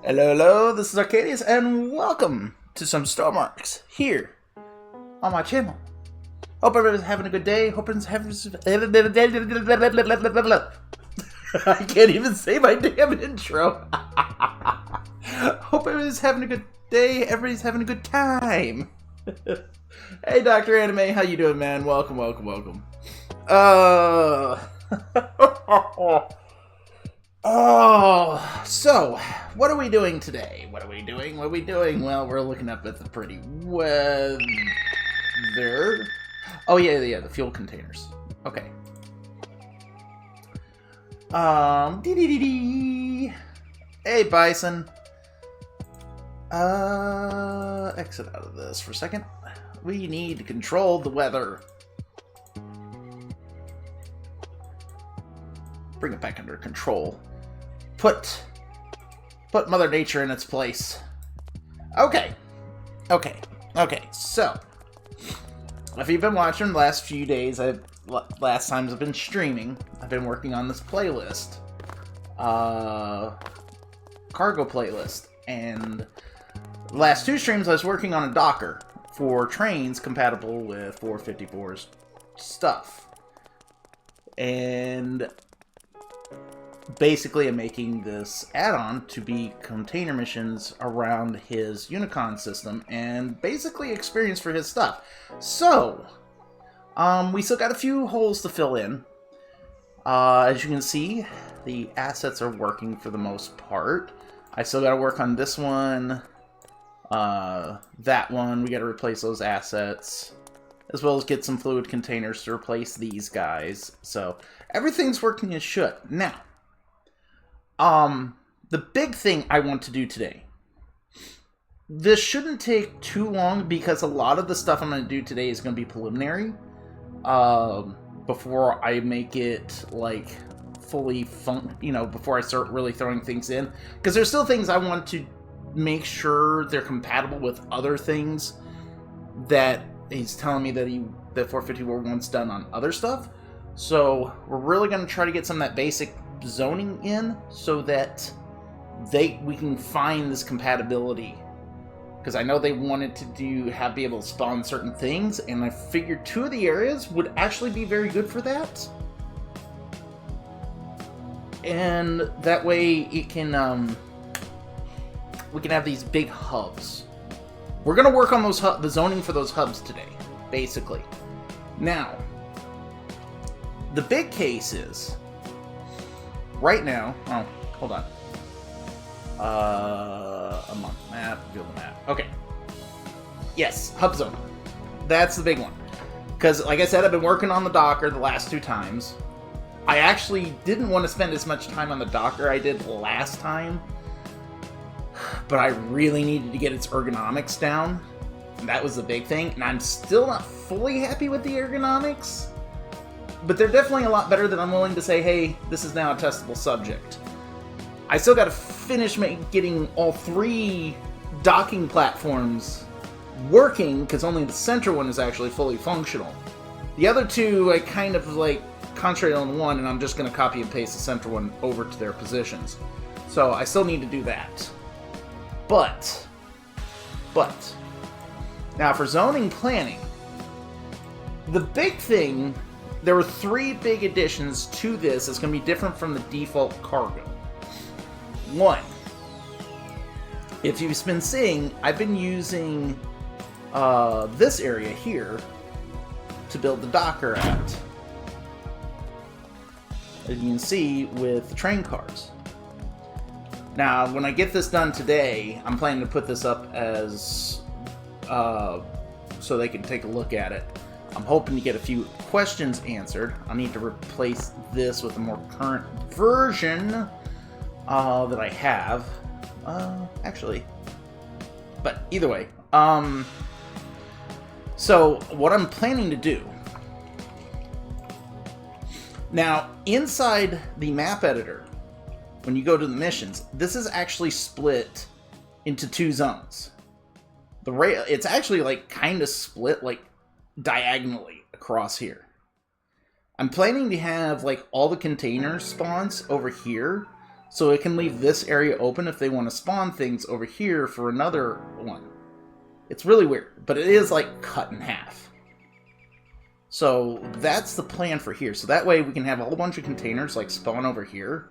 Hello, hello, this is Arcadius, and welcome to some Stormworks here on my channel. Hope everyone's having a good day. Hope everyone's having... I can't even say my damn intro. Hope everyone's having a good day. Everybody's having a good time. Hey, Dr. Anime, how you doing, man? Welcome, welcome, welcome. Oh, so, what are we doing today? What are we doing? Well, we're looking up at the pretty weather. Oh, yeah, the fuel containers. Okay. Hey, Bison. Exit out of this for a second. We need to control the weather. Bring it back under control. Put Mother Nature in its place. Okay, so if you've been watching the last few days, last times I've been streaming, I've been working on this playlist, cargo playlist, and the last two streams I was working on a Docker for trains compatible with 454's stuff, and basically I'm making this add-on to be container missions around his Unicon system and basically experience for his stuff. So, we still got a few holes to fill in. As you can see, the assets are working for the most part. I still got to work on this one, that one. We got to replace those assets, as well as get some fluid containers to replace these guys. So, everything's working as should. Now, the big thing I want to do today, this shouldn't take too long because a lot of the stuff I'm going to do today is going to be preliminary, before I make it, like, fully before I start really throwing things in, because there's still things I want to make sure they're compatible with other things that he's telling me that that 454 wants done on other stuff. So we're really going to try to get some of that basic zoning in so that we can find this compatibility, because I know they wanted to be able to spawn certain things, and I figured two of the areas would actually be very good for that, and that way it can we can have these big hubs. We're gonna work on those the zoning for those hubs today, basically. Now, the big case is right now, hold on. A month map, view the map. Okay. Yes, hub zone. That's the big one. Because, like I said, I've been working on the Docker the last two times. I actually didn't want to spend as much time on the Docker I did last time, but I really needed to get its ergonomics down. And that was the big thing. And I'm still not fully happy with the ergonomics, but they're definitely a lot better than I'm willing to say, hey, this is now a testable subject. I still got to finish getting all three docking platforms working, because only the center one is actually fully functional. The other two, I kind of like concentrated on one, and I'm just going to copy and paste the center one over to their positions. So I still need to do that. But, now for zoning planning, the big thing, there were three big additions to this that's going to be different from the default cargo. One, if you've been seeing, I've been using this area here to build the Docker at, as you can see with the train cars. Now, when I get this done today, I'm planning to put this up as so they can take a look at it. I'm hoping to get a few questions answered. I need to replace this with a more current version that I have. Actually. But either way. So, what I'm planning to do. Now, inside the map editor, when you go to the missions, this is actually split into two zones. It's actually like kind of split like diagonally across here. I'm planning to have like all the container spawns over here, So it can leave this area open if they want to spawn things over here for another one. It's really weird, but it is like cut in half. So that's the plan for here. So that way we can have a whole bunch of containers like spawn over here.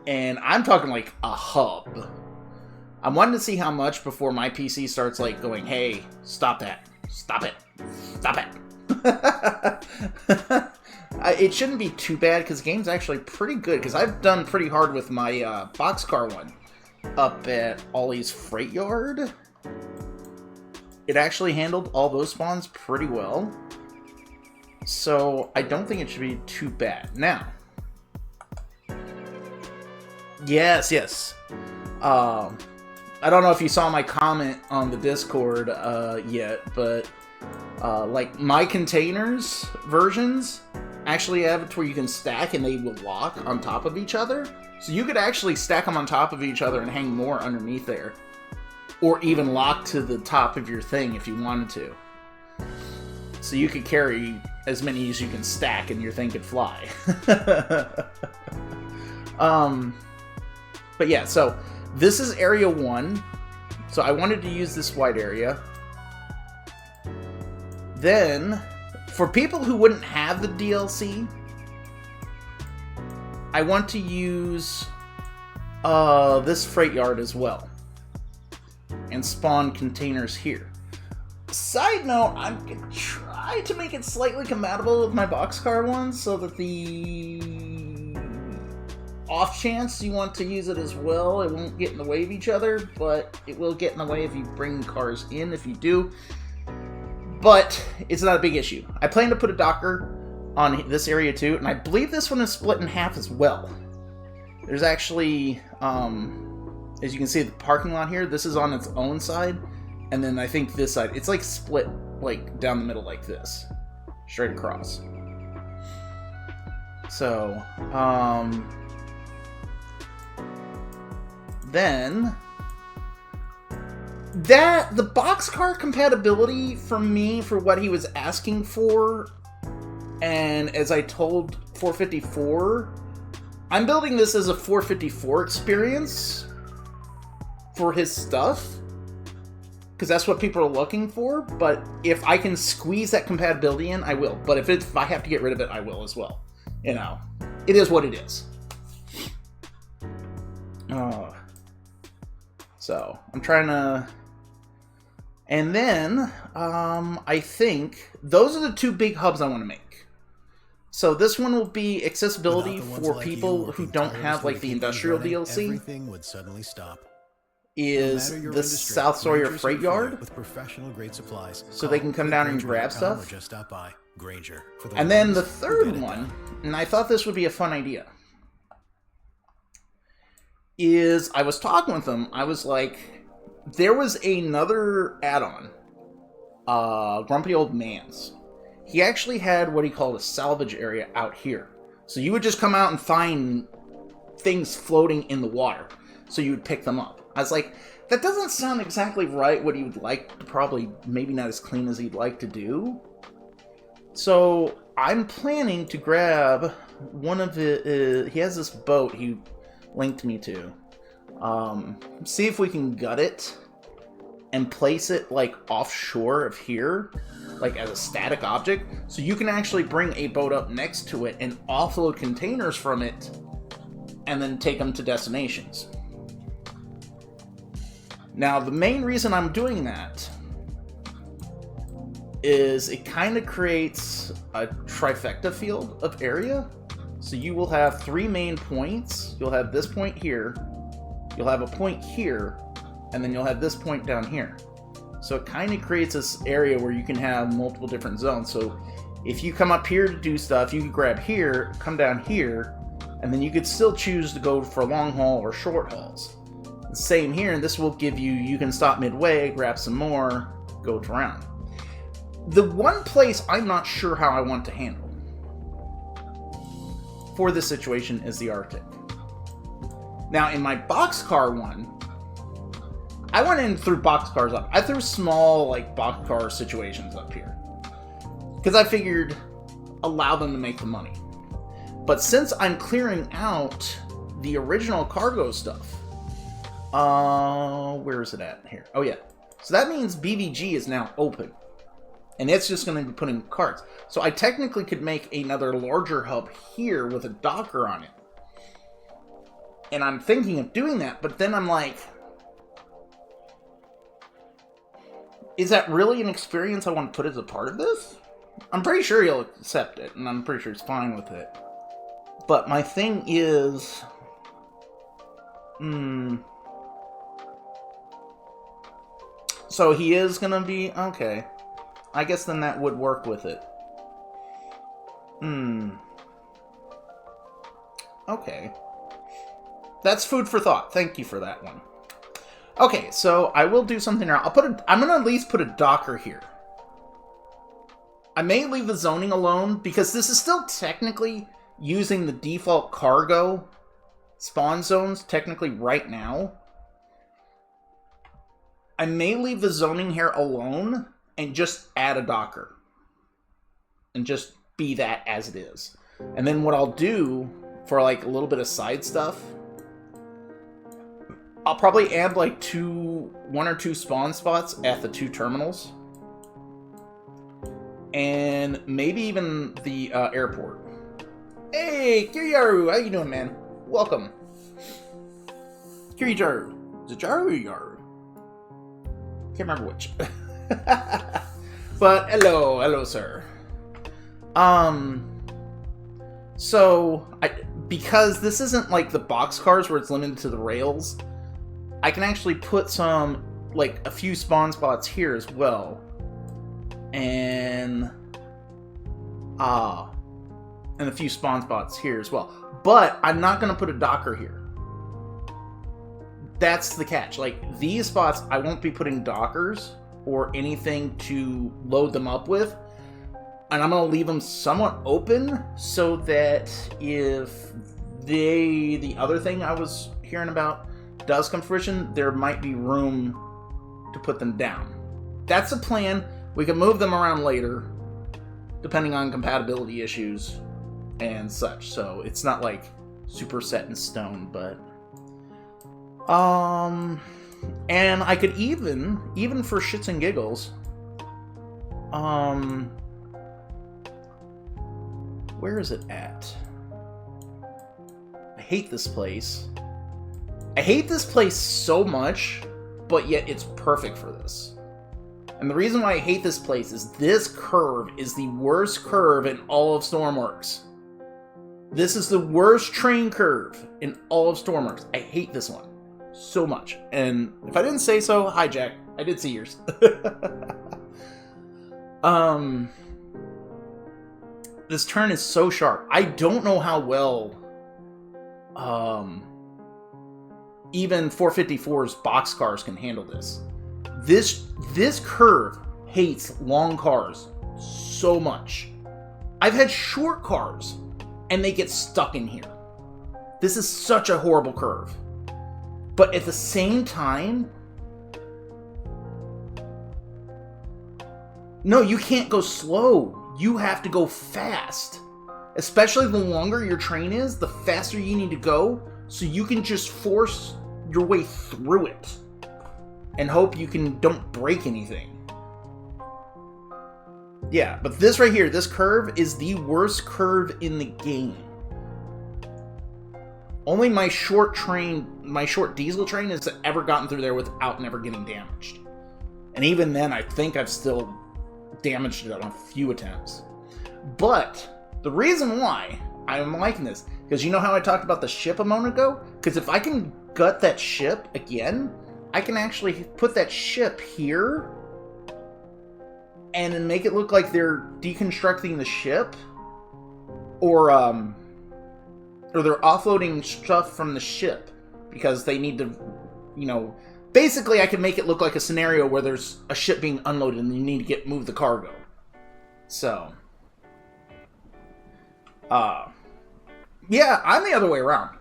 And I'm talking like a hub. I'm wanting to see how much before my PC starts like going, hey, stop that. Stop it. Stop it. It shouldn't be too bad because the game's actually pretty good. Because I've done pretty hard with my boxcar one up at Ollie's Freight Yard. It actually handled all those spawns pretty well. So I don't think it should be too bad. Now, yes. I don't know if you saw my comment on the Discord yet, but like my containers versions actually have it to where you can stack and they will lock on top of each other. So you could actually stack them on top of each other and hang more underneath there. Or even lock to the top of your thing if you wanted to. So you could carry as many as you can stack and your thing could fly. But yeah, so this is area 1. So I wanted to use this white area. Then, for people who wouldn't have the DLC, I want to use this freight yard as well. And spawn containers here. Side note, I'm going to try to make it slightly compatible with my boxcar ones so that the off chance you want to use it as well, it won't get in the way of each other, but it will get in the way if you bring cars in if you do. But it's not a big issue. I plan to put a Docker on this area too, and I believe this one is split in half as well. There's actually, as you can see, the parking lot here, this is on its own side, and then I think this side, it's like split like down the middle like this, straight across. So, then that the boxcar compatibility for me for what he was asking for, and as I told 454, I'm building this as a 454 experience for his stuff because that's what people are looking for. But if I can squeeze that compatibility in, I will. But if I have to get rid of it, I will as well. You know, it is what it is. So I'm trying to. And then, I think those are the two big hubs I want to make. So this one will be accessibility for people who don't have like the industrial DLC. Everything would suddenly stop. Is the South Sawyer Freight Yard, with professional grade supplies, so they can come down and grab stuff. Just stop by Granger for and then the third one, and I thought this would be a fun idea, is I was talking with them. I was like, there was another add-on, Grumpy Old Man's. He actually had what he called a salvage area out here. So you would just come out and find things floating in the water. So you would pick them up. I was like, that doesn't sound exactly right what he would like to probably, maybe not as clean as he'd like to do. So I'm planning to grab one of the, he has this boat he linked me to. See if we can gut it and place it like offshore of here, like as a static object, so you can actually bring a boat up next to it and offload containers from it and then take them to destinations. Now, the main reason I'm doing that is it kind of creates a trifecta field of area. So you will have 3 main points. You'll have this point here, you'll have a point here, and then you'll have this point down here. So it kind of creates this area where you can have multiple different zones. So if you come up here to do stuff, you could grab here, come down here, and then you could still choose to go for long haul or short hauls. Same here, and this will give you, you can stop midway, grab some more, go around. The one place I'm not sure how I want to handle for this situation is the Arctic. Now, in my boxcar one, I went in through boxcars up. I threw small, like, boxcar situations up here. Because I figured, allow them to make the money. But since I'm clearing out the original cargo stuff, where is it at? Here. Oh, yeah. So that means BVG is now open. And it's just going to be putting carts. So I technically could make another larger hub here with a docker on it. And I'm thinking of doing that, but then I'm like, is that really an experience I want to put as a part of this? I'm pretty sure he'll accept it, and I'm pretty sure he's fine with it. But my thing is... So he is going to be... Okay. I guess then that would work with it. Okay. That's food for thought. Thank you for that one. Okay, so I will do something now. I'm gonna at least put a docker here. I may leave the zoning alone because this is still technically using the default cargo spawn zones technically right now. I may leave the zoning here alone and just add a docker. And just be that as it is. And then what I'll do for like a little bit of side stuff, I'll probably add like one or two spawn spots at the 2 terminals. And maybe even the airport. Hey, Kiriyaru, how you doing, man? Welcome. Kiriyaru. Is it Jaru or Yaru? Can't remember which. But hello, sir. So because this isn't like the box cars where it's limited to the rails, I can actually put some, like, a few spawn spots here as well. And a few spawn spots here as well. But I'm not going to put a docker here. That's the catch. Like, these spots, I won't be putting dockers or anything to load them up with. And I'm going to leave them somewhat open so that if the other thing I was hearing about does come to fruition, there might be room to put them down. That's the plan. We can move them around later, depending on compatibility issues and such. So it's not like super set in stone, but and I could even for shits and giggles, where is it at? I hate this place. I hate this place so much, but yet it's perfect for this. And the reason why I hate this place is this curve is the worst curve in all of Stormworks. This is the worst train curve in all of Stormworks. I hate this one so much. And if I didn't say so, hi Jack. I did see yours. This turn is so sharp. I don't know how well even 454's boxcars can handle this. This curve hates long cars so much. I've had short cars and they get stuck in here. This is such a horrible curve. But at the same time, no, you can't go slow. You have to go fast. Especially the longer your train is, the faster you need to go, so you can just force your way through it and hope you don't break anything. Yeah, but this right here, this curve is the worst curve in the game. Only my short diesel train has ever gotten through there without never getting damaged. And even then, I think I've still damaged it on a few attempts. But the reason why I'm liking this, because you know how I talked about the ship a moment ago? Because if I can gut that ship again, I can actually put that ship here and then make it look like they're deconstructing the ship, or they're offloading stuff from the ship because they need to, basically I can make it look like a scenario where there's a ship being unloaded and you need to move the cargo. So, yeah, I'm the other way around.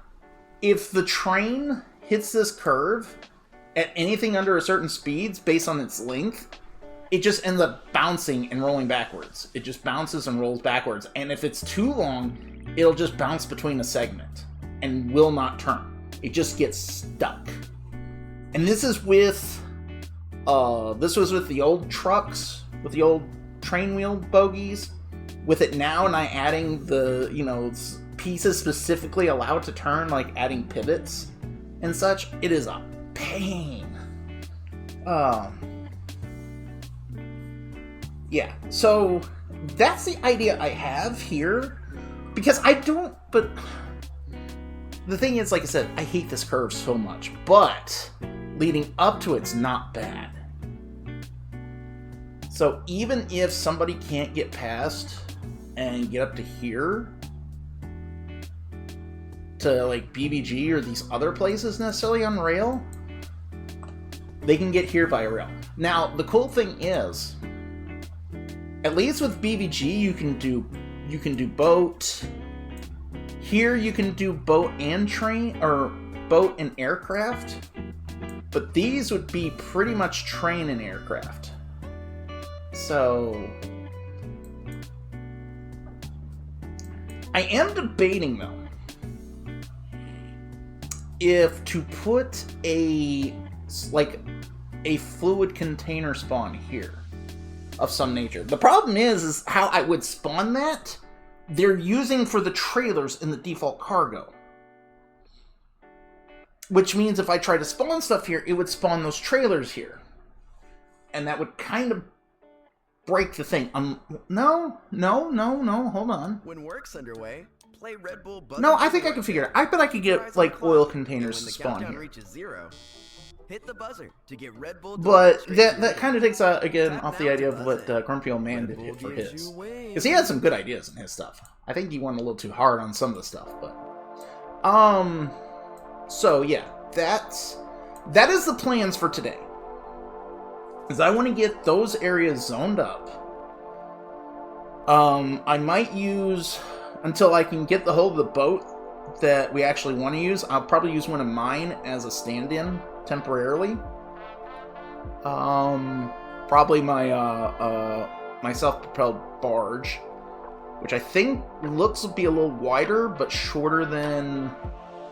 If the train hits this curve at anything under a certain speeds based on its length, it just ends up bouncing and rolling backwards. It just bounces and rolls backwards. And if it's too long, it'll just bounce between a segment and will not turn. It just gets stuck. And this is with this was with the old trucks, with the old train wheel bogies. With it now, and I adding the, you know, pieces specifically allowed to turn, like adding pivots and such, it is a pain. Yeah, so that's the idea I have here, because I don't, but the thing is, like I said, I hate this curve so much, but leading up to it's not bad. So even if somebody can't get past and get up to here, to like BBG or these other places necessarily on rail, they can get here by rail. Now, the cool thing is, at least with BBG, you can do boat. Here you can do boat and train, or boat and aircraft. But these would be pretty much train and aircraft. So I am debating though if to put a fluid container spawn here of some nature. The problem is how I would spawn that. They're using for the trailers in the default cargo. Which means if I try to spawn stuff here, it would spawn those trailers here. And that would kind of break the thing. No, hold on. When work's underway, play Red Bull Buzzer. No, I think I can figure it. I bet I could get, like, oil containers to spawn here. Reaches 0, hit the buzzer to get Red Bull. But that kind of takes again off the idea of what Grumpy Old Man did here for his. Because he had some good ideas in his stuff. I think he went a little too hard on some of the stuff, but so yeah, that is the plans for today. Is I want to get those areas zoned up. I might use, until I can get the hold of the boat that we actually want to use, I'll probably use one of mine as a stand-in temporarily. Probably my my self-propelled barge, which I think looks to be a little wider but shorter than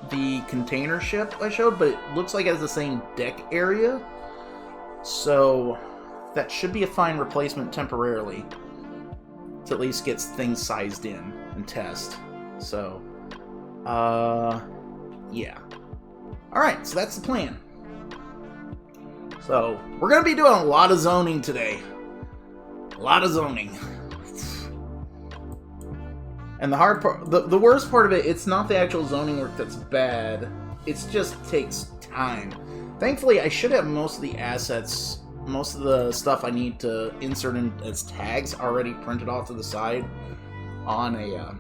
the container ship I showed, but it looks like it has the same deck area. So that should be a fine replacement temporarily to at least get things sized in and test. So, yeah. Alright, so that's the plan. So, we're going to be doing a lot of zoning today. A lot of zoning. And the hard part, the worst part of it, it's not the actual zoning work that's bad. It just takes time. Thankfully, I should have most of the assets, most of the stuff I need to insert in as tags already printed off to the side on a,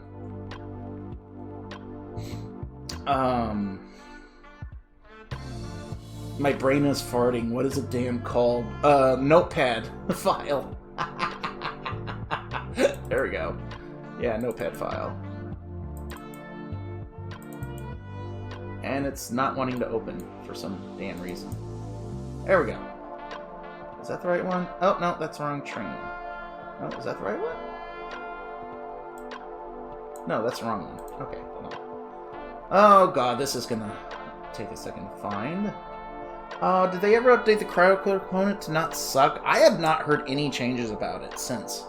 my brain is farting. What is it damn called? Notepad file. There we go. Yeah, notepad file. And it's not wanting to open for some damn reason. There we go. Is that the right one? Oh, no, that's the wrong train. Oh, is that the right one? No, that's the wrong one. Okay, hold on. Oh god, this is gonna take a second to find. Did they ever update the cryo component to not suck? I have not heard any changes about it since.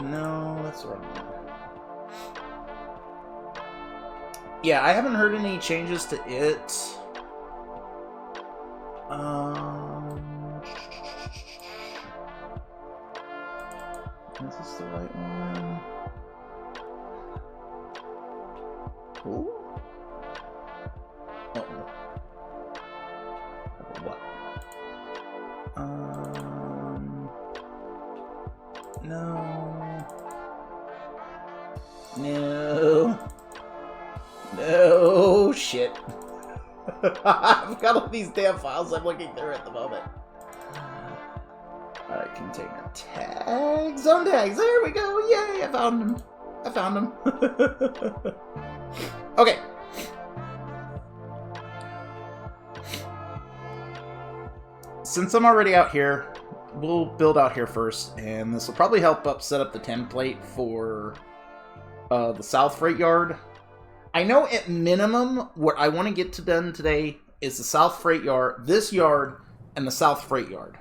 No, that's the wrong one. Yeah, I haven't heard any changes to it. Is this the right one? Cool. Uh-oh. What? No. No. No, shit. I've got all these damn files I'm looking through at the moment. Alright, container tags. Zone tags. There we go. Yay, I found them. I found them. Okay. since I'm already out here, we'll build out here first, and this will probably help set up the template for the South Freight Yard. I know at minimum what I want to get done today is the South Freight Yard, this yard, and the South Freight Yard.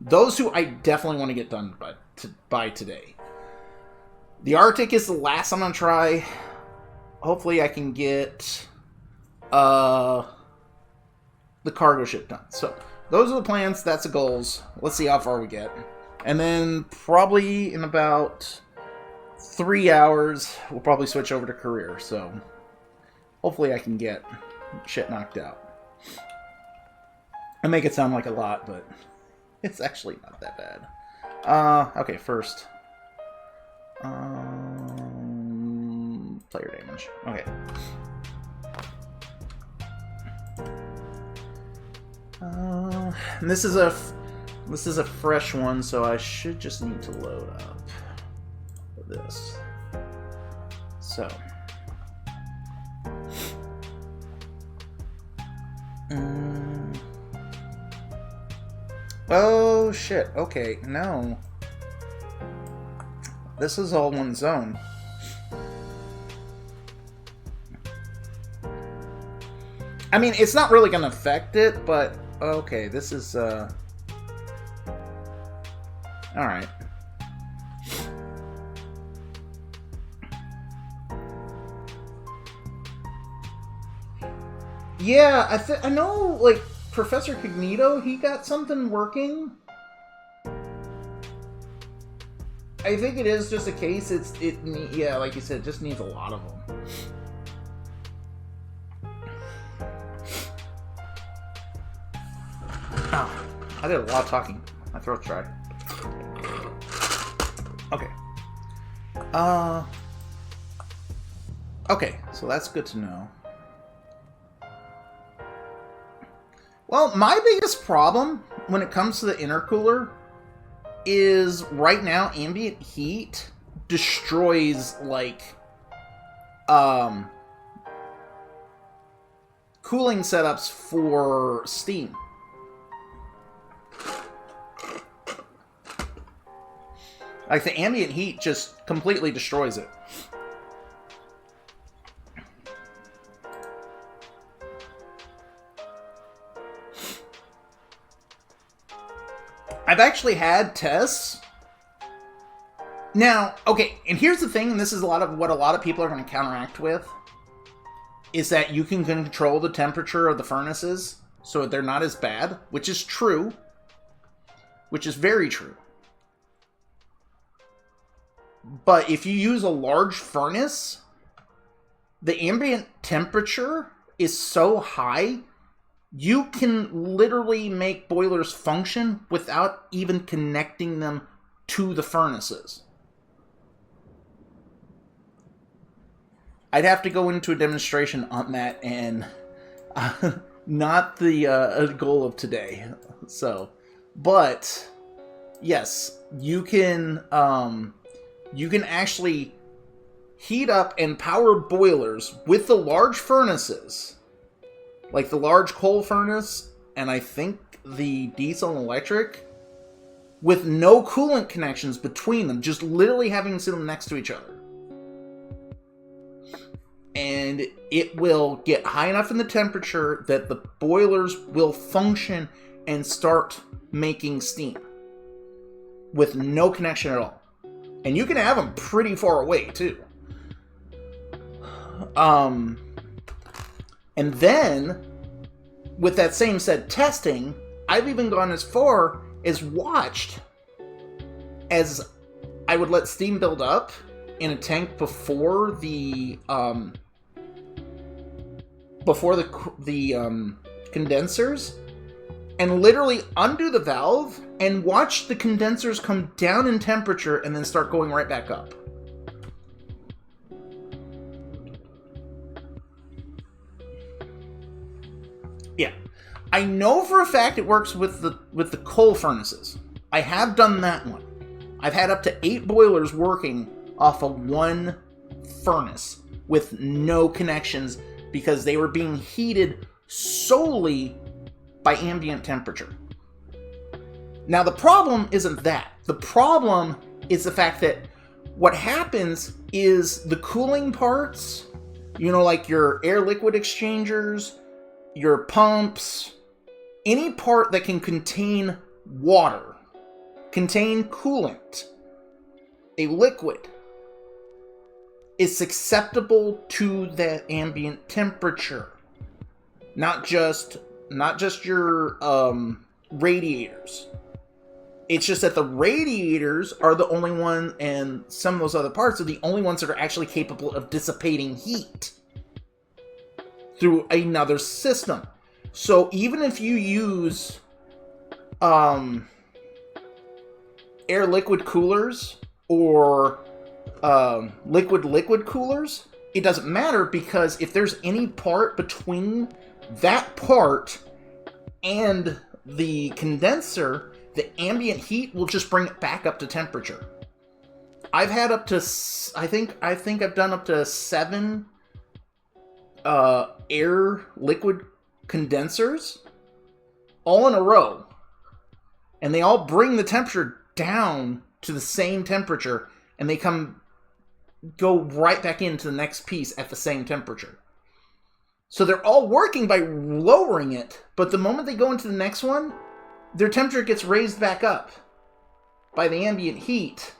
Those two I definitely want to get done by today. The Arctic is the last I'm going to try. Hopefully I can get the cargo ship done. So those are the plans. That's the goals. Let's see how far we get. And then probably in about 3 hours, we'll probably switch over to career. So hopefully I can get shit knocked out. I make it sound like a lot, but it's actually not that bad. Okay, first. Player damage. Okay. And this is a fresh one, so I should just need to load up this. So. Oh shit. Okay, no. This is all one zone. I mean, it's not really going to affect it, but okay, this is alright. Yeah, I know, like, Professor Cognito, he got something working. I think it is just a case, yeah, like you said, it just needs a lot of them. Oh, I did a lot of talking. My throat's dry. Okay. Okay, so that's good to know. Well, my biggest problem when it comes to the intercooler is right now ambient heat destroys, like, cooling setups for Steam. Like, the ambient heat just completely destroys it. I've actually had tests. Now, okay, and here's the thing, and this is what a lot of people are going to counteract with, is that you can control the temperature of the furnaces so they're not as bad, which is true. Which is very true. But if you use a large furnace, the ambient temperature is so high, you can literally make boilers function without even connecting them to the furnaces. I'd have to go into a demonstration on that, and not the goal of today. So, but yes, you can actually heat up and power boilers with the large furnaces, like the large coal furnace, and I think the diesel and electric, with no coolant connections between them, just literally having them next to each other. And it will get high enough in the temperature that the boilers will function and start making steam with no connection at all. And you can have them pretty far away, too. And then, with that same said testing, I've even gone as far as watched as I would let steam build up in a tank before the condensers, and literally undo the valve and watch the condensers come down in temperature and then start going right back up. Yeah, I know for a fact it works with the coal furnaces. I have done that one. I've had up to 8 boilers working off of one furnace with no connections because they were being heated solely by ambient temperature. Now, the problem isn't that. The problem is the fact that what happens is the cooling parts, you know, like your air-liquid exchangers, your pumps, any part that can contain water, contain coolant, a liquid, is susceptible to that ambient temperature. Not just your radiators. It's just that the radiators are the only one, and some of those other parts are the only ones that are actually capable of dissipating heat through another system. So even if you use air-liquid coolers or liquid coolers, it doesn't matter, because if there's any part between that part and the condenser, the ambient heat will just bring it back up to temperature. I've had up to, I think I've done up to 7 air liquid condensers all in a row, and they all bring the temperature down to the same temperature, and they go right back into the next piece at the same temperature. So they're all working by lowering it, but the moment they go into the next one, their temperature gets raised back up by the ambient heat,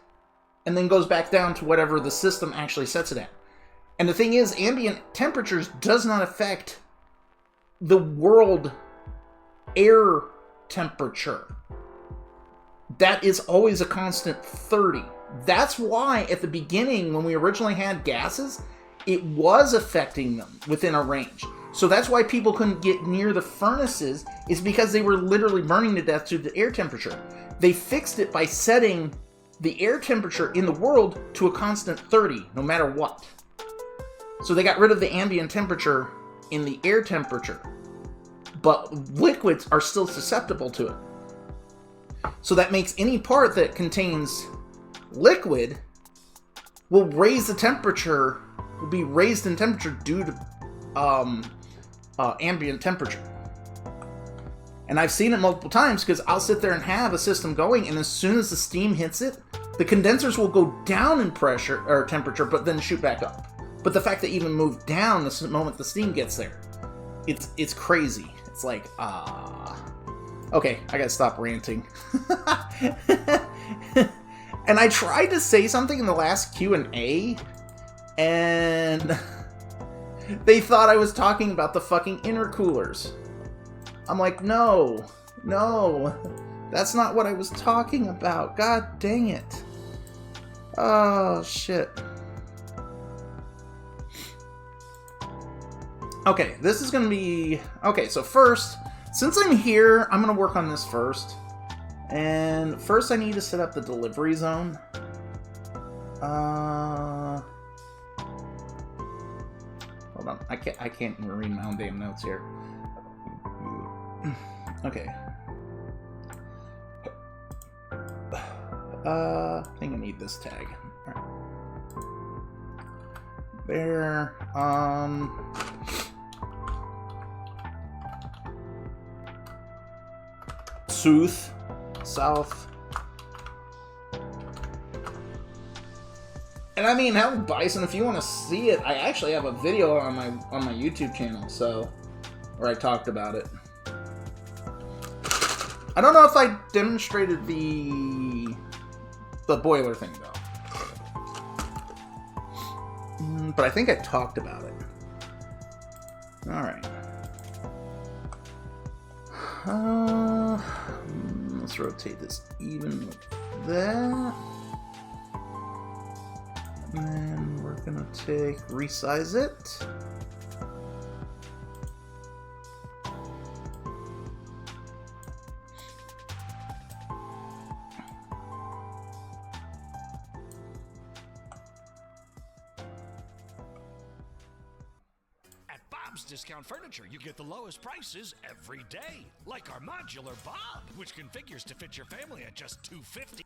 and then goes back down to whatever the system actually sets it at. And the thing is, ambient temperatures does not affect the world air temperature. That is always a constant 30. That's why at the beginning, when we originally had gases, it was affecting them within a range. So that's why people couldn't get near the furnaces, is because they were literally burning to death to the air temperature. They fixed it by setting the air temperature in the world to a constant 30, no matter what. So they got rid of the ambient temperature in the air temperature, but liquids are still susceptible to it. So that makes any part that contains liquid will raise the temperature, will be raised in temperature due to ambient temperature. And I've seen it multiple times, because I'll sit there and have a system going, and as soon as the steam hits it, the condensers will go down in pressure or temperature, but then shoot back up. But the fact that even move down the moment the steam gets there, it's crazy. It's like, okay, I gotta stop ranting. And I tried to say something in the last Q&A, and they thought I was talking about the fucking intercoolers. I'm like, no, that's not what I was talking about. God dang it. Oh, shit. Okay, this is gonna be... Okay, so first, since I'm here, I'm gonna work on this first. And first I need to set up the delivery zone. Hold on, I can't even read my own damn notes here. Okay. I think I need this tag. All right. There. South. And I mean, hell, Bison, if you want to see it, I actually have a video on my YouTube channel, so where I talked about it. I don't know if I demonstrated the boiler thing though, but I think I talked about it. All right. Let's rotate this even with that. And then we're gonna resize it. Discount Furniture, you get the lowest prices every day, like our modular Bob, which configures to fit your family at just $250.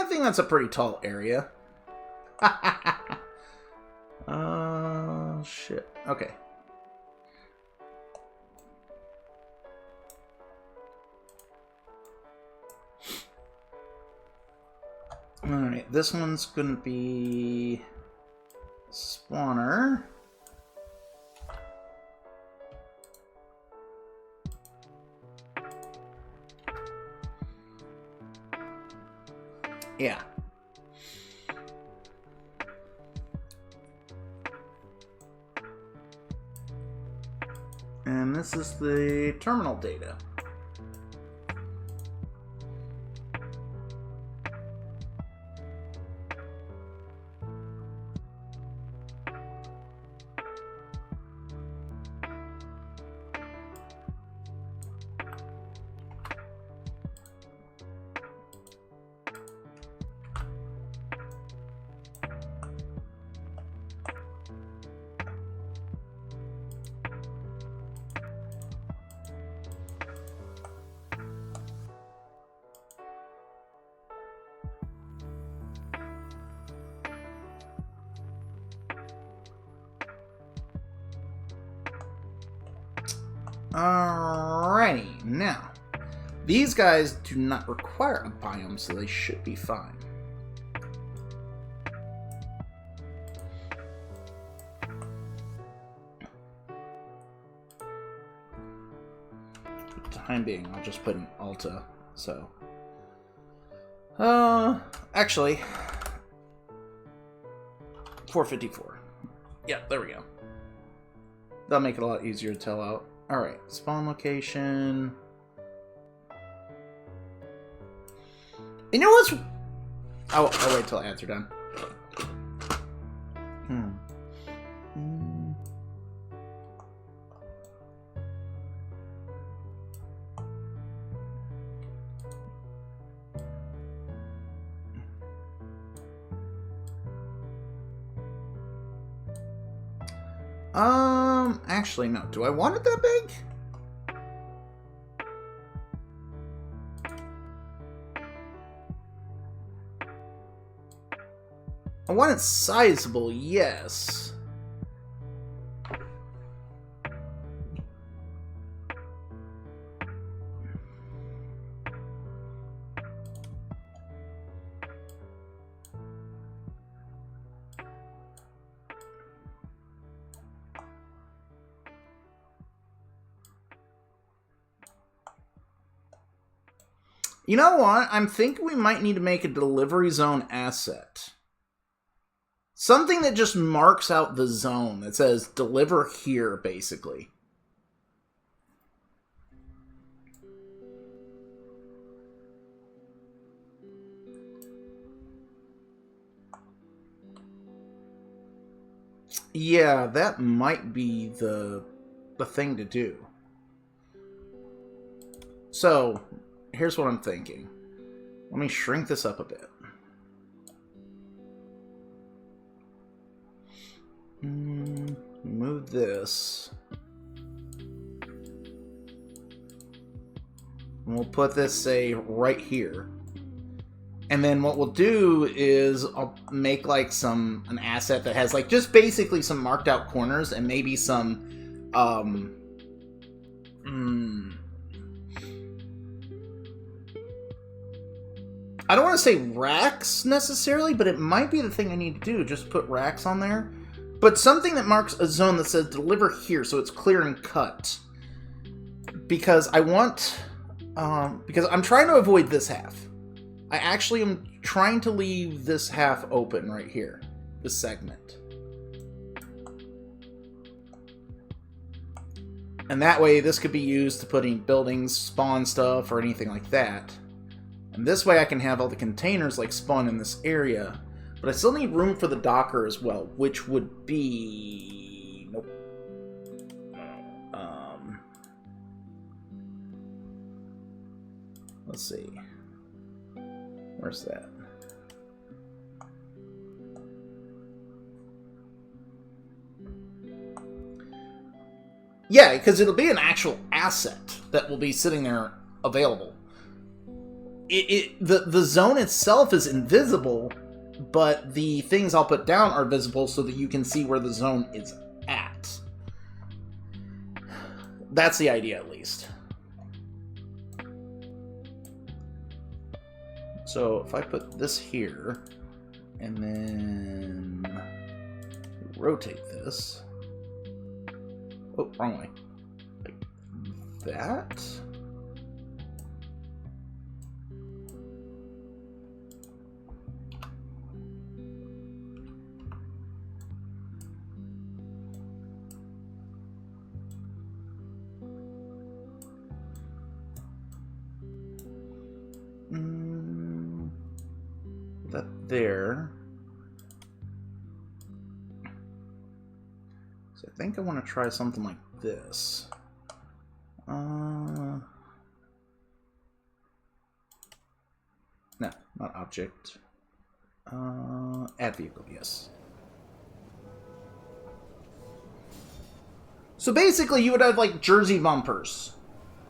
I think that's a pretty tall area. Shit. Okay. Alright, this one's gonna be spawner. Yeah. And this is the terminal data. Alrighty, now, these guys do not require a biome, so they should be fine. For the time being, I'll just put an Alta, so... actually... 454. Yeah, there we go. That'll make it a lot easier to tell out. Alright, spawn location. You know what's... I'll wait till ads are done. Actually, no. Do I want it that big? I want it sizable, yes. You know what? I'm thinking we might need to make a delivery zone asset. Something that just marks out the zone that says deliver here, basically. Yeah, that might be the thing to do. So, here's what I'm thinking. Let me shrink this up a bit. Move this. And we'll put this, say, right here. And then what we'll do is I'll make like an asset that has like just basically some marked out corners and maybe some I don't want to say racks necessarily, but it might be the thing I need to do. Just put racks on there. But something that marks a zone that says deliver here, so it's clear and cut. Because I want... because I'm trying to avoid this half. I actually am trying to leave this half open right here. This segment. And that way, this could be used to put in buildings, spawn stuff, or anything like that. And this way I can have all the containers like spawn in this area. But I still need room for the Docker as well, which would be... Nope. Let's see. Where's that? Yeah, because it'll be an actual asset that will be sitting there available. the zone itself is invisible, but the things I'll put down are visible so that you can see where the zone is at. That's the idea, at least. So if I put this here, and then rotate this. Oh, wrong way. Like that. That there. So I think I want to try something like this. No, not object. Add vehicle, yes. So basically you would have like jersey bumpers.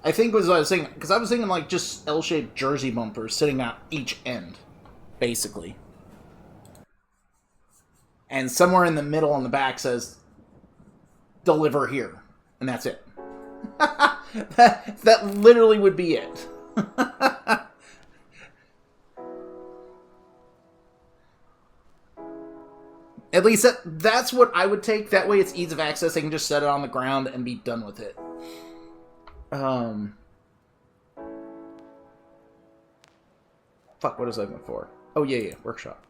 I think was what I was thinking, because I was thinking like just L-shaped jersey bumpers sitting at each end, basically. And somewhere in the middle on the back says, deliver here. And that's it. that literally would be it. At least that's what I would take. That way it's ease of access. I can just set it on the ground and be done with it. Fuck, what is I going for? Oh, yeah, workshop.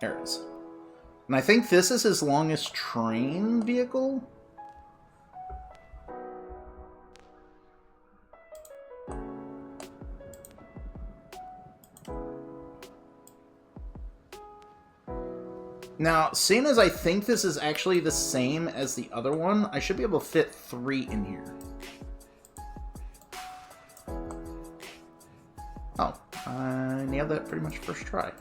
There it is. And I think this is his longest train vehicle. Now, seeing as I think this is actually the same as the other one, I should be able to fit 3 in here. Oh, I nailed that pretty much first try.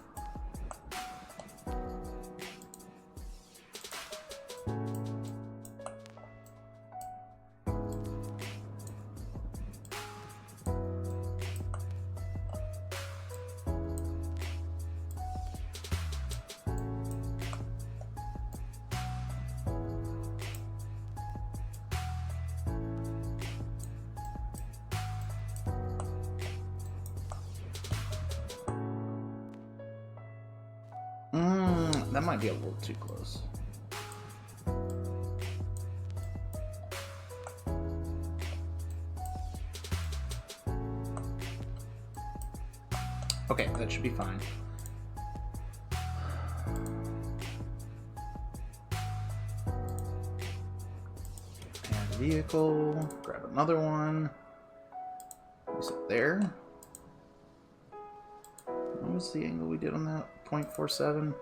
That might be a little too close. Okay, that should be fine. Add a vehicle, grab another one. Place it there. What was the angle we did on that? 0.47?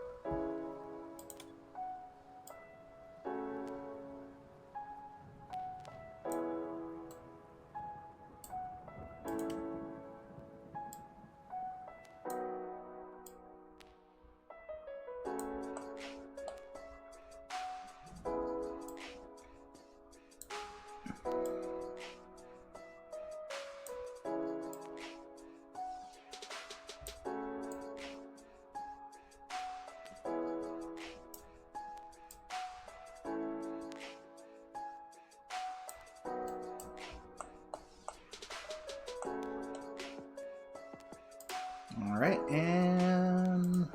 All right, and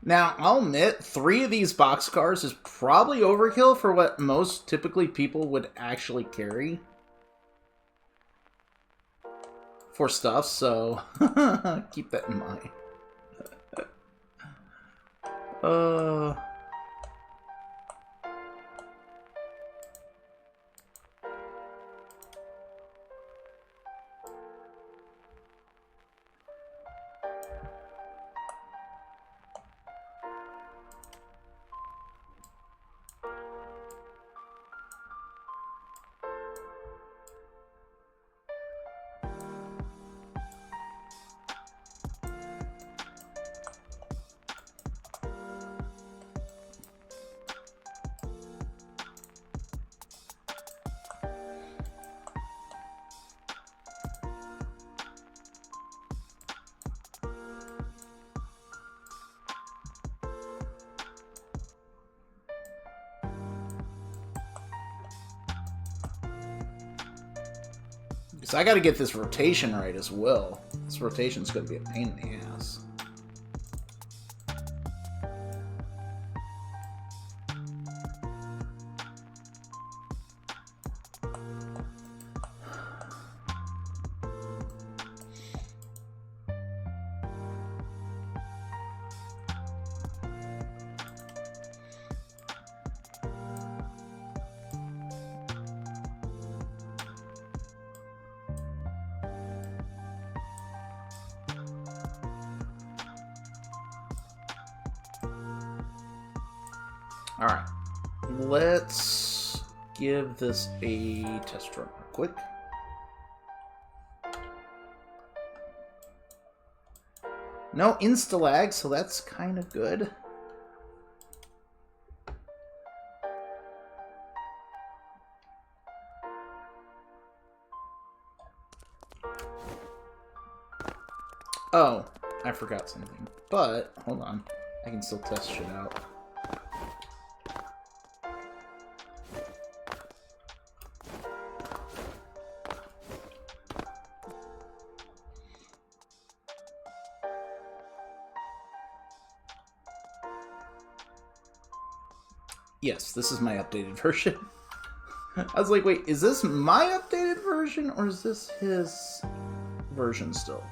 Now, I'll admit, 3 of these boxcars is probably overkill for what most typically people would actually carry for stuff, so keep that in mind. So I gotta get this rotation right as well. This rotation's gonna be a pain in the ass. Alright, let's give this a test run real quick. No insta-lag, so that's kind of good. Oh, I forgot something. But, hold on. I can still test shit out. Yes, this is my updated version. I was like, wait, is this my updated version, or is this his version still?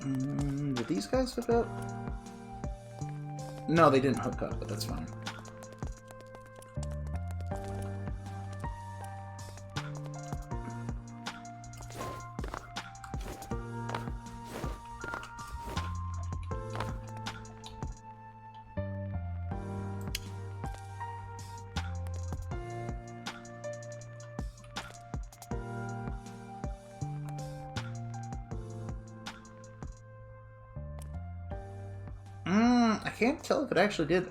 Did these guys hook up? No, they didn't hook up, but that's fine. I can't tell if it actually did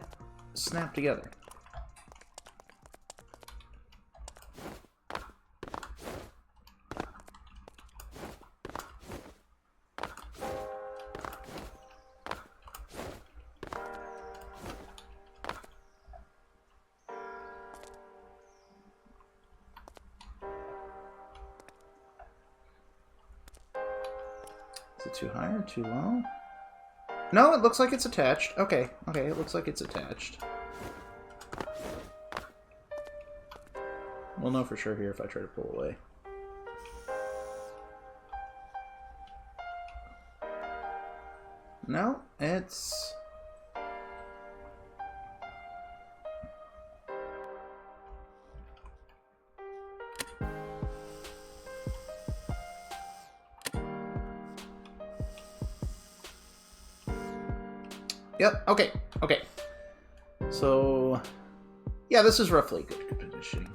snap together. Is it too high or too low? No, it looks like it's attached. Okay, okay, it looks like it's attached. We'll know for sure here if I try to pull away. No, it's... Yep, okay, okay. So, yeah, this is roughly good conditioning.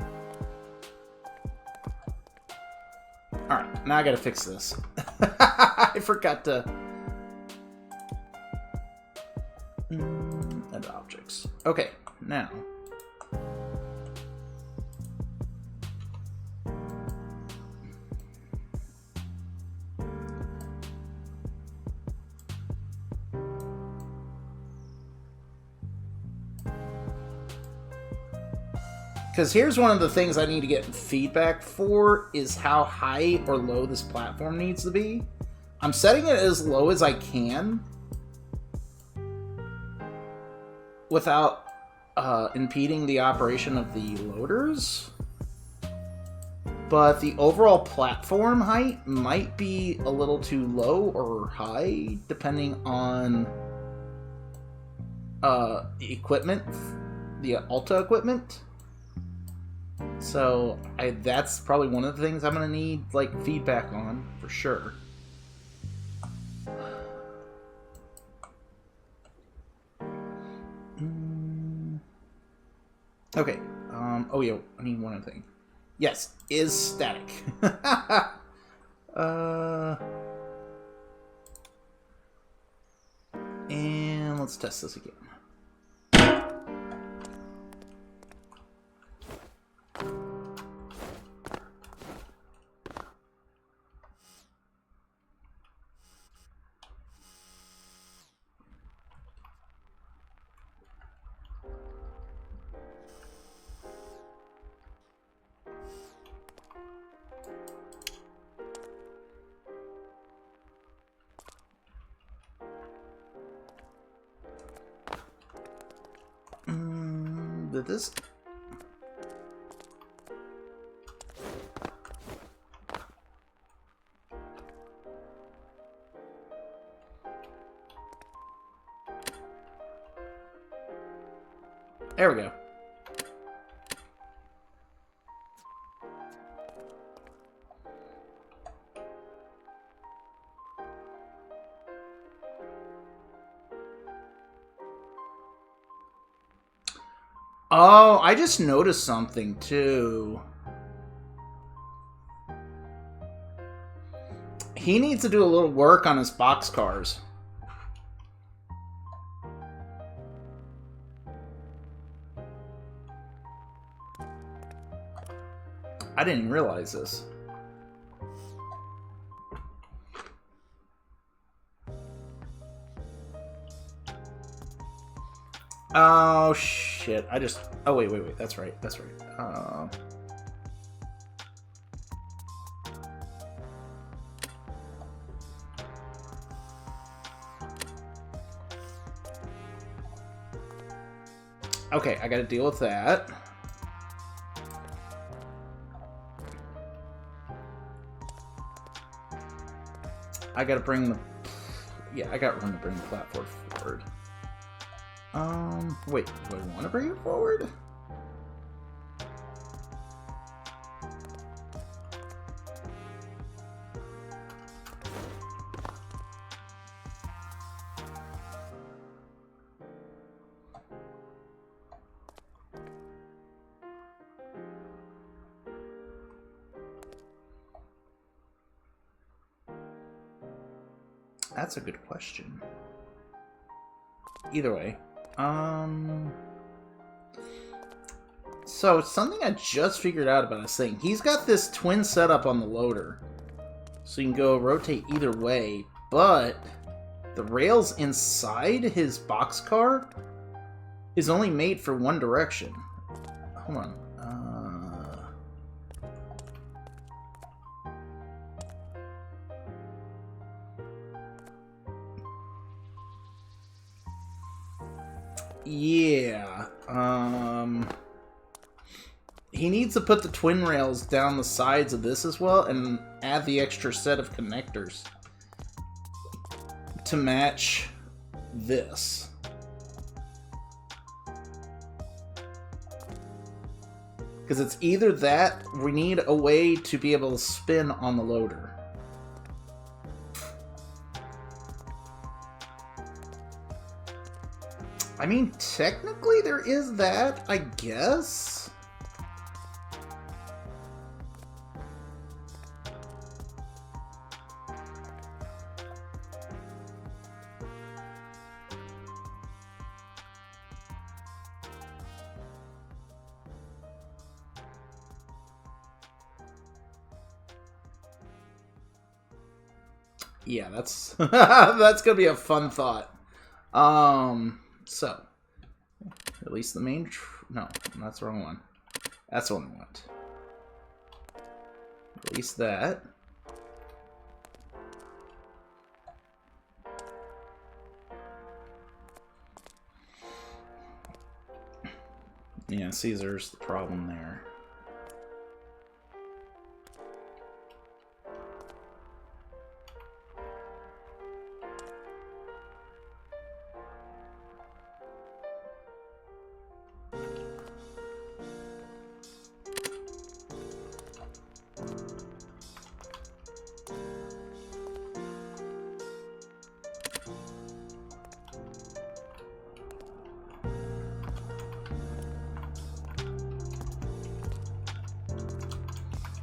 Alright, now I gotta fix this. I forgot to... Add objects. Okay, now... Because here's one of the things I need to get feedback for, is how high or low this platform needs to be. I'm setting it as low as I can without impeding the operation of the loaders. But the overall platform height might be a little too low or high, depending on the equipment, the Alta equipment. So that's probably one of the things I'm gonna need like feedback on for sure. Okay. Oh yeah, I need one other thing. Yes, is static. And let's test this again. Did this? There we go. Oh, I just noticed something too. He needs to do a little work on his boxcars. I didn't even realize this. Oh shit! Oh wait. That's right. Okay, I got to deal with that. I got to bring the. Yeah, I got room to bring the platform forward. Wait, do I want to bring it forward? That's a good question. Either way. So, it's something I just figured out about this thing. He's got this twin setup on the loader. So you can go rotate either way, but the rails inside his boxcar is only made for one direction. Hold on. Yeah. He needs to put the twin rails down the sides of this as well and add the extra set of connectors to match this. Because it's either that, we need a way to be able to spin on the loader. I mean, technically there is that, I guess. Yeah, that's that's gonna be a fun thought. So at least the main no, that's the wrong one. That's what I want. Release that. Yeah, Caesar's the problem there.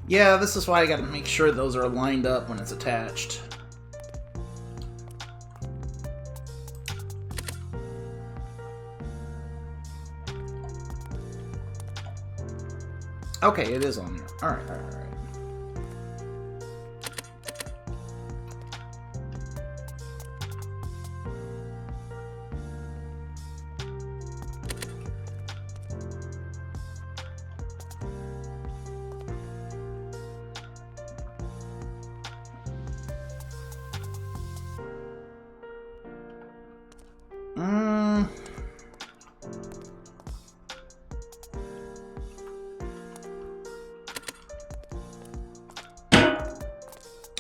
Yeah, this is why I gotta make sure those are lined up when it's attached. Okay, it is on there. Alright, alright, alright.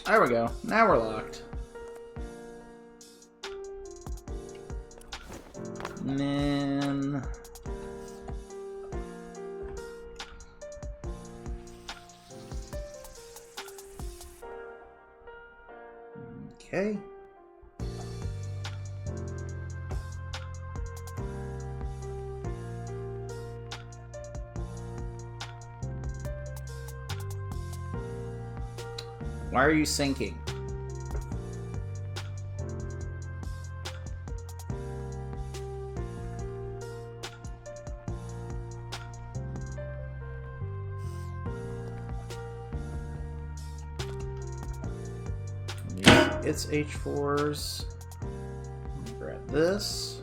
There we go. Now we're locked. And then... Okay. Why are you sinking? It's H4s. Grab this.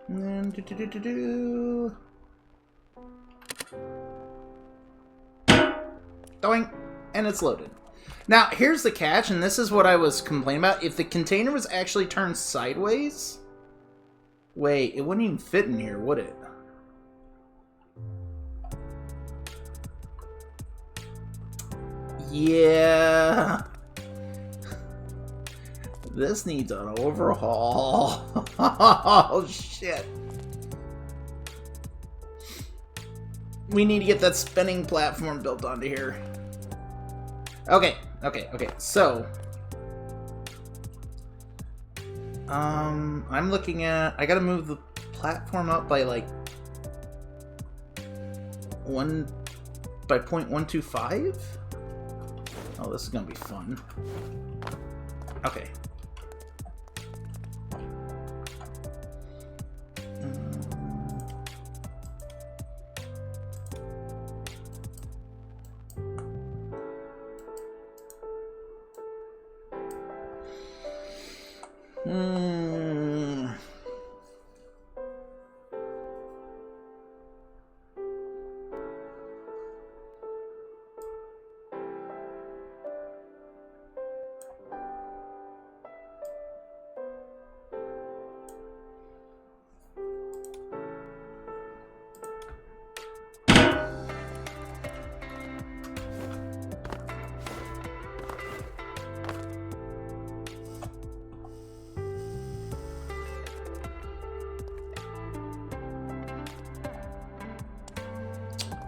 And then Doink, and it's loaded. Now, here's the catch, and this is what I was complaining about. If the container was actually turned sideways... Wait, it wouldn't even fit in here, would it? Yeah... This needs an overhaul. Oh, shit. We need to get that spinning platform built onto here. Okay. So, I'm looking at... I gotta move the platform up by, like, 0.125? Oh, this is gonna be fun. Okay.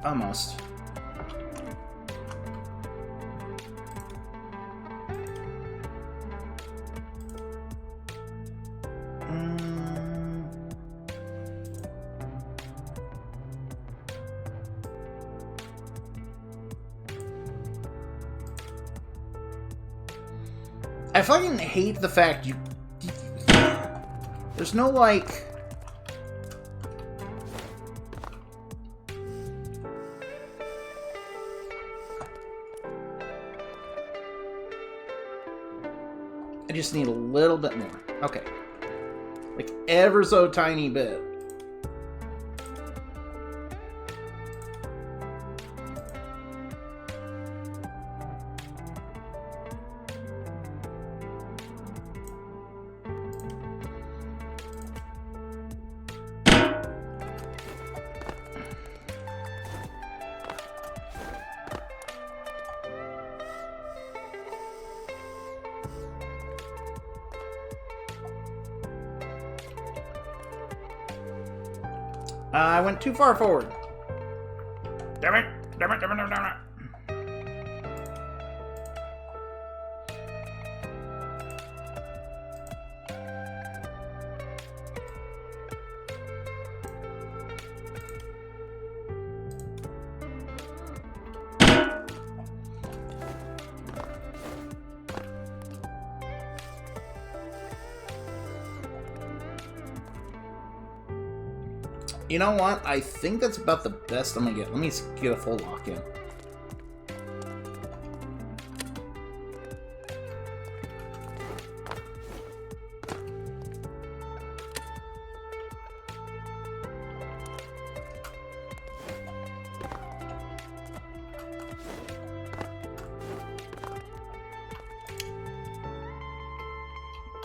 Almost. I fucking hate the fact you... There's no, like... I just need a little bit more. Okay. Like, ever so tiny bit. I went too far forward. Damn it! Damn it! Damn it! Damn it! Damn it! You know what? I think that's about the best I'm gonna get. Let me get a full lock in.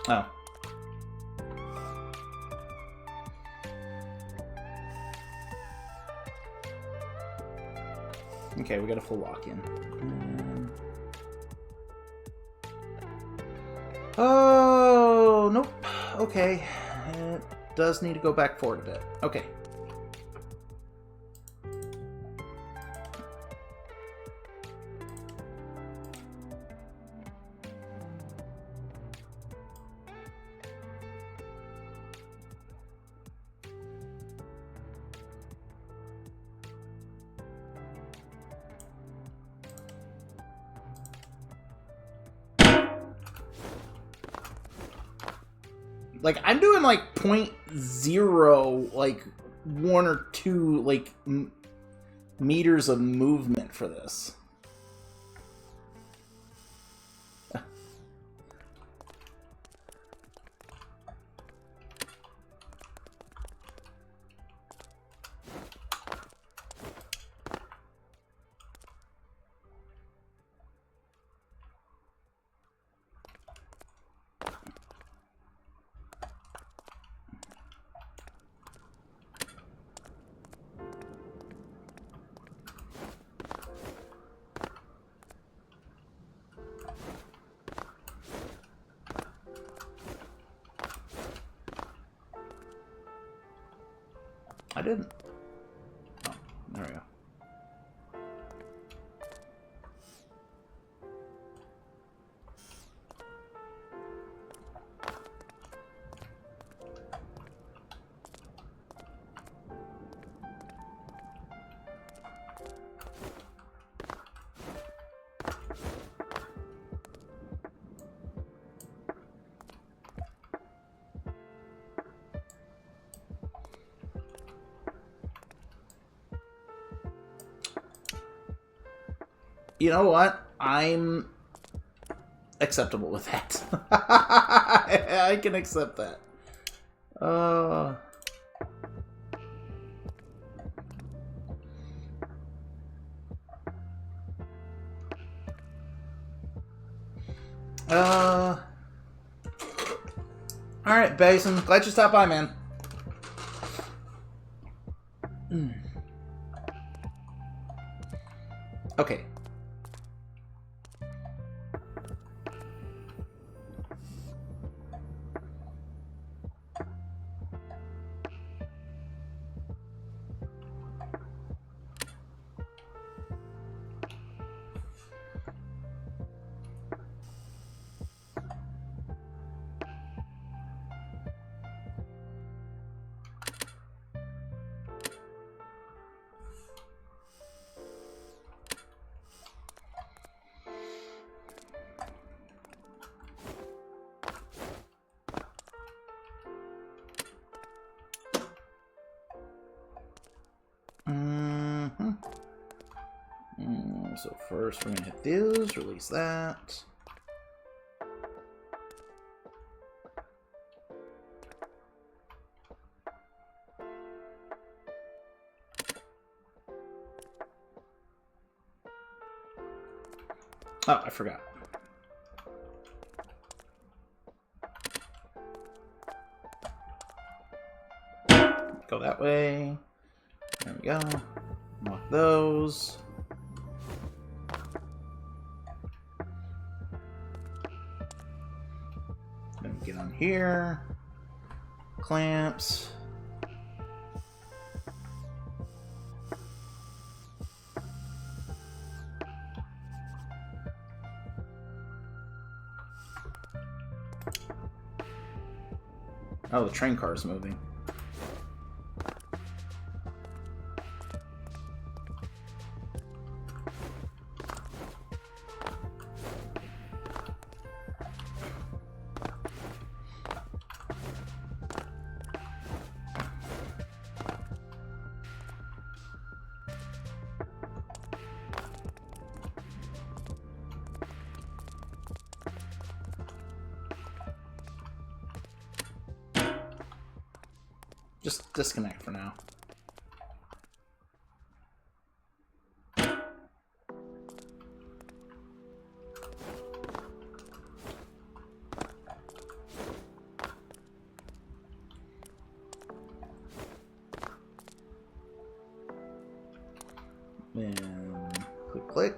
Oh. Okay, we got a full lock in. Oh, nope. Okay. It does need to go back forward a bit. Okay. Like, I'm doing, like, 0.0, like, 1 or 2, like, meters of movement for this. I didn't. Oh, there we go. You know what? I'm acceptable with that. I can accept that. Alright, Basin. Glad you stopped by, man. Okay. So first we're gonna hit these, release that. Oh, I forgot. Go that way. There we go. Unlock those. Then we get on here. Clamps. Oh, the train car's moving. Just disconnect for now. And click.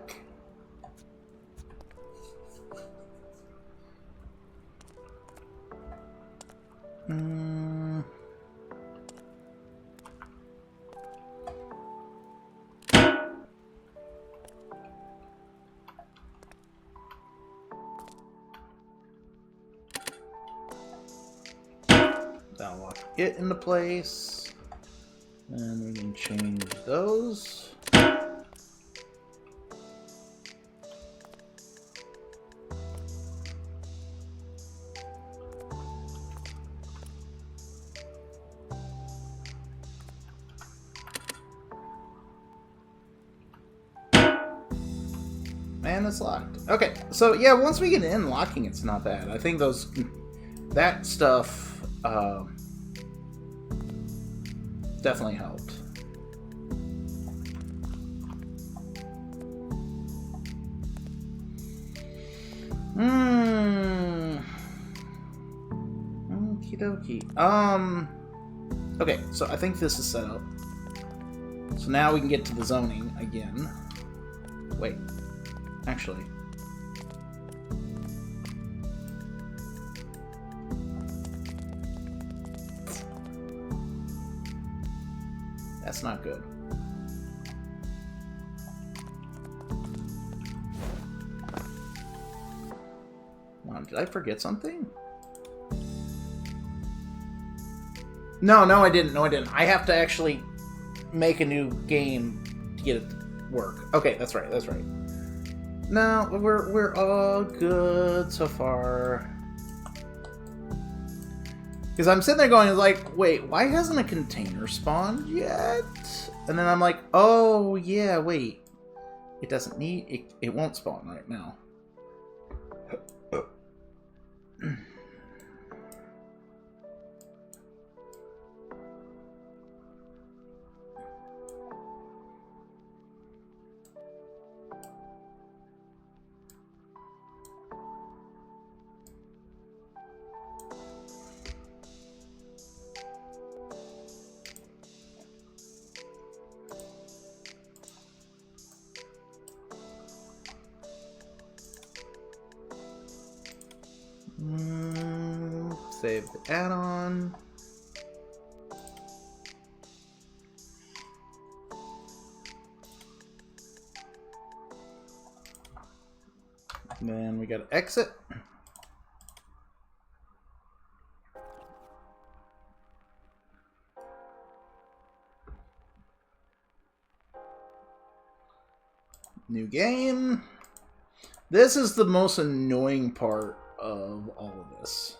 That'll lock it into place. And we can change those. And it's locked. Okay, so yeah, once we get in, locking it's not bad. I think that stuff definitely helped. Okie dokie. Okay, so I think this is set up. So now we can get to the zoning again. Wait. Actually. That's not good. Did I forget something? No, I didn't. No, I didn't. I have to actually make a new game to get it to work. Okay, that's right. That's right. No, we're all good so far. Because I'm sitting there going, like, wait, why hasn't a container spawned yet? And then I'm like, oh, yeah, wait. It doesn't need... It won't spawn right now. Save the add-on. Then we gotta exit. New game. This is the most annoying part of all of this.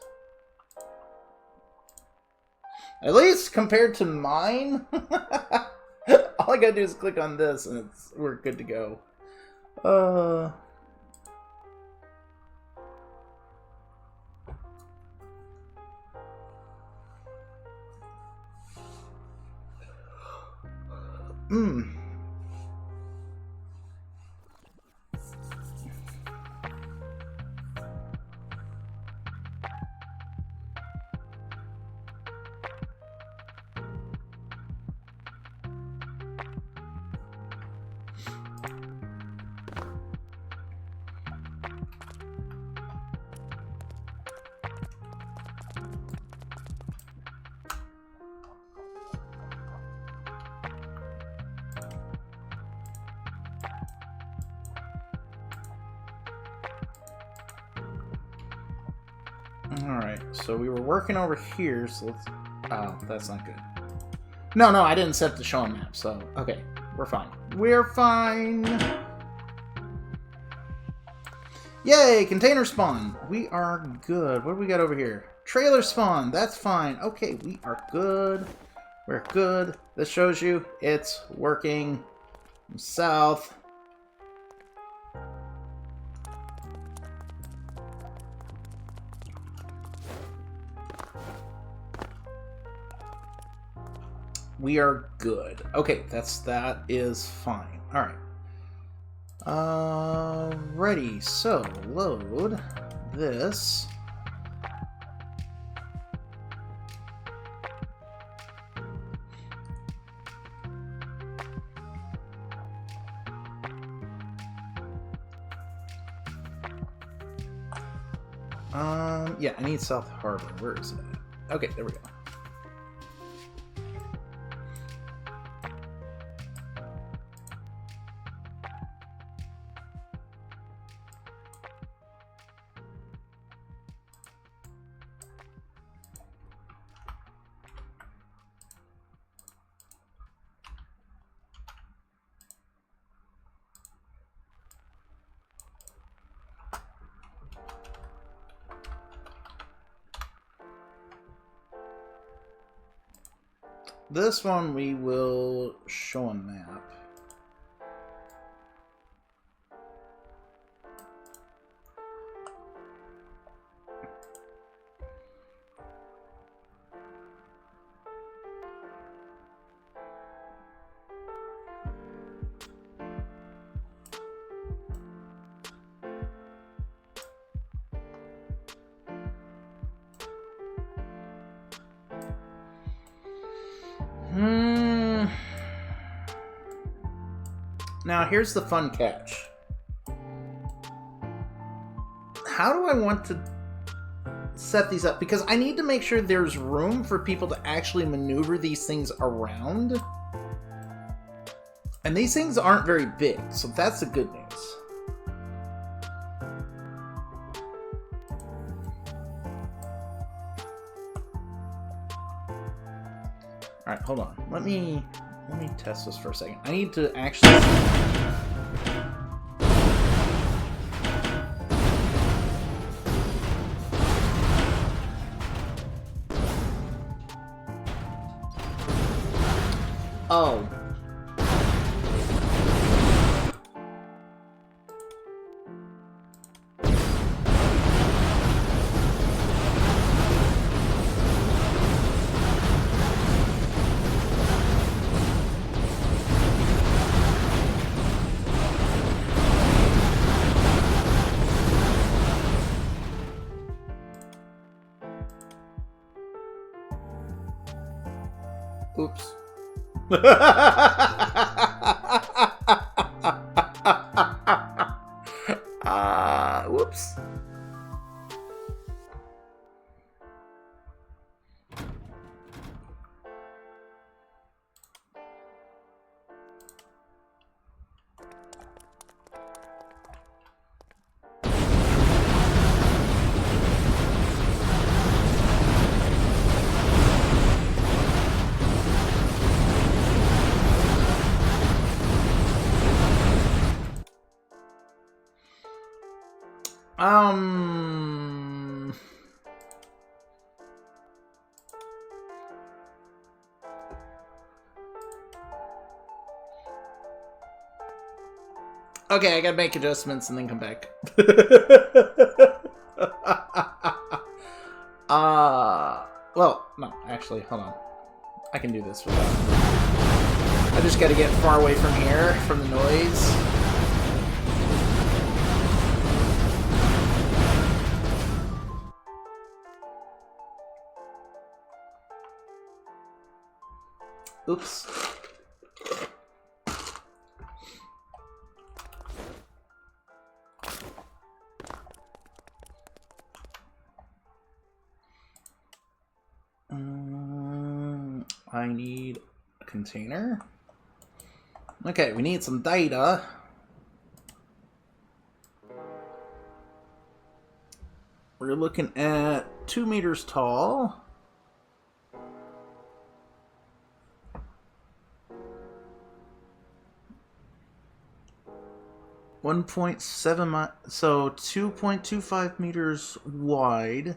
At least compared to mine. All I gotta do is click on this and we're good to go. Uh... Hmm. Alright, so we were working over here, so let's... Oh, that's not good. No, I didn't set the show map, so... Okay, we're fine. We're fine! Yay, container spawn! We are good. What do we got over here? Trailer spawn, that's fine. Okay, we are good. We're good. This shows you it's working. South. We are good. Okay, that is fine. All right. Ready. So load this. Yeah, I need South Harbor. Where is it? Okay, there we go. This one we will show a map. Now, here's the fun catch. How do I want to set these up? Because I need to make sure there's room for people to actually maneuver these things around. And these things aren't very big, so that's the good news. Alright, hold on. Let me test this for a second. I need to actually... Oh. Oops. Whoops. Okay, I gotta make adjustments and then come back. Well, no, actually, hold on. I can do this without... I just gotta get far away from here, from the noise. Oops. I need a container. Okay, we need some data. We're looking at 2 meters tall. So 2.25 meters wide.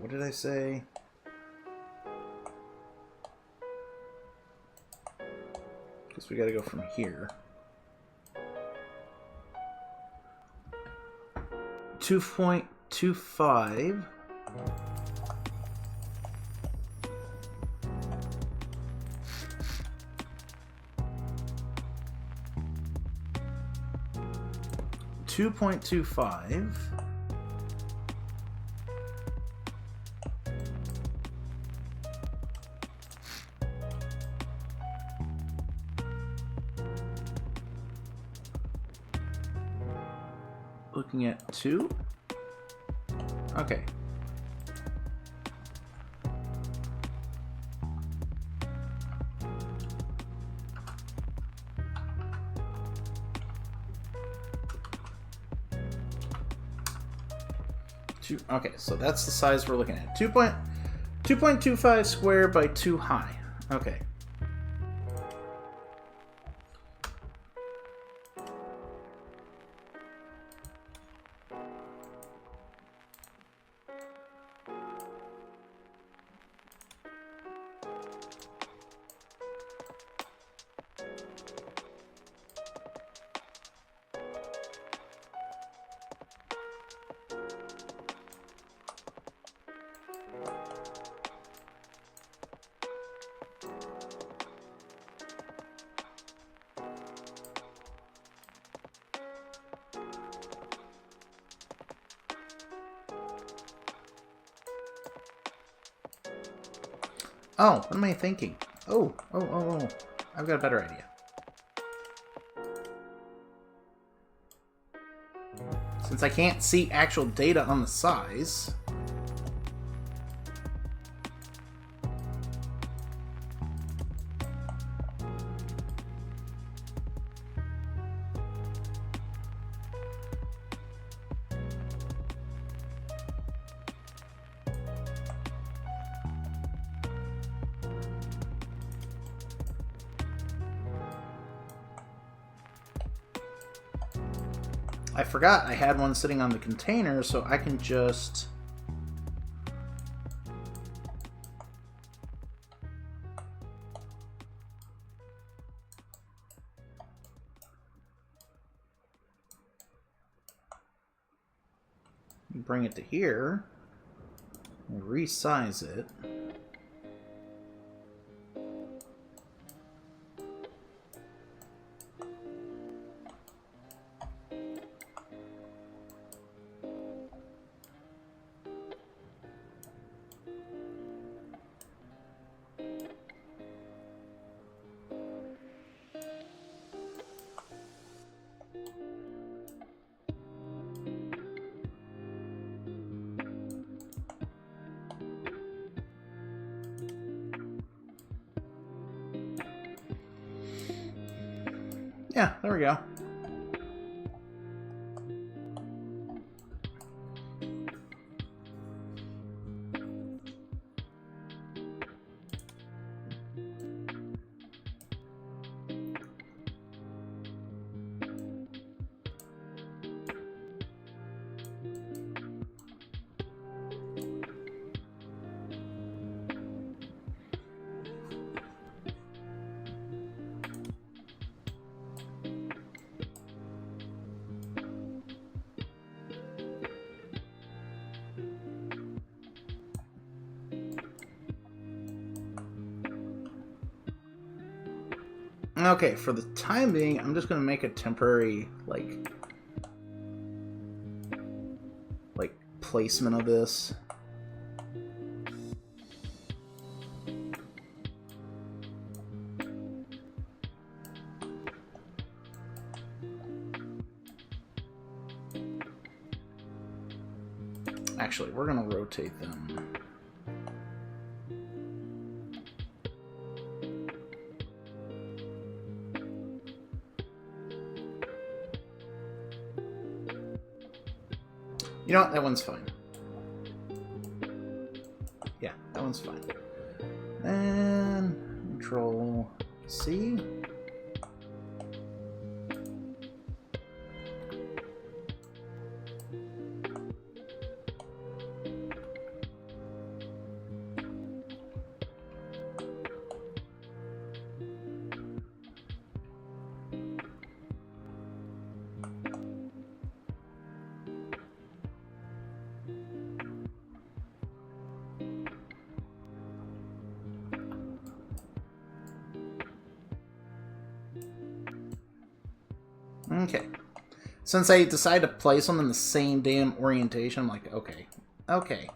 What did I say? Guess we gotta go from here. 2.25. Looking at 2. Okay. Okay, so that's the size we're looking at. 2.25 square by 2 high. Okay. Oh, what am I thinking? Oh. I've got a better idea. Since I can't see actual data on the size... I forgot I had one sitting on the container, so I can just... bring it to here, and resize it. Yeah, there we go. Okay, for the time being, I'm just gonna make a temporary, like placement of this. Actually, we're gonna rotate them. You know what? That one's fine. Yeah, that one's fine. And Control C. Okay. Since I decided to place them in the same damn orientation, I'm like, okay. Okay.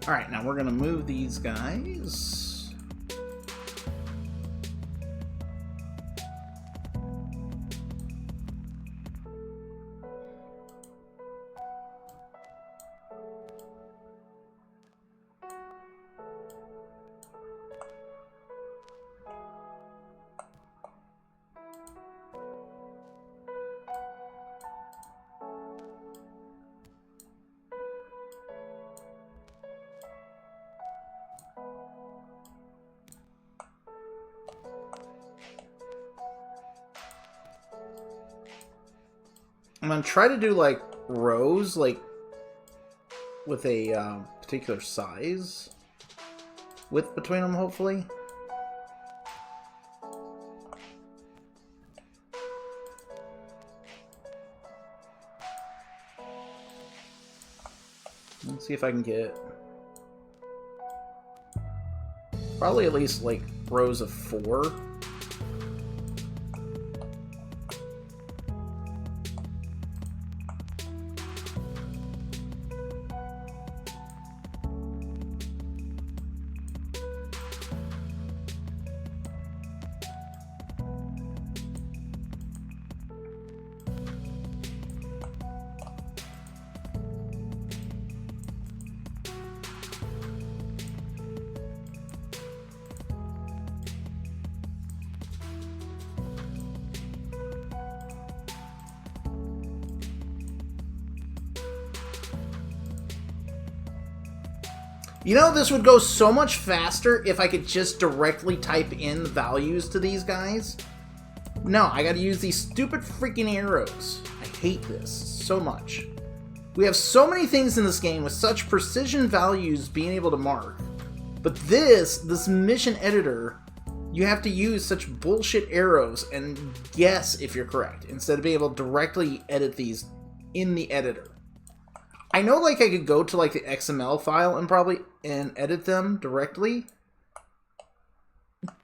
Alright, now we're going to move these guys. I'm going to try to do, like, rows, like, with a particular size width between them, hopefully. Let's see if I can get probably at least, like, rows of 4. You know, this would go so much faster if I could just directly type in the values to these guys. No, I gotta use these stupid freaking arrows. I hate this so much. We have so many things in this game with such precision values being able to mark. But this mission editor, you have to use such bullshit arrows and guess if you're correct, instead of being able to directly edit these in the editor. I know, like, I could go to, like, the XML file and edit them directly.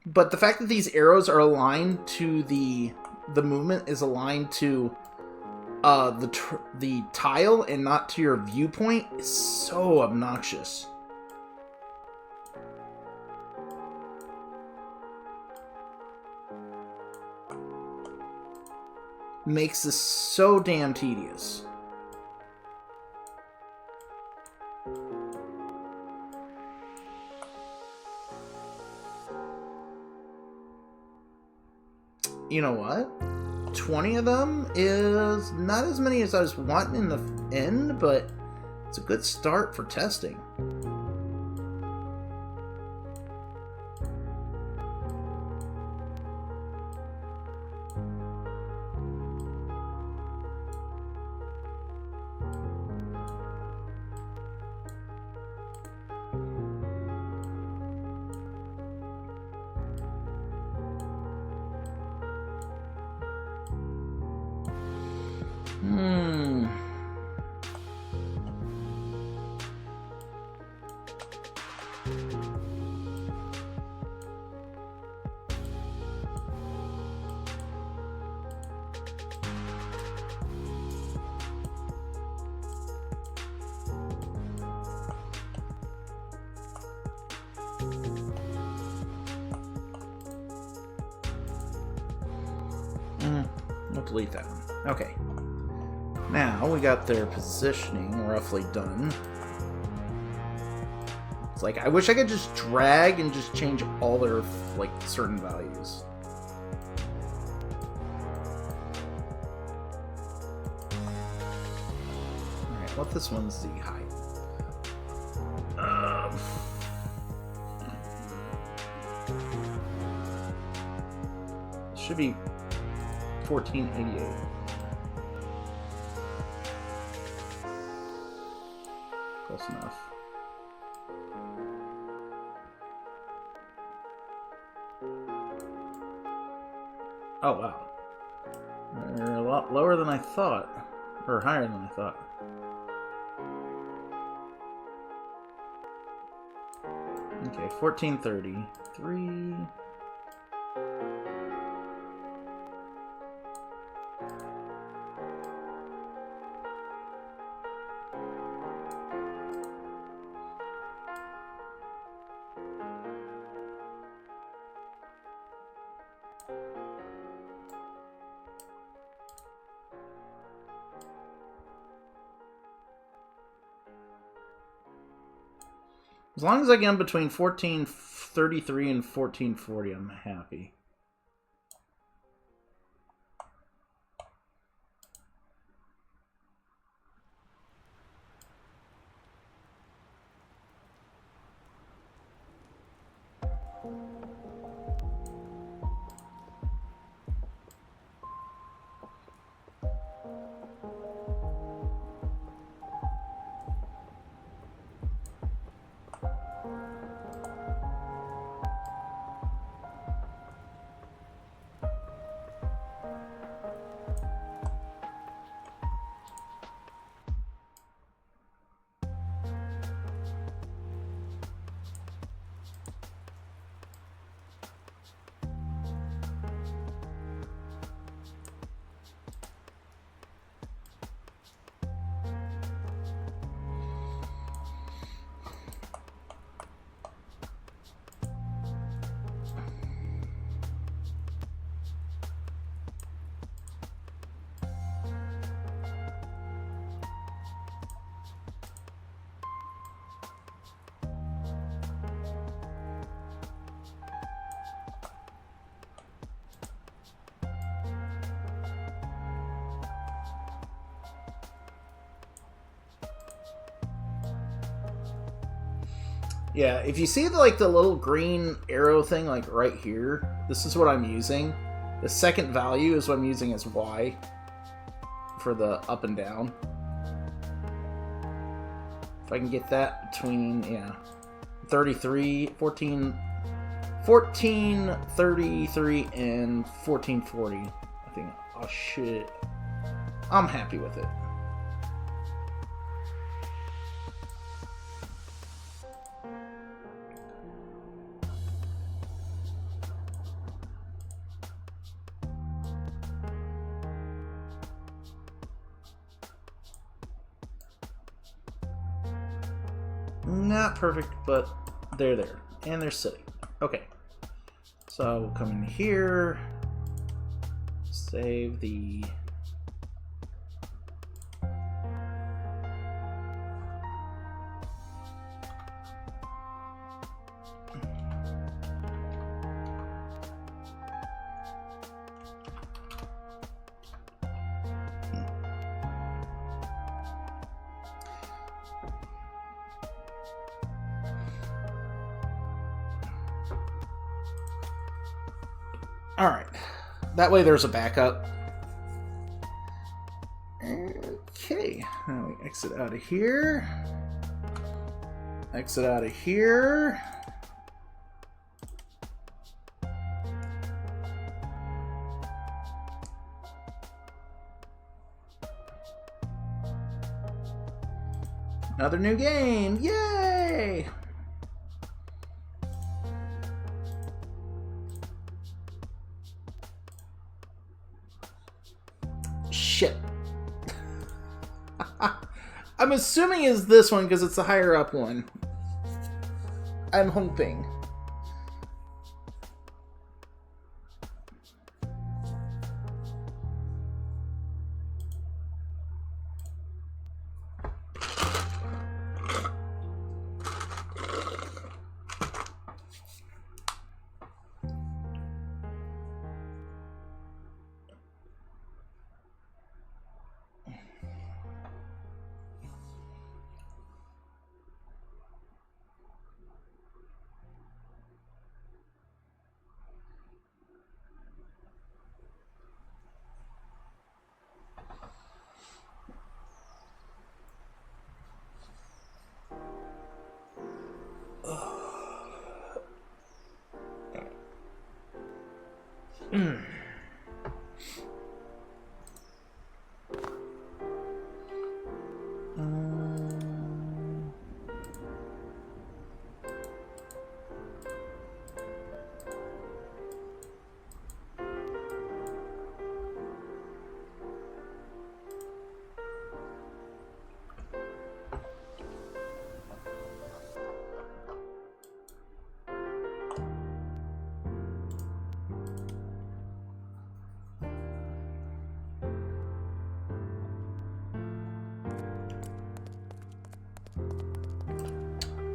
But the fact that these arrows are aligned to the movement is aligned to the tile and not to your viewpoint is so obnoxious. Makes this so damn tedious. You know what? 20 of them is not as many as I was wanting in the end, but it's a good start for testing. We'll delete that one. Okay. Now we got their positioning roughly done. It's like, I wish I could just drag and just change all their, like, certain values. Alright, what this one's the height. Should be 1488. Close enough. Oh wow. They're a lot lower than I thought. Or higher than I thought. Okay, 1433. As long as I get them between 1433 and 1440, I'm happy. Yeah, if you see like the little green arrow thing like right here, this is what I'm using. The second value is what I'm using as Y for the up and down. If I can get that between, yeah, 1433 and 1440, I think I should. I'm happy with it. Not perfect, but they're there. And they're sitting. Okay. So we'll come in here. Save the... Alright. That way there's a backup. Okay. Now we exit out of here. Exit out of here. Another new game. Yay! Shit. I'm assuming it's this one because it's the higher up one. I'm hoping.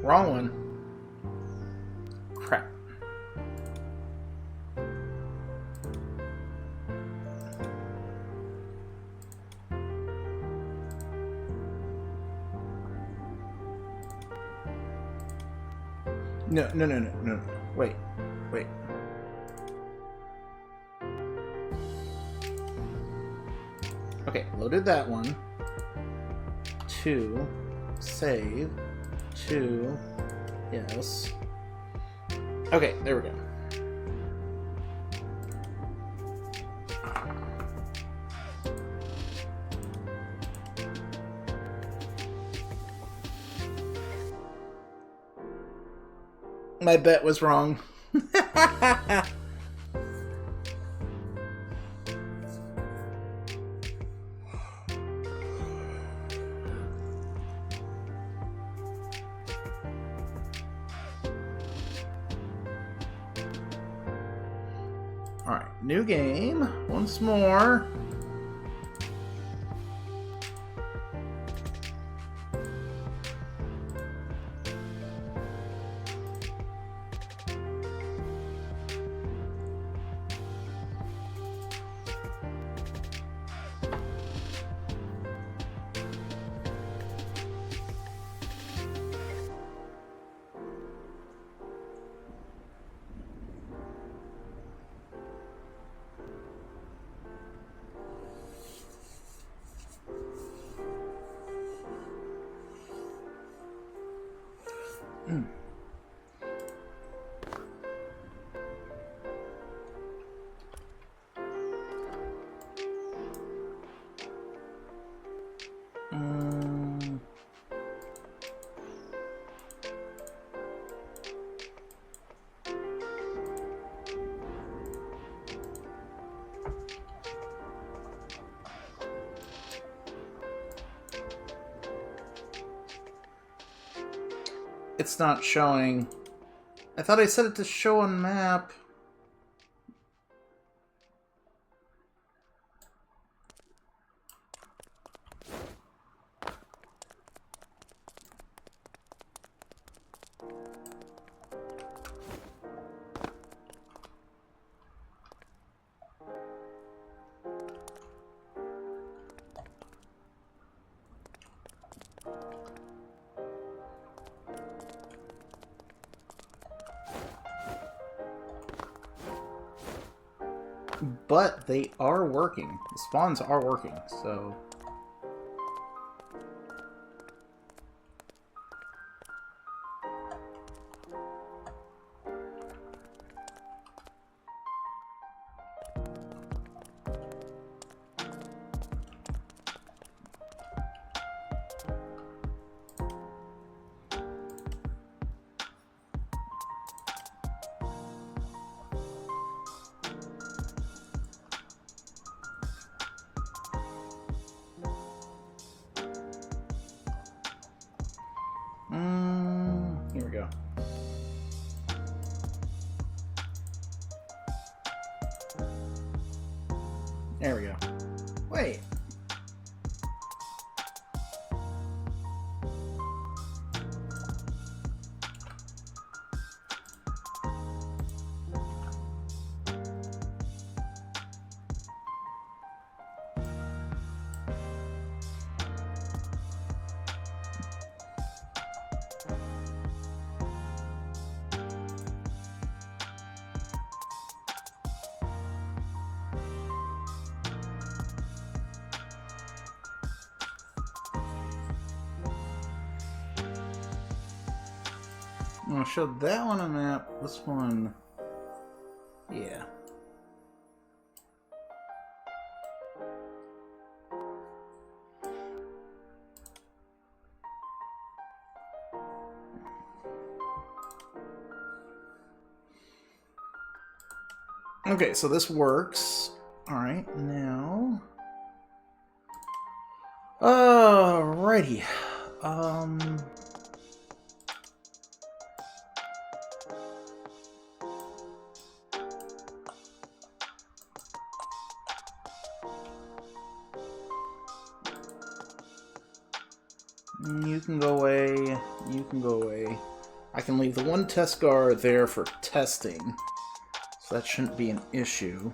Wrong one. Crap. No. Wait. Okay, loaded that one. 2. Save. 2. Yes. Okay, there we go. My bet was wrong. Alright, new game. Once more. it's not showing. I thought I set it to show on map. But they are working. The spawns are working, so... here we go. There we go. Wait. I'm gonna show that one on map. This one, yeah. Okay, so this works. All right, now. Alrighty. You can go away. You can go away. I can leave the one test guard there for testing, so that shouldn't be an issue.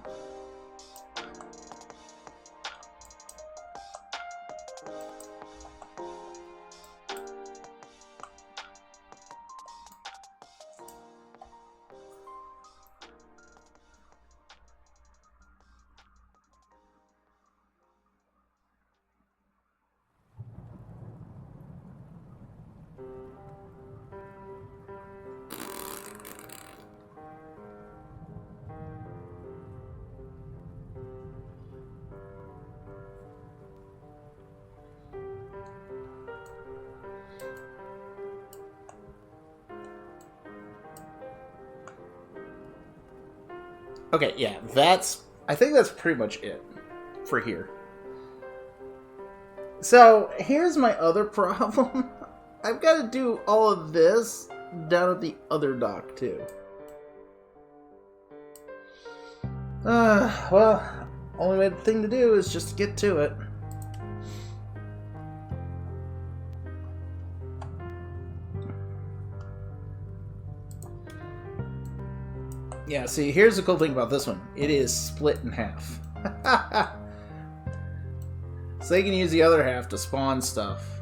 Okay, yeah, I think that's pretty much it for here. So, here's my other problem. I've got to do all of this down at the other dock, too. Well, only thing to do is just get to it. Yeah, see, here's the cool thing about this one. It is split in half. So they can use the other half to spawn stuff.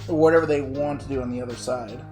Whatever they want to do on the other side.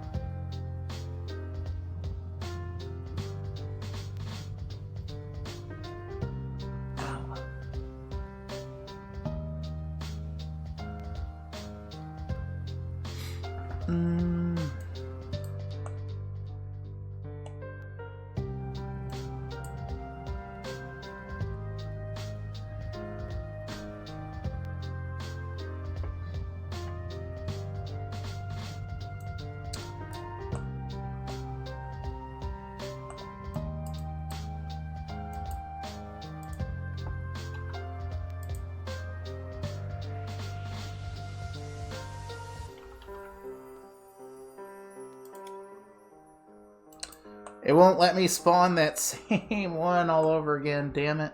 It won't let me spawn that same one all over again, damn it.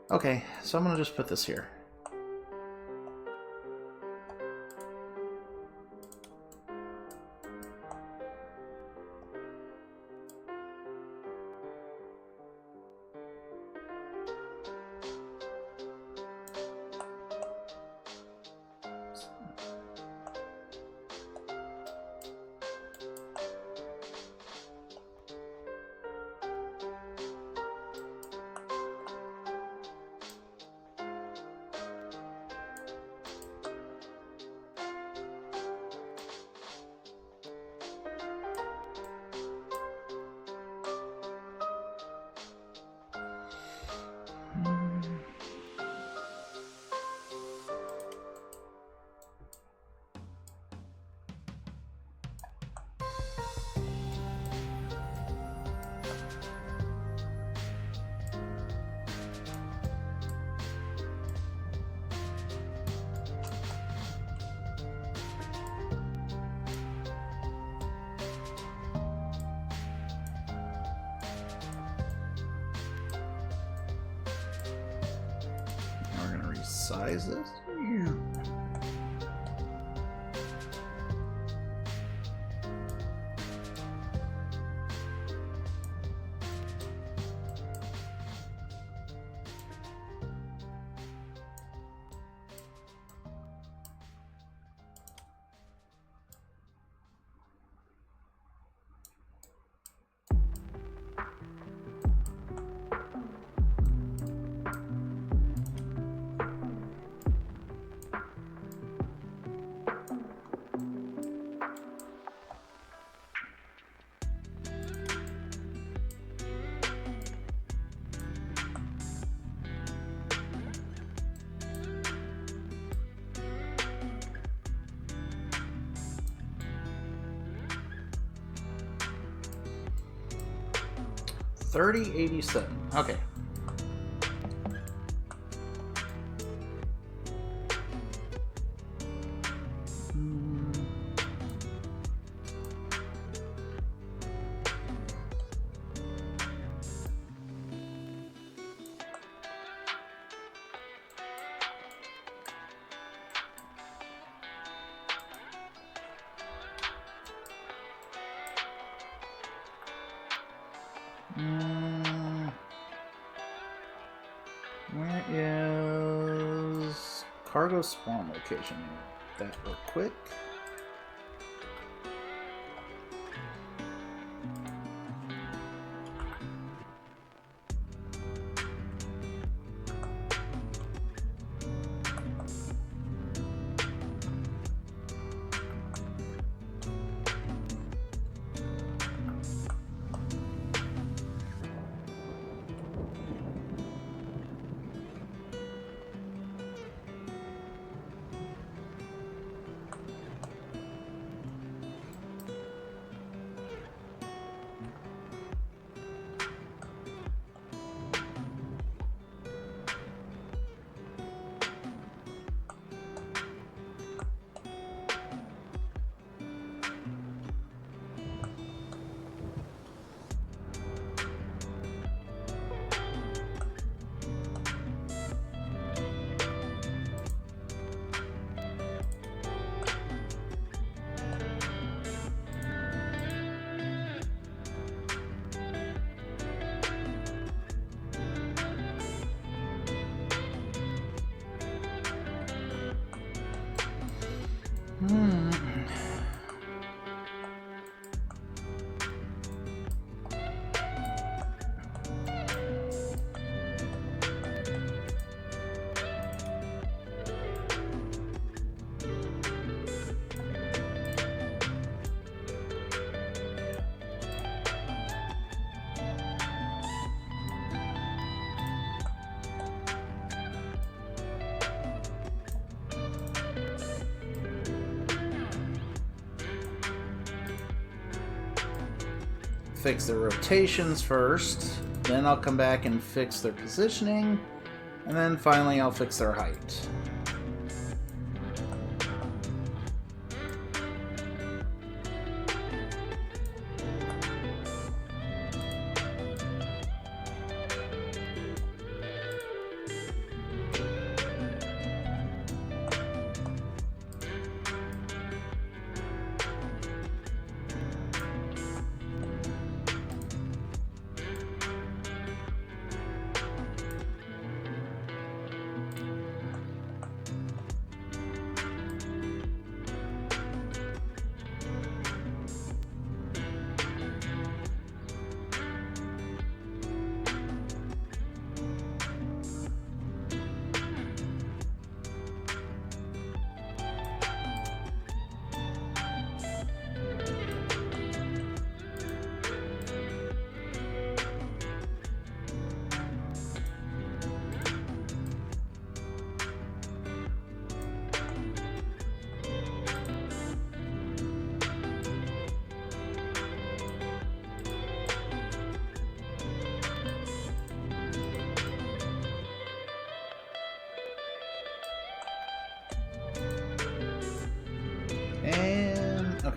Okay, so I'm gonna just put this here. Size this. $30.87. Okay. Where is cargo spawn location? That real quick. Fix their rotations first, then I'll come back and fix their positioning, and then finally I'll fix their height.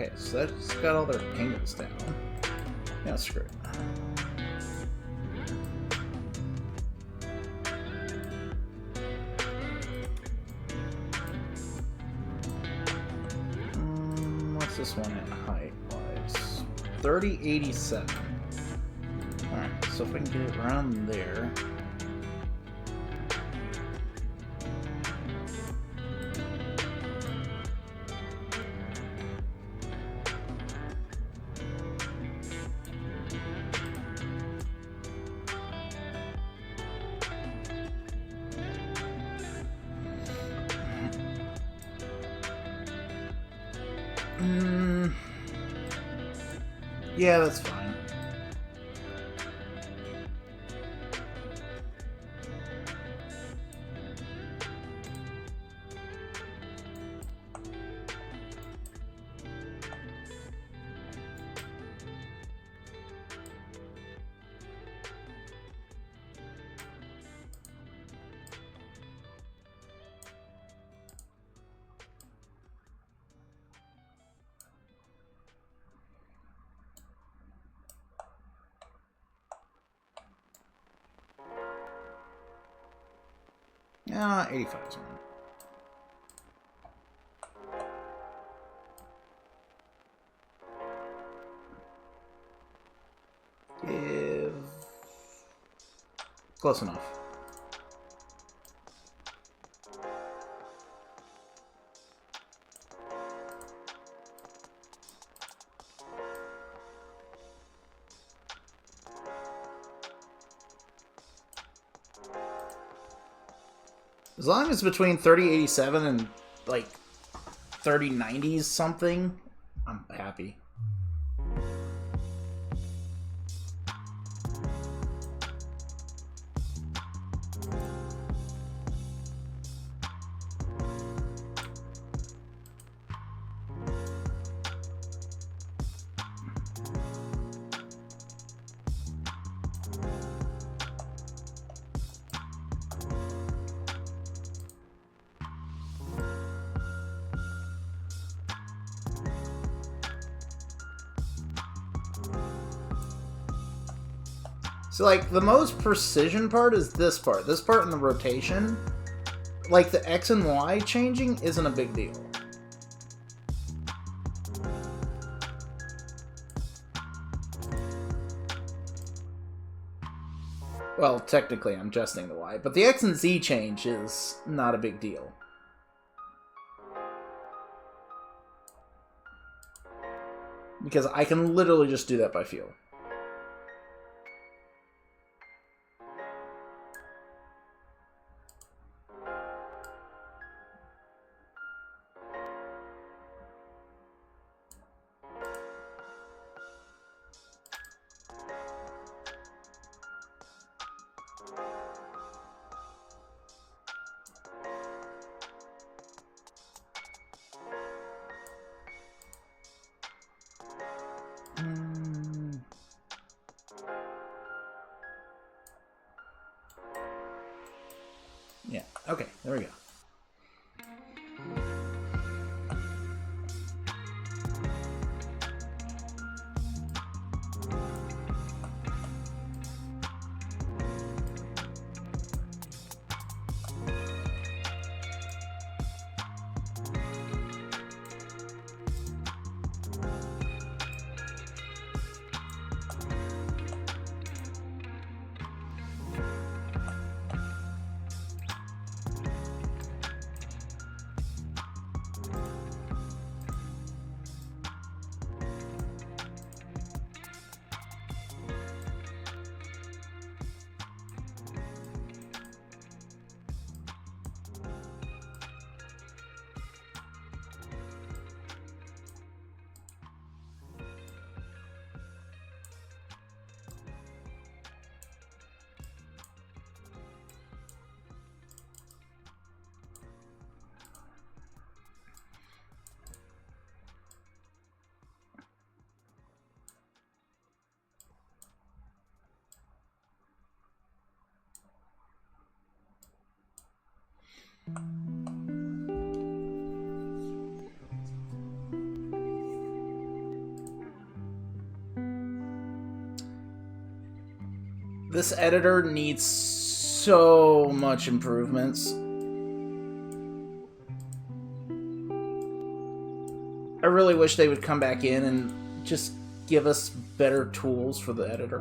Okay, so that's got all their angles down. Yeah, screw it. What's this one at height-wise? 3087. Alright, so if we can get it around there. Yeah, that's fine. Yeah, 85 is fine. Give... Close enough. As long as it's between 3087 and, like, 3090s something, I'm happy. So, like, the most precision part is this part. This part in the rotation. Like, the X and Y changing isn't a big deal. Well, technically, I'm adjusting the Y, but the X and Z change is not a big deal. Because I can literally just do that by feel. Yeah, okay, there we go. This editor needs so much improvements. I really wish they would come back in and just give us better tools for the editor.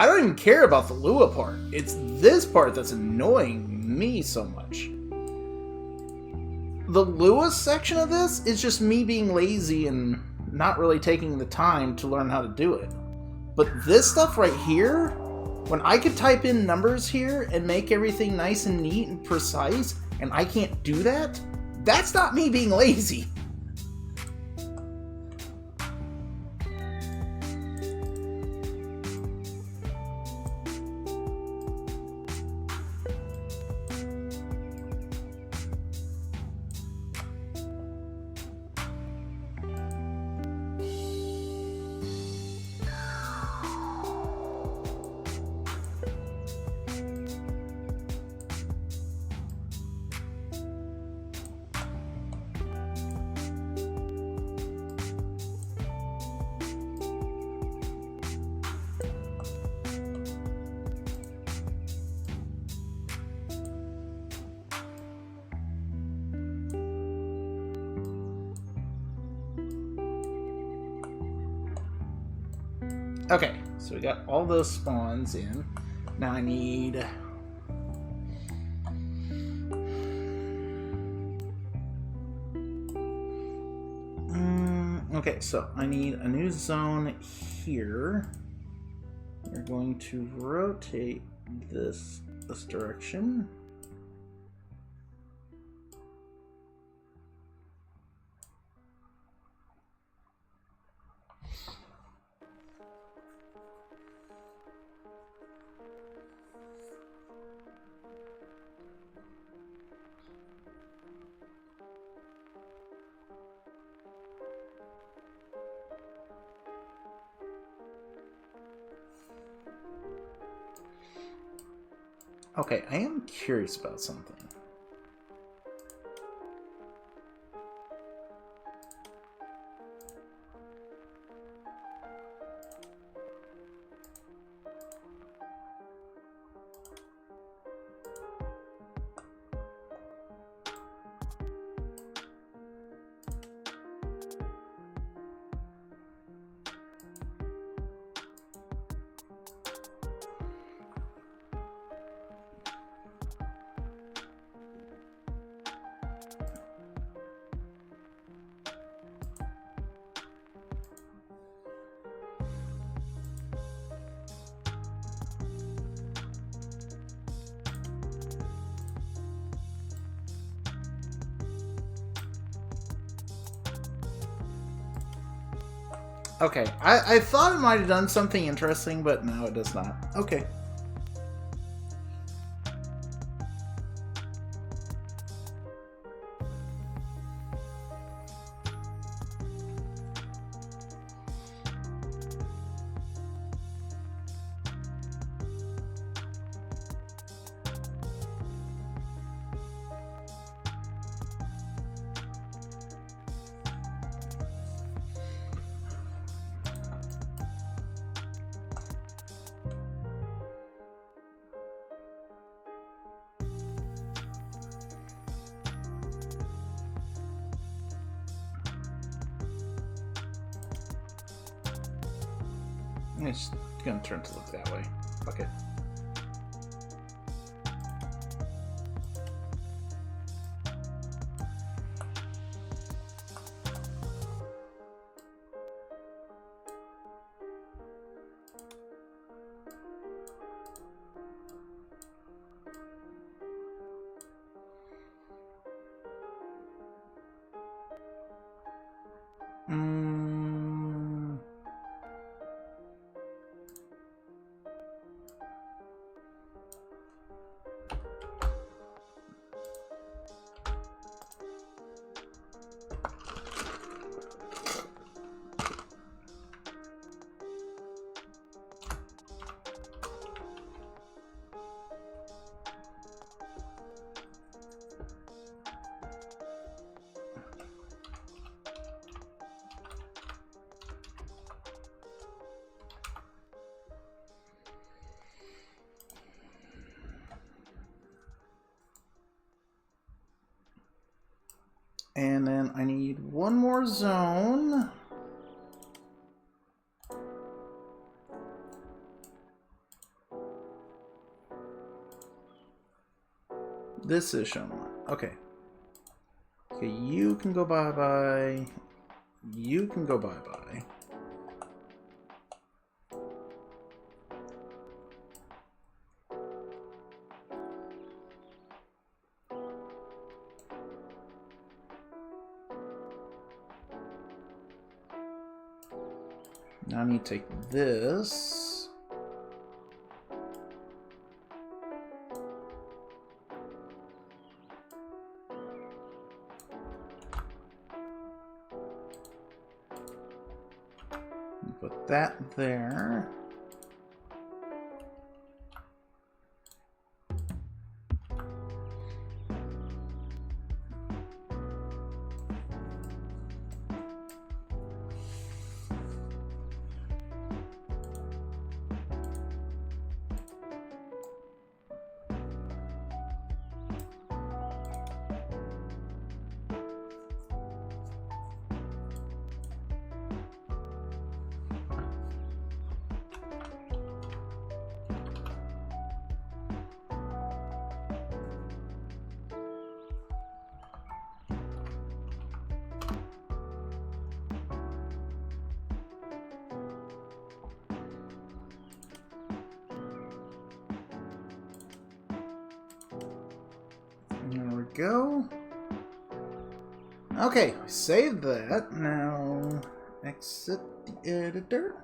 I don't even care about the Lua part. It's this part that's annoying me so much. The Lua section of this is just me being lazy and not really taking the time to learn how to do it. But this stuff right here, when I could type in numbers here and make everything nice and neat and precise, and I can't do that, that's not me being lazy. Okay, so we got all those spawns in. Now I need... okay, so I need a new zone here. We're going to rotate this direction. Okay, I am curious about something. Okay, I thought it might have done something interesting, but no, it does not. Okay. It's gonna turn to look that way. Fuck it. And then I need one more zone. This is shown. Okay. Okay, you can go bye-bye. You can go bye-bye. Now I need to take this. Put that there. There we go. Okay, save that. Now, exit the editor.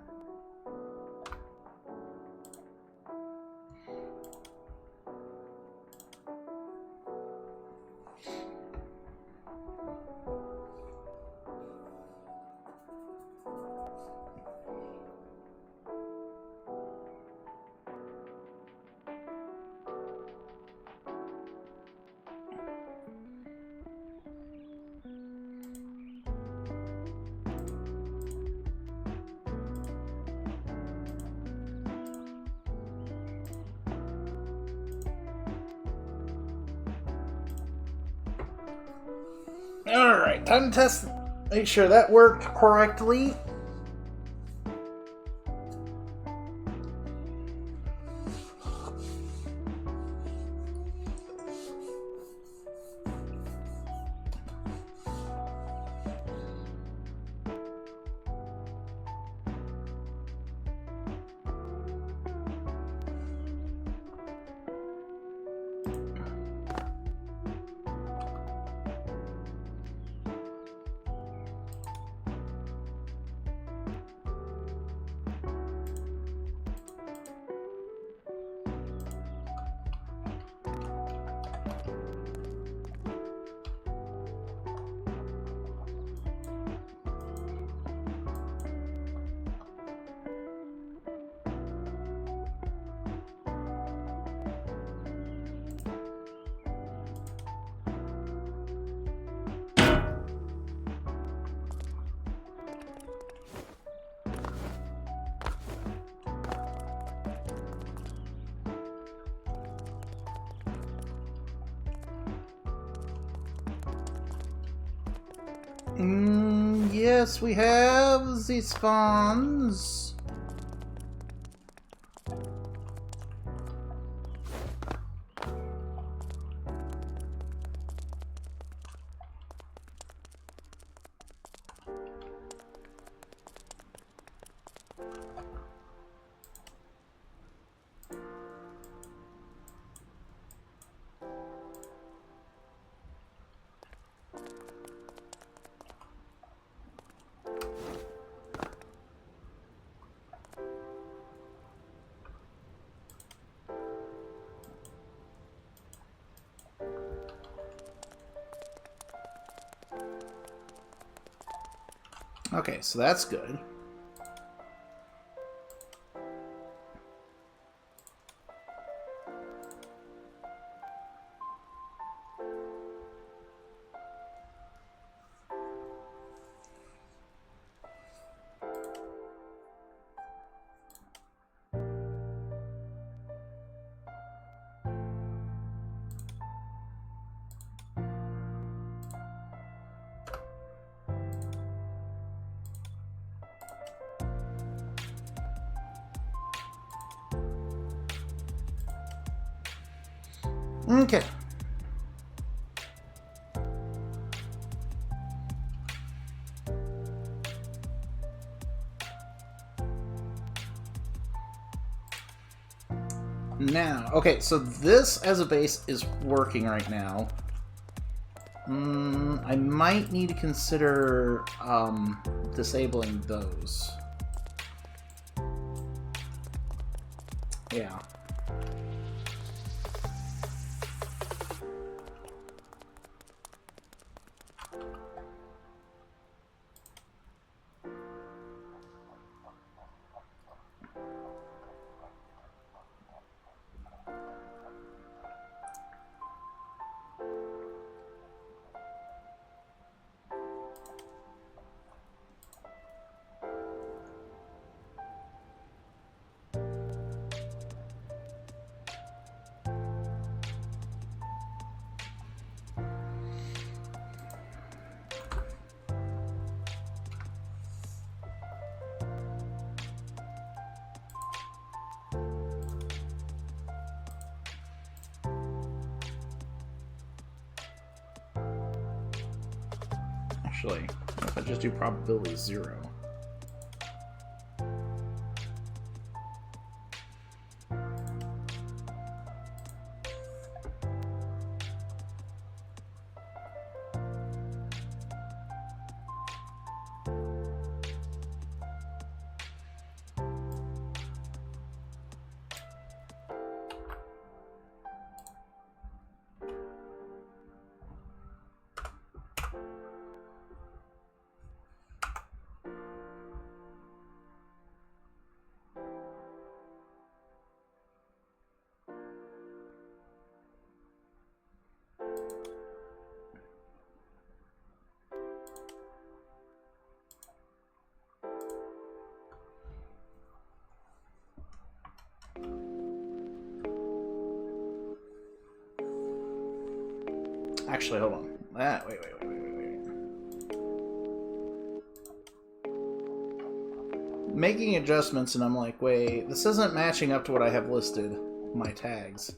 Alright, time to test. Make sure that worked correctly. Yes, we have the spawns. Okay, so that's good. Okay. Now, okay, so this as a base is working right now. I might need to consider disabling those. Yeah. Actually, what if I just do probability 0? Actually, hold on. Wait. Making adjustments, and I'm like, wait, this isn't matching up to what I have listed. My tags.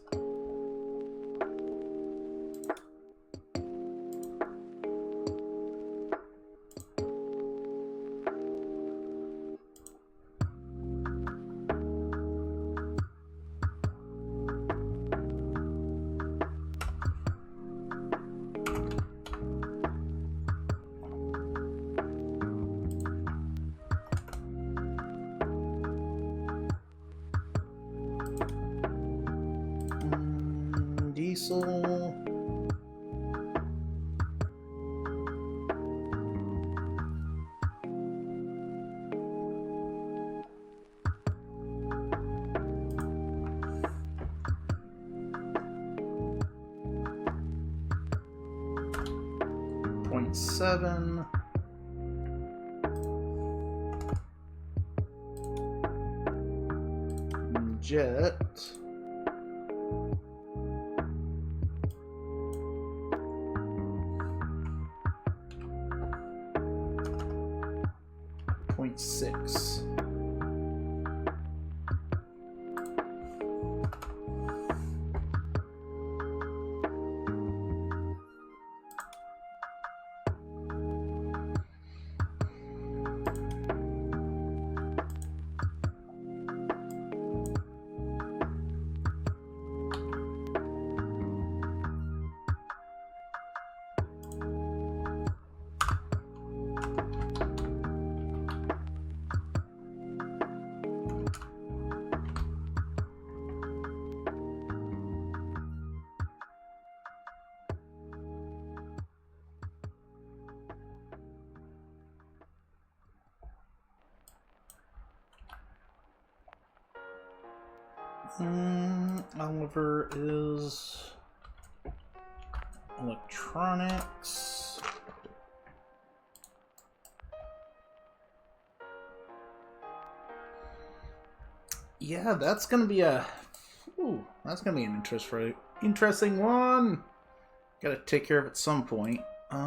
Diesel. .7. Jet. .6. Oliver is electronics. Yeah, that's gonna be a. Ooh, that's gonna be an interesting one. Gotta take care of it at some point. We're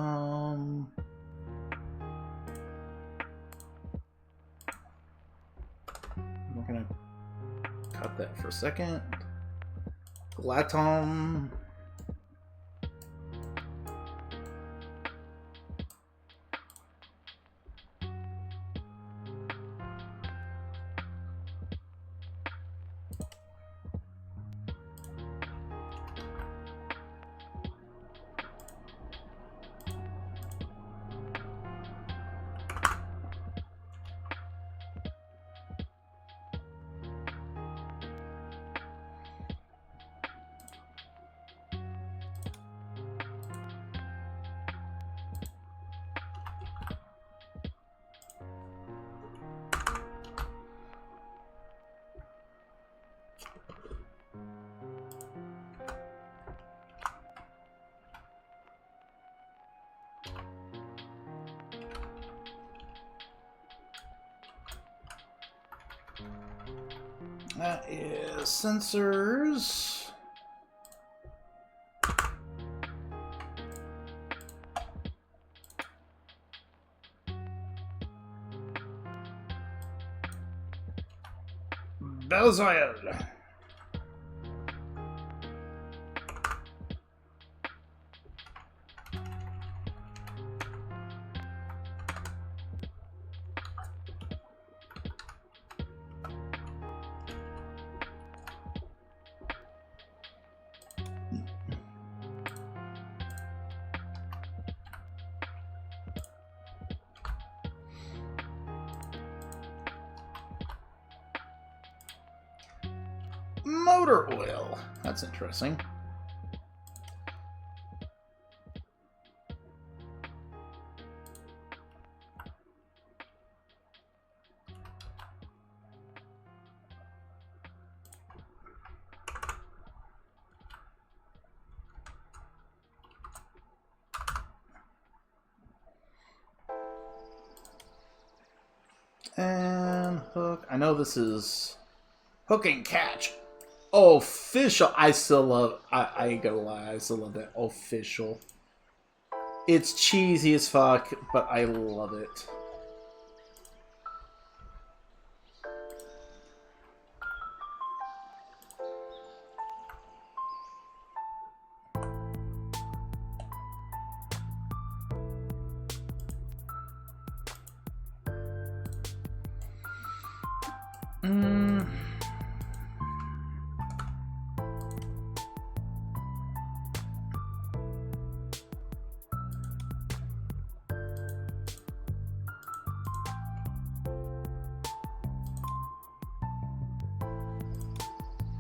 gonna cut that for a second. Glatom. That is sensors. Bellside. Motor oil. That's interesting. And hook. I know this is hook and catch. Official. I still love. I ain't gonna lie. I still love that official. It's cheesy as fuck, but I love it.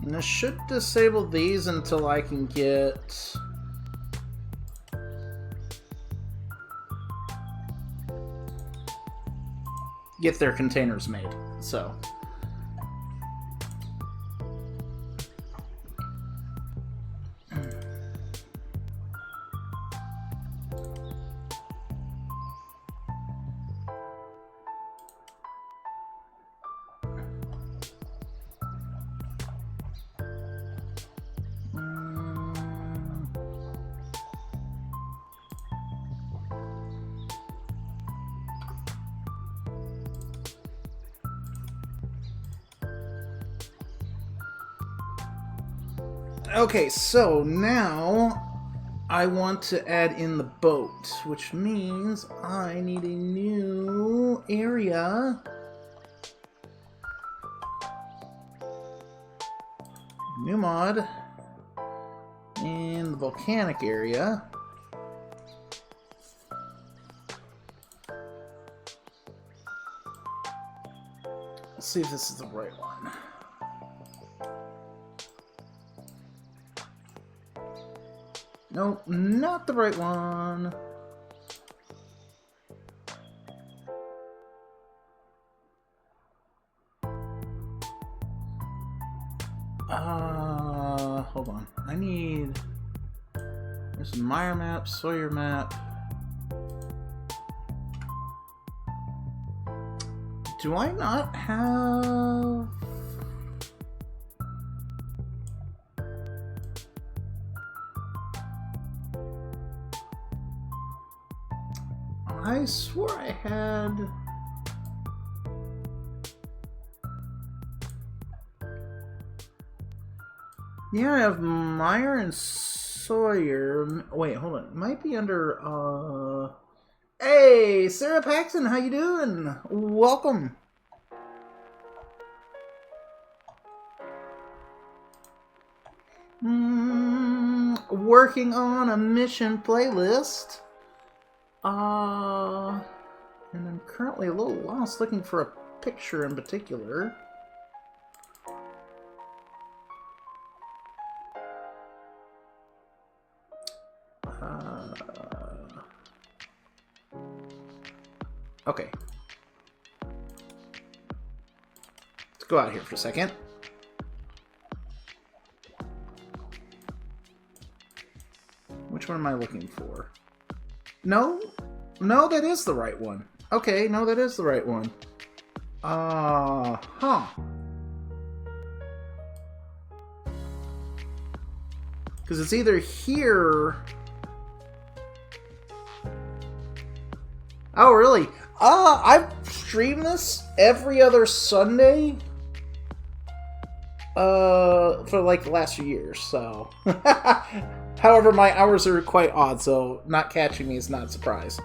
And I should disable these until I can get their containers made. So okay, so now I want to add in the boat, which means I need a new area. New mod in the volcanic area. Let's see if this is the right one. Nope, not the right one. Hold on. I need... There's a Meyer map, Sawyer map. Do I not have... I swore I had... Yeah, I have Meyer and Sawyer. Wait, hold on. It might be under, Hey, Sarah Paxton, how you doing? Welcome. Working on a mission playlist. And I'm currently a little lost looking for a picture in particular. Okay. Let's go out here for a second. Which one am I looking for? No? No, that is the right one. Okay, no, that is the right one. Huh. Because it's either here... Oh, really? I stream this every other Sunday for like the last few years, so... However, my hours are quite odd, so not catching me is not a surprise.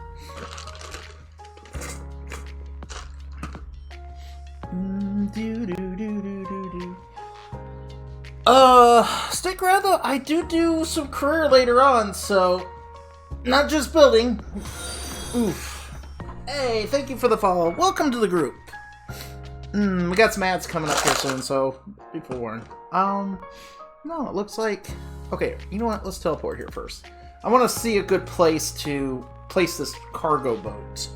Stick around though, I do some career later on, so not just building. Oof. Hey, thank you for the follow. Welcome to the group. We got some ads coming up here soon, so be forewarned. No, it looks like... Okay, you know what? Let's teleport here first. I want to see a good place to place this cargo boat.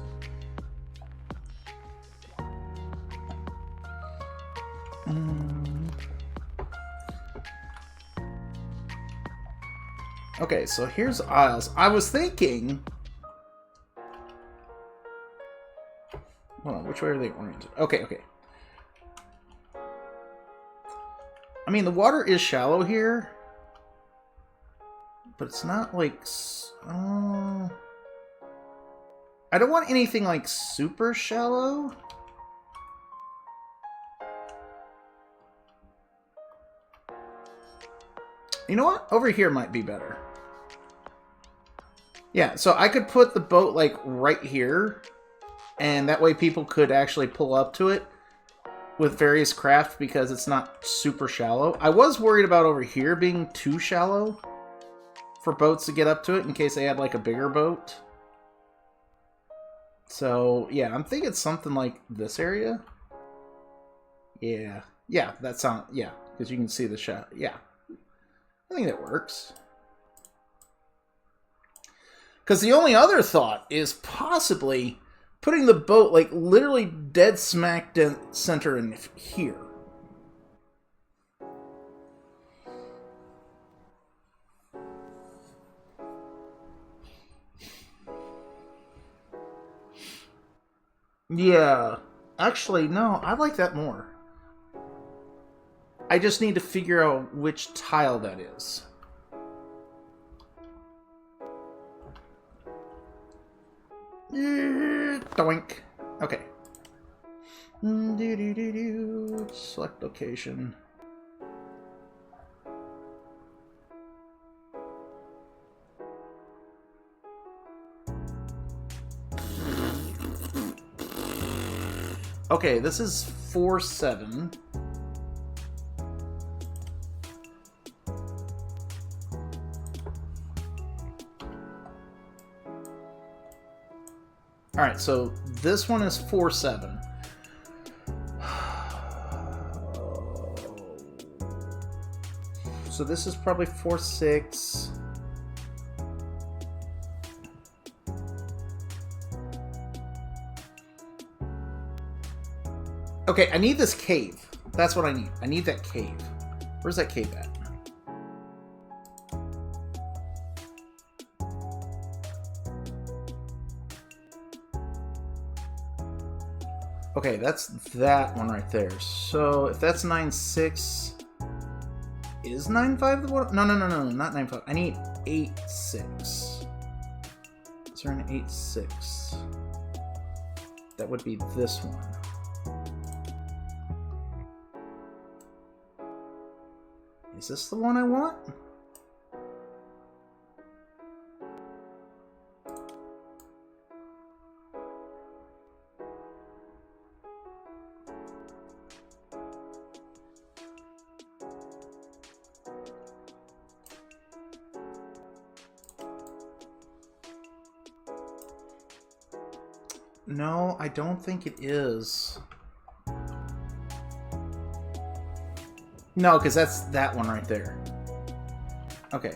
Okay, so here's Isles. I was thinking... Hold on, which way are they oriented? Okay. I mean, the water is shallow here. But it's not like... I don't want anything like super shallow. You know what? Over here might be better. Yeah, so I could put the boat like right here. And that way people could actually pull up to it with various craft because it's not super shallow. I was worried about over here being too shallow for boats to get up to it in case they had like a bigger boat. So yeah, I'm thinking something like this area. Yeah, that sounds, yeah, because you can see the shot. Yeah, I think that works. Because the only other thought is possibly putting the boat like literally dead smack center in here. Yeah, actually, no, I like that more. I just need to figure out which tile that is. Doink. Okay. Select location. Okay, this is 4-7. Alright, so this one is 4-7. So this is probably 4-6. Okay, I need this cave. That's what I need. I need that cave. Where's that cave at? Okay, that's that one right there. So if that's 9-6, is 9-5 the one? No, not 9-5. I need 8-6. Is there an 8-6? That would be this one. Is this the one I want? No, I don't think it is. No, because that's that one right there. Okay.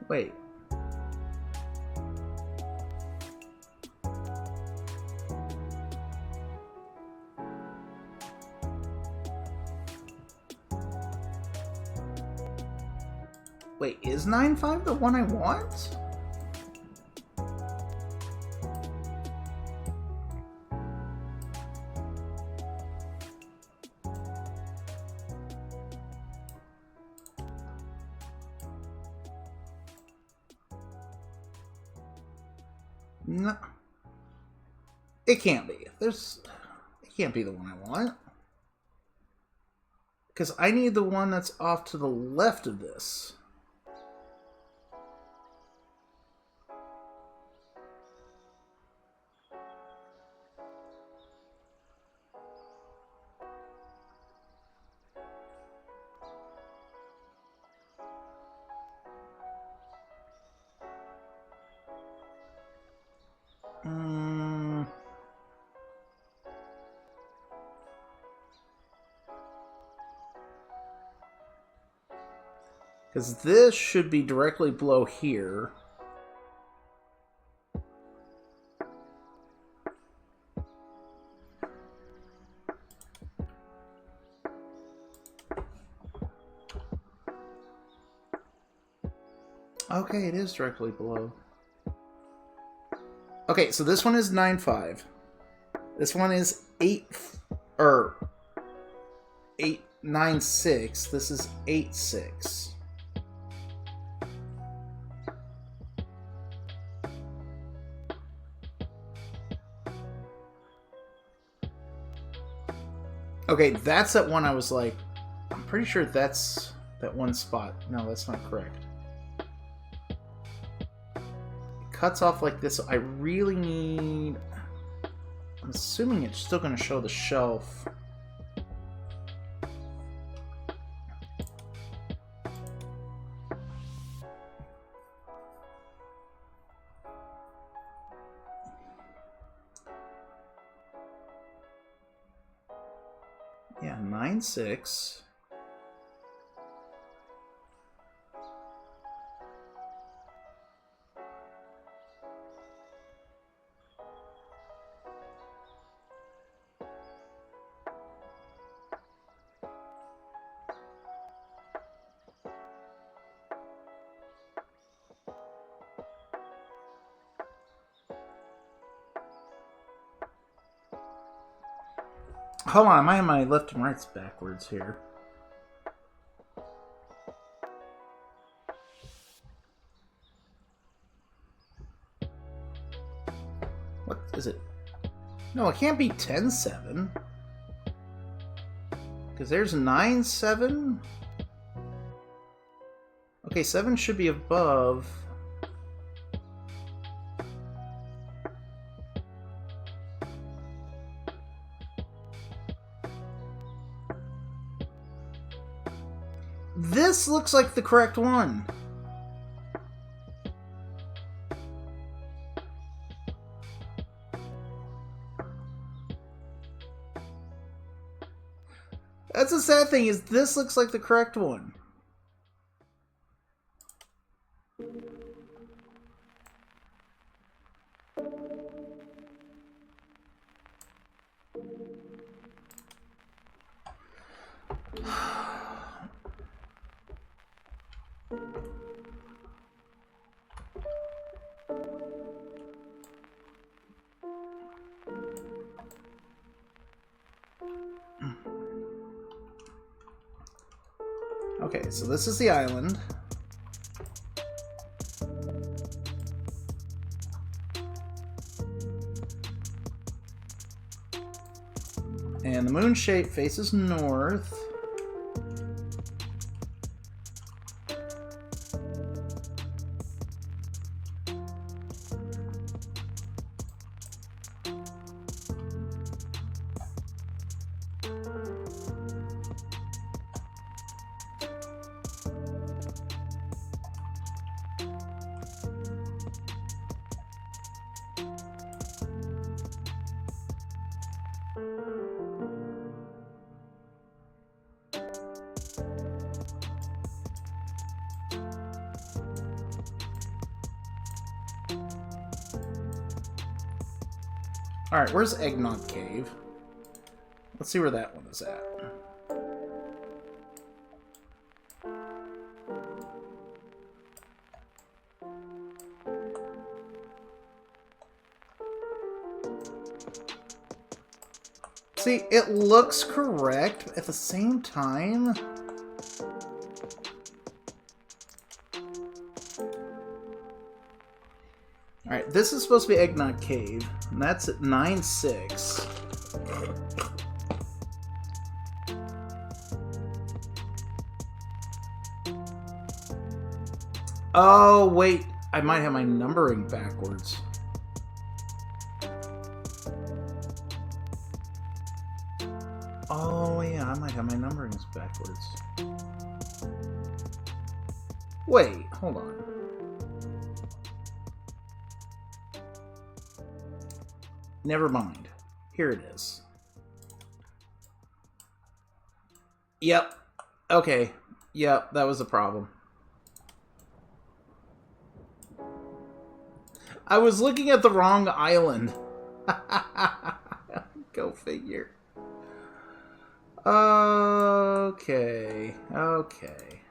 Wait. Wait, is 9-5 the one I want? No. It can't be. It can't be the one I want. Because I need the one that's off to the left of this. Because this should be directly below here. Okay, it is directly below. Okay, so this one is 9.5. This one is 8.96. This is 8.6. Okay, that's that one I was like, I'm pretty sure that's that one spot. No, that's not correct. It cuts off like this. I really need... I'm assuming it's still going to show the shelf. Yeah, 9.6. Hold on, am I on my left and right's backwards here? What is it? No, it can't be 10.7. Because there's 9.7. Okay, 7 should be above. This looks like the correct one. That's the sad thing, is this looks like the correct one. Okay, so this is the island. And the moon shape faces north. Alright, where's Eggnog Cave? Let's see where that one is at. See, it looks correct, but at the same time... Alright, this is supposed to be Eggnog Cave, and that's at 9-6. Oh, wait. I might have my numbering backwards. Oh, yeah, I might have my numberings backwards. Wait, hold on. Never mind. Here it is. Yep. Okay. Yep, that was a problem. I was looking at the wrong island. Go figure. Okay. Okay.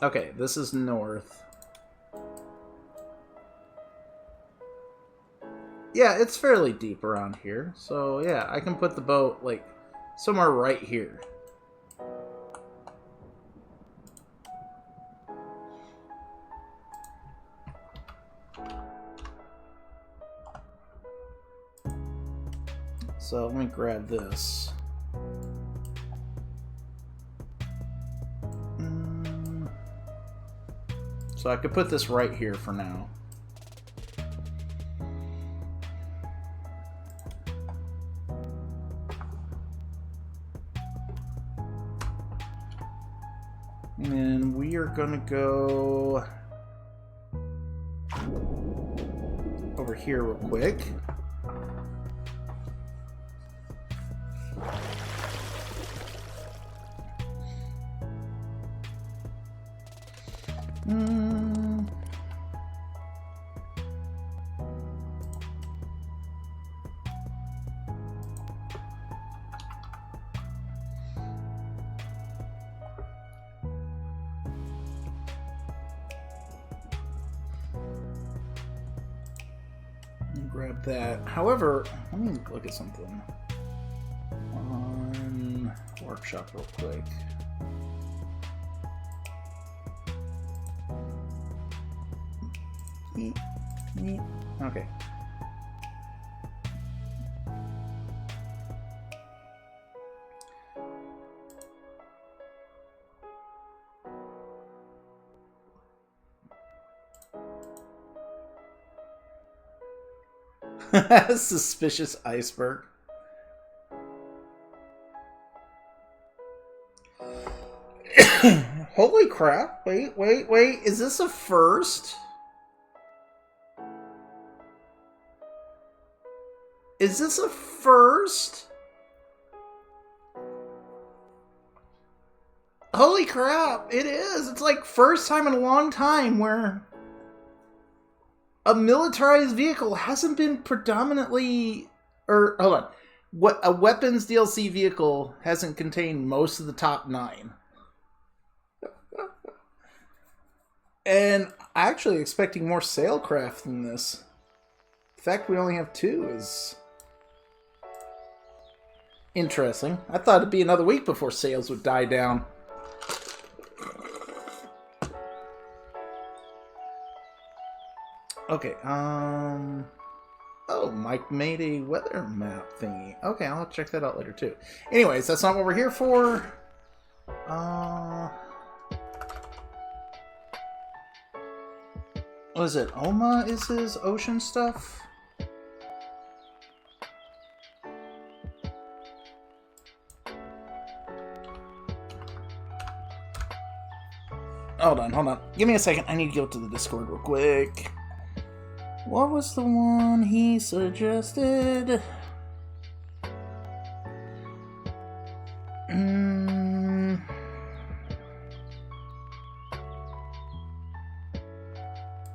Okay, this is north. Yeah, it's fairly deep around here. So, yeah, I can put the boat, like, somewhere right here. So, let me grab this. So I could put this right here for now. And we are gonna go over here real quick. Grab that. However, let me look at something on workshop real quick. Okay. Suspicious iceberg. Holy crap. Wait. Is this a first? Is this a first? Holy crap. It is. It's like first time in a long time where a militarized vehicle hasn't been predominantly, or hold on, what a weapons DLC vehicle hasn't contained most of the top 9. And actually expecting more sailcraft than this. The fact we only have 2 is interesting. I thought it'd be another week before sales would die down. Okay, oh, Mike made a weather map thingy. Okay, I'll check that out later too. Anyways, that's not what we're here for. What is it? Oma is his ocean stuff? Hold on. Give me a second. I need to go to the Discord real quick. What was the one he suggested?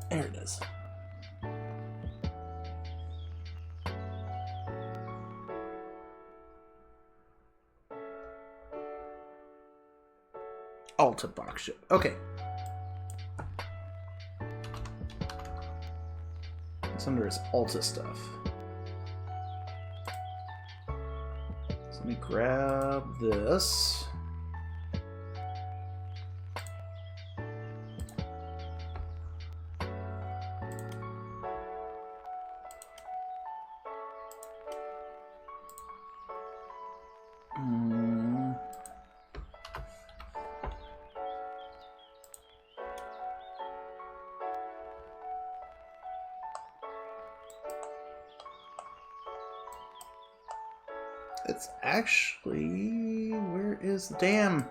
There it is. Alta box ship. Okay. It's under his Alta stuff. So let me grab this. It's actually... Where is the damn...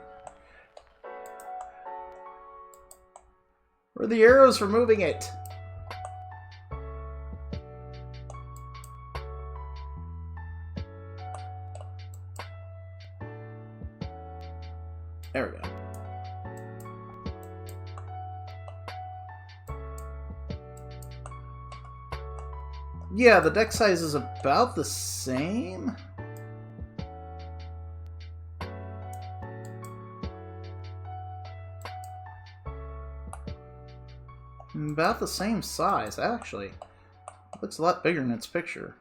Where are the arrows for moving it? There we go. Yeah, the deck size is about the same. About the same size, actually. It looks a lot bigger in its picture.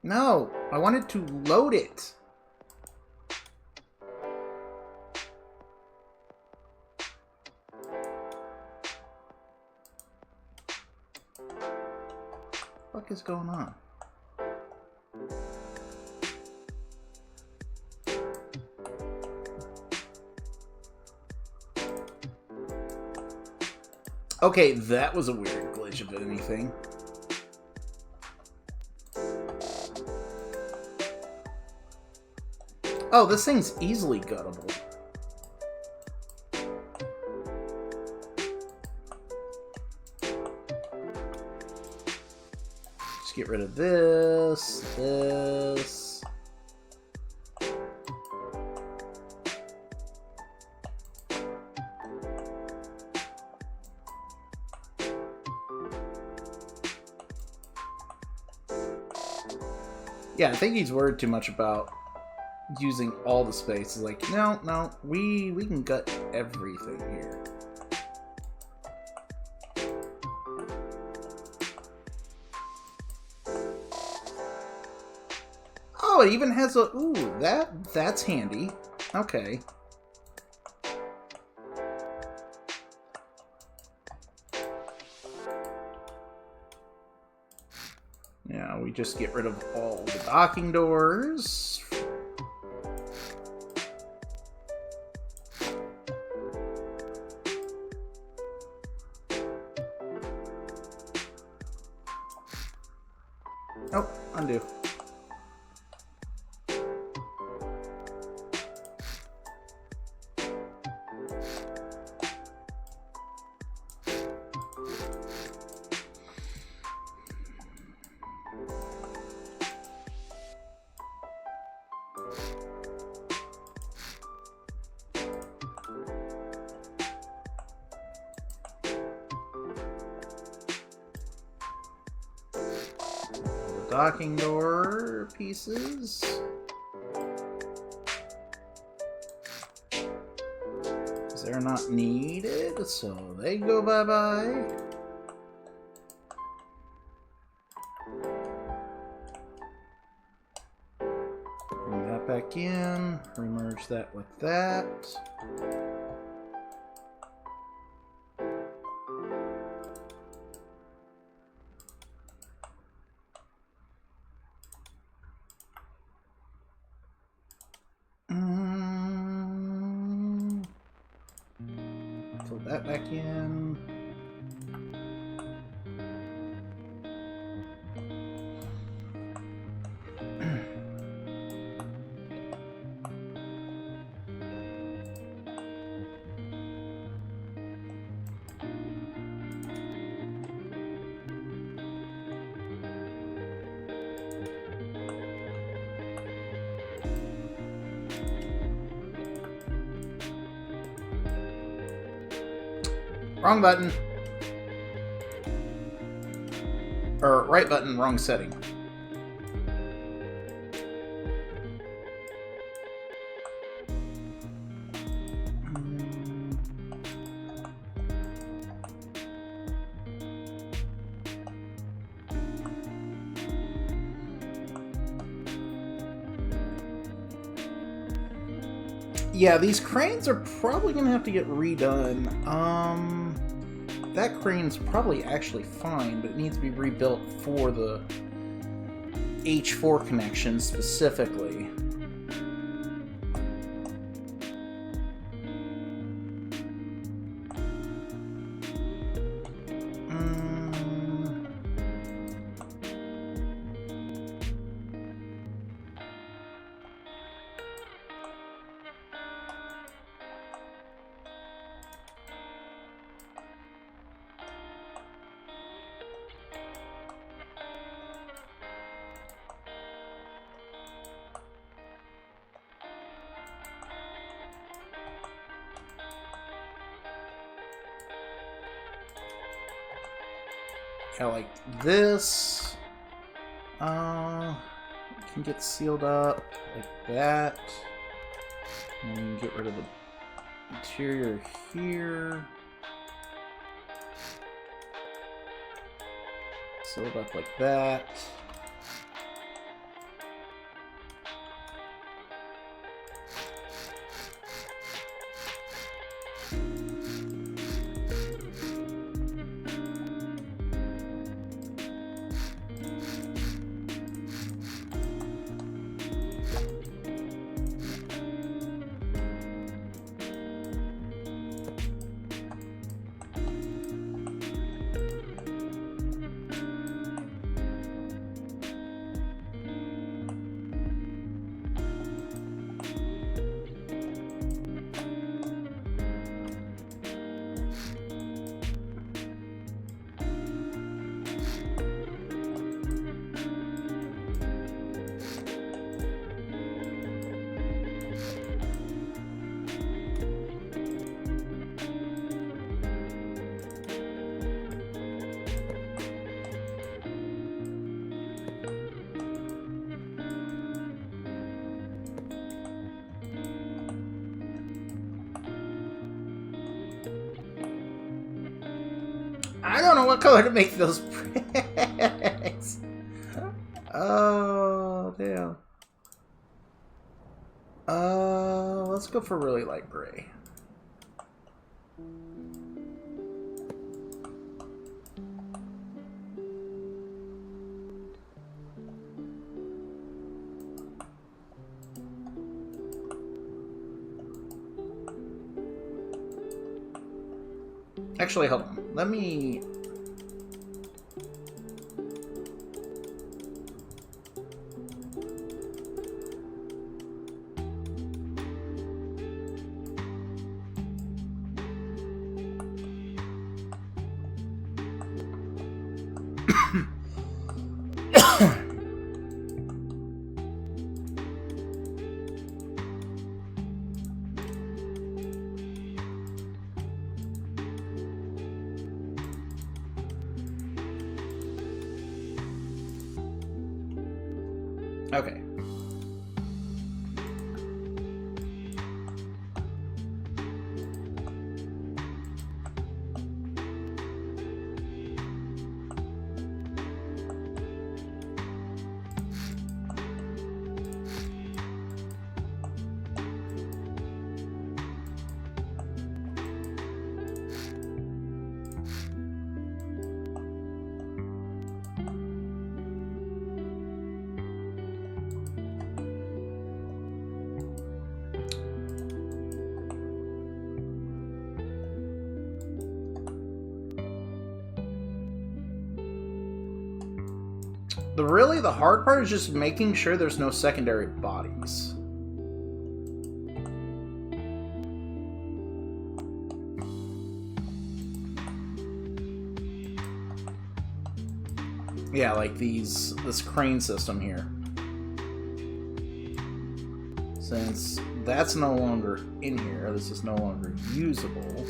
No, I wanted to load it. What is going on? Okay, that was a weird glitch of anything. Oh, this thing's easily guttable. Just get rid of this. Yeah, I think he's worried too much about using all the space. Is like, no, we can gut everything here. Oh, it even has a ooh, that's handy. Okay. Yeah, we just get rid of all the docking doors. Oh, undo. Docking door pieces. They're not needed, so they go bye-bye. Bring that back in. Remerge that with that. Put that back in. Wrong button. Or right button, wrong setting. Yeah, these cranes are probably gonna have to get redone. That crane's probably actually fine, but it needs to be rebuilt for the H4 connection specifically. Yeah, like this. Can get sealed up like that. And get rid of the interior here. Seal it up like that. I don't know what color to make those bricks. Oh, damn. Let's go for really light gray. Actually, hold on. Let me... Okay. The hard part is just making sure there's no secondary bodies. Yeah, like this crane system here. Since that's no longer in here, this is no longer usable.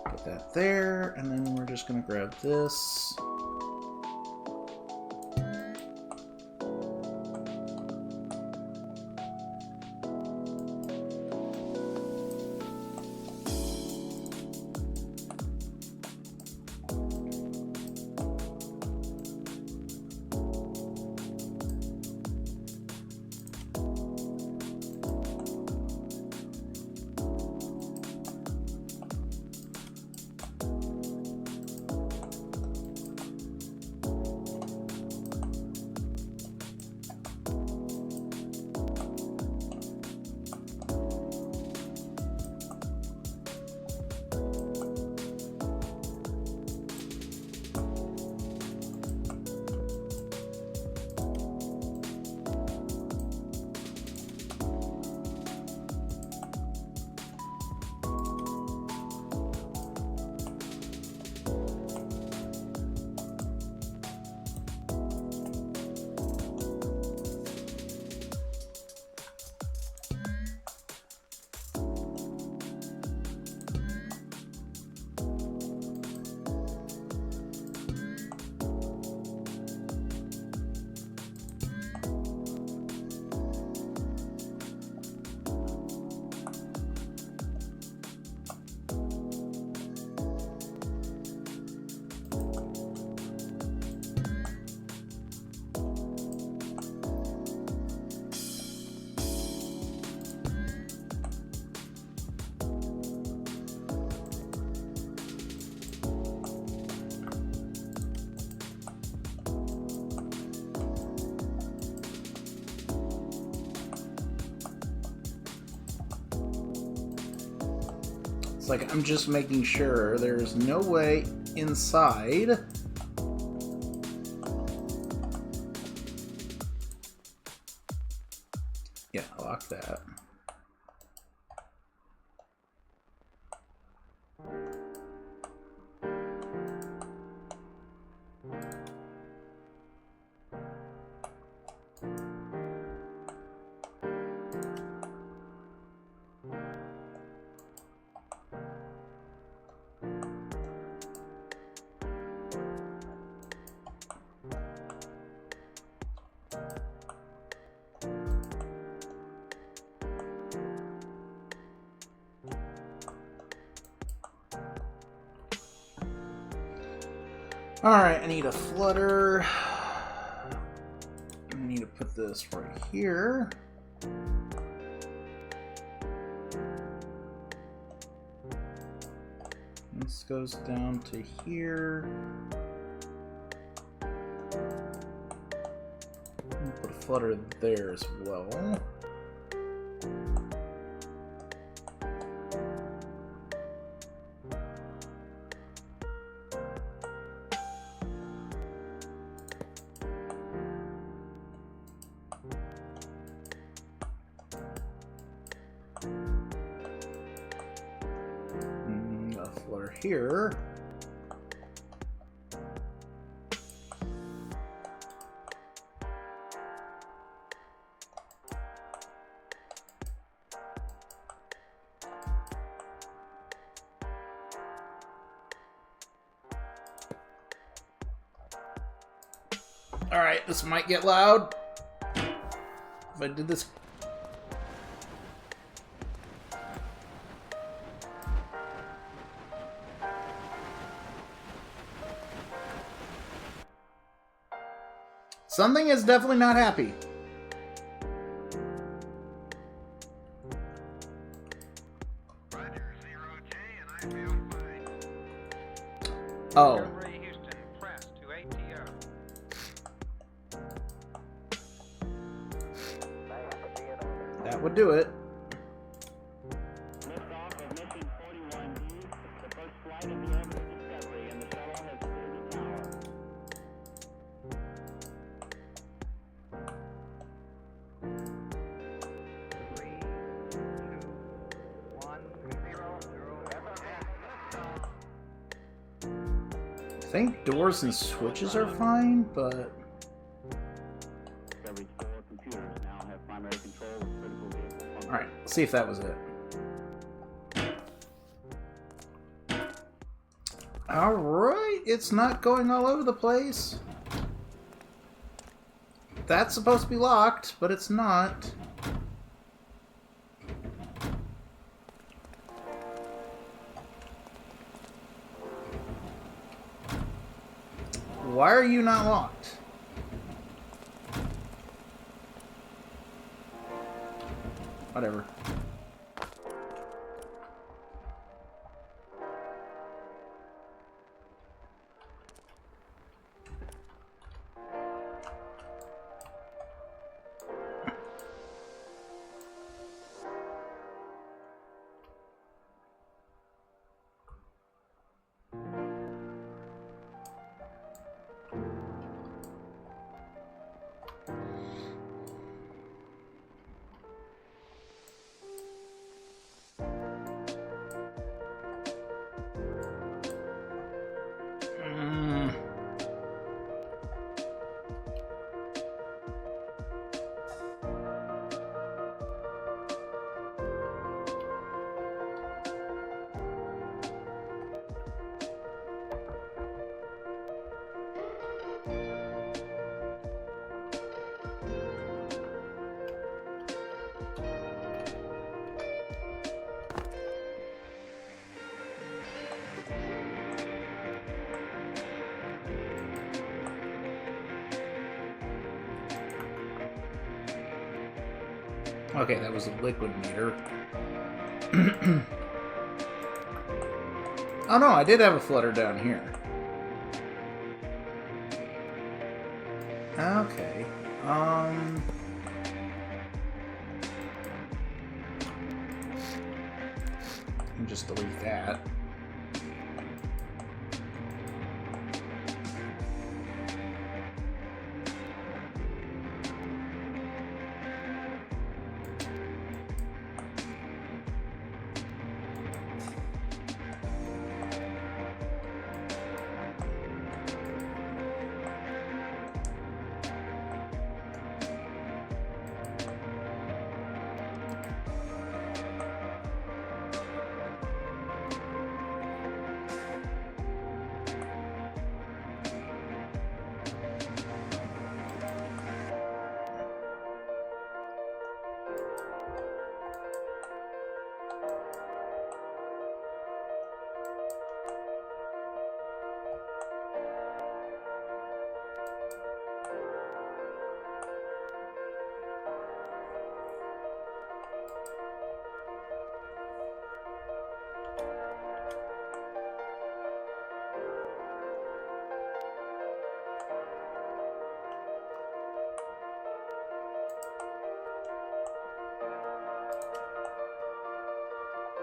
Put that there, and then we're just going to grab this. Like, I'm just making sure there's no way inside. Yeah, lock that. Alright, I need a flutter. I need to put this right here. This goes down to here. Put a flutter there as well. Here. All right, this might get loud. If I did this Something is definitely not happy. Oh. That would do it. I think doors and switches are fine, but... Alright, let's see if that was it. Alright, it's not going all over the place. That's supposed to be locked, but it's not. Why are you not locked? Whatever. Okay, that was a liquid meter. Oh no, I did have a flutter down here. Okay. Just delete that.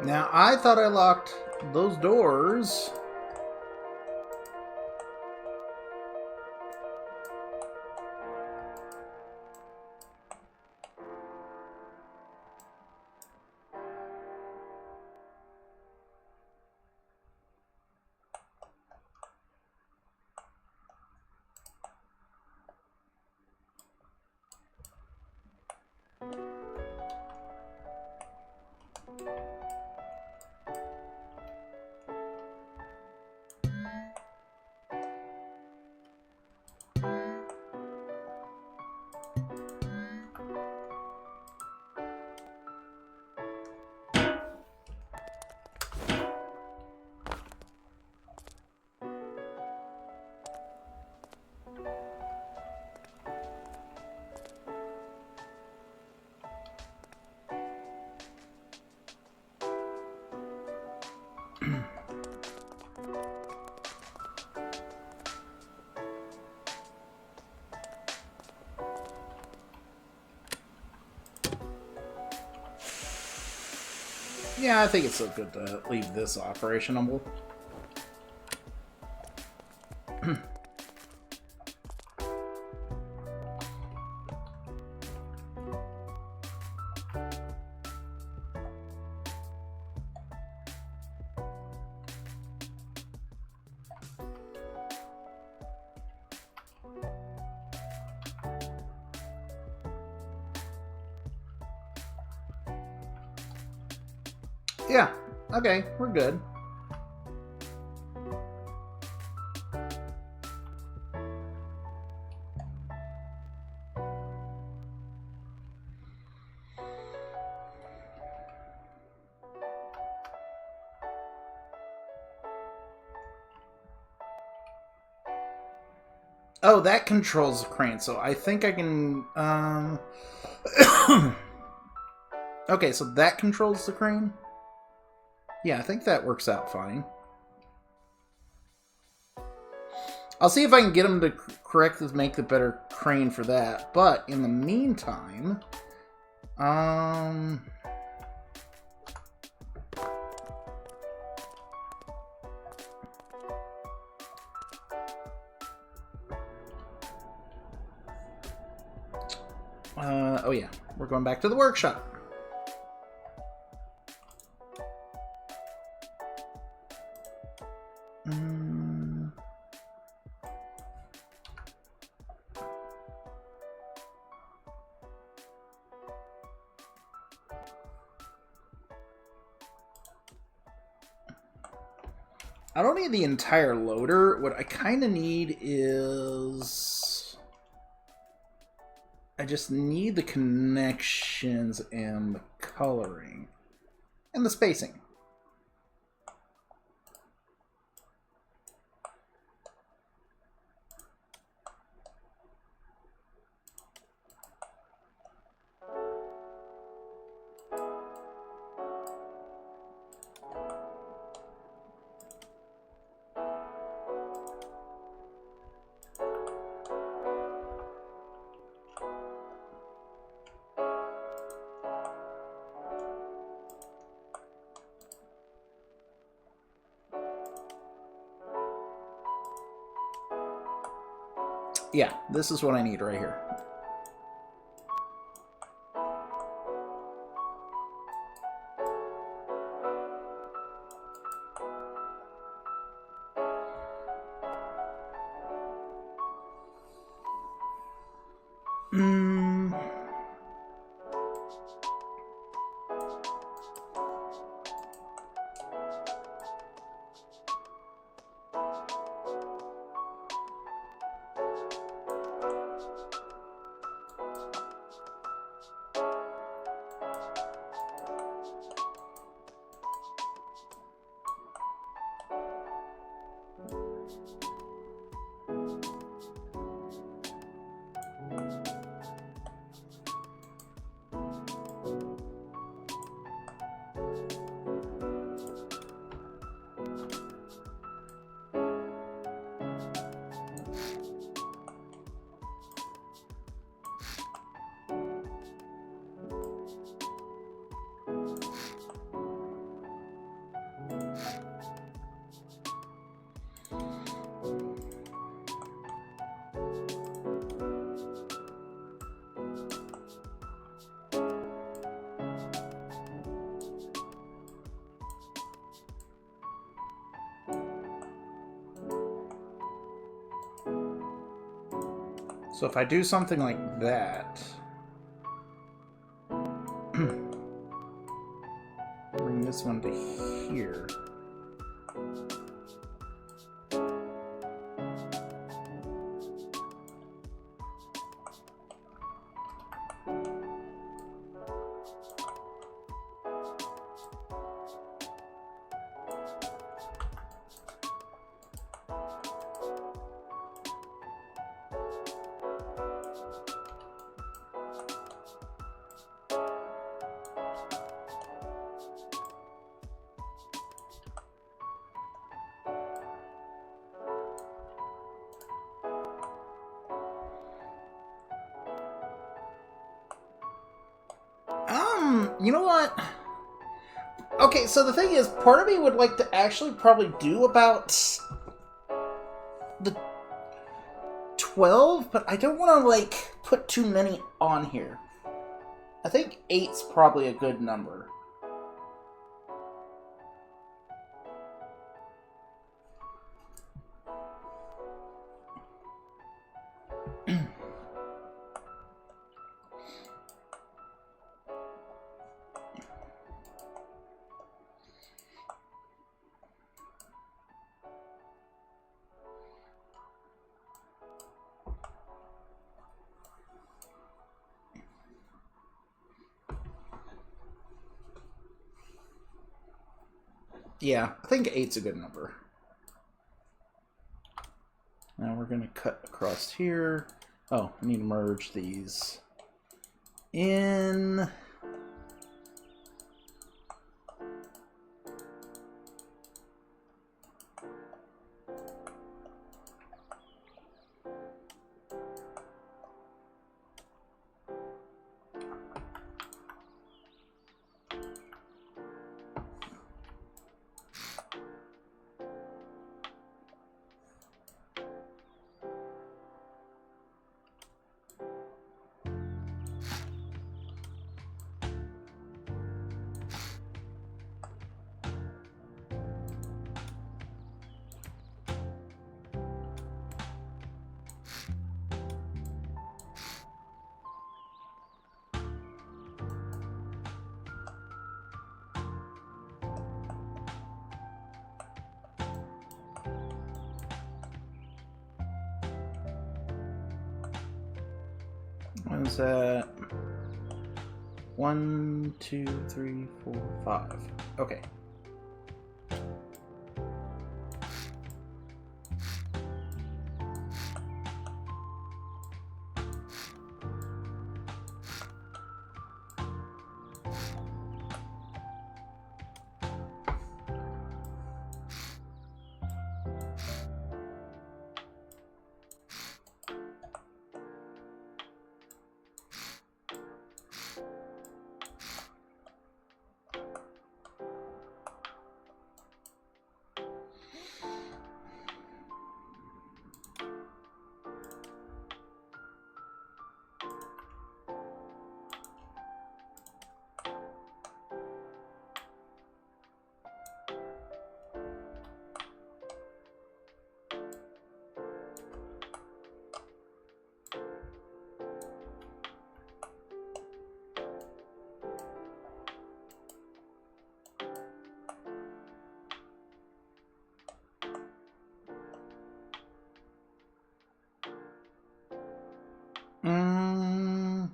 Now, I thought I locked those doors. Yeah, I think it's so good to leave this operationable. Yeah, okay, we're good. Oh, that controls the crane, so I think I can, Okay, so that controls the crane? Yeah, I think that works out fine. I'll see if I can get them to correct this, make the better crane for that. But in the meantime, oh yeah, we're going back to the workshop. I don't need the entire loader. What I kind of need is... I just need the connections and the coloring. And the spacing. Yeah, this is what I need right here. So if I do something like that, bring this one to here. You know what? Okay, so the thing is, part of me would like to actually probably do about the 12, but I don't want to, like, put too many on here. I think 8's probably a good number. Yeah, I think 8's a good number. Now we're going to cut across here. Oh, I need to merge these in. What is that? 1, 2, 3, 4, 5. Okay. Mm.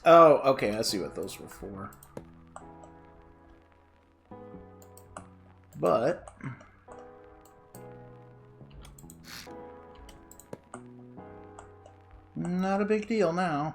Oh, okay, I see what those were for. But not a big deal now.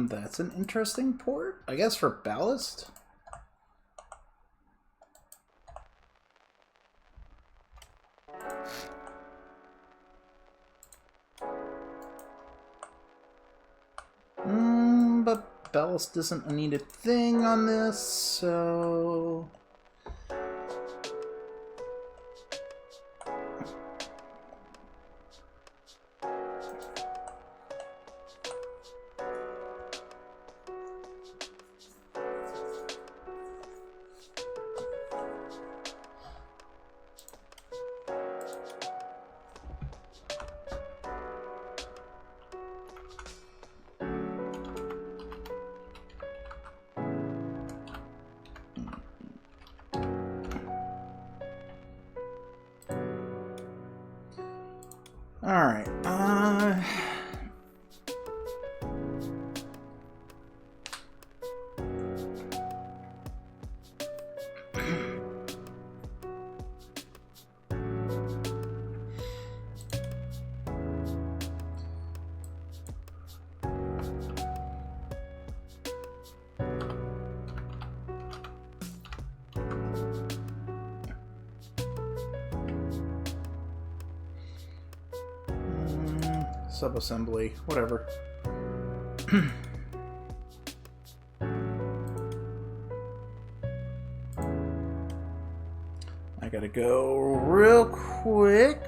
That's an interesting port, I guess, for ballast. But ballast isn't a needed thing on this, so... Alright, subassembly, whatever. I gotta go real quick.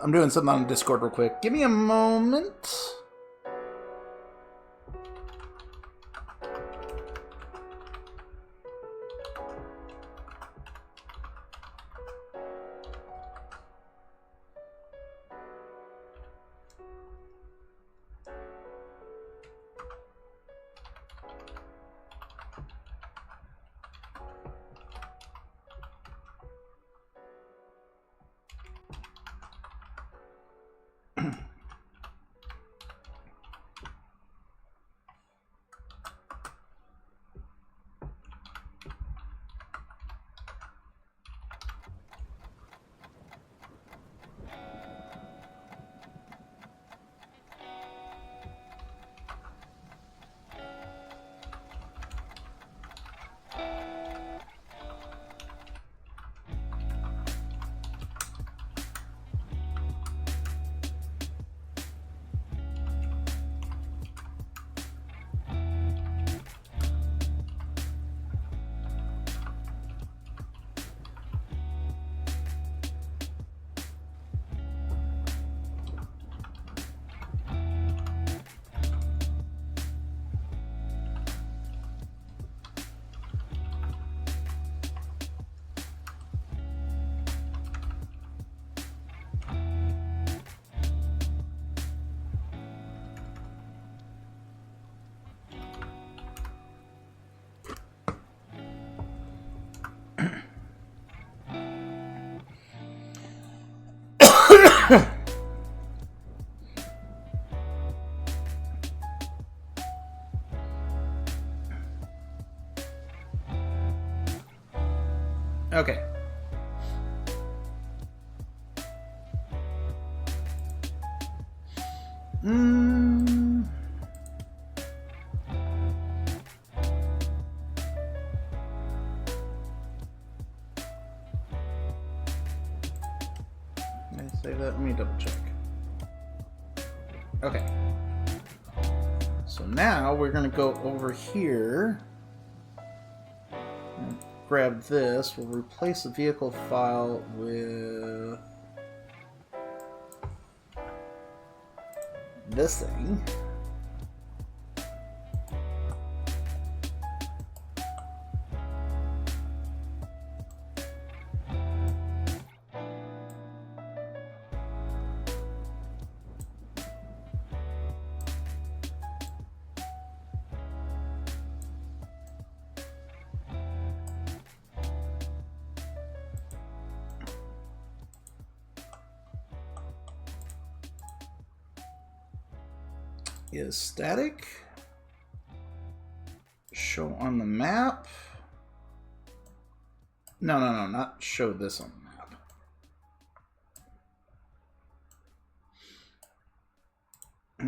I'm doing something on Discord real quick. Give me a moment. Okay. Did I save that? Let me double check. Okay. So now we're going to go over here and grab this. We'll replace the vehicle file with this thing. Is static. Show on the map. No, not show this on the map.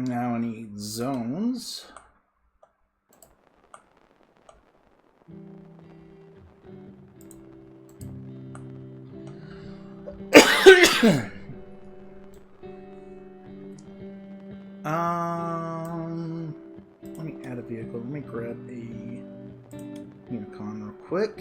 Now I need zones. Let me add a vehicle. Let me grab a Unicon real quick.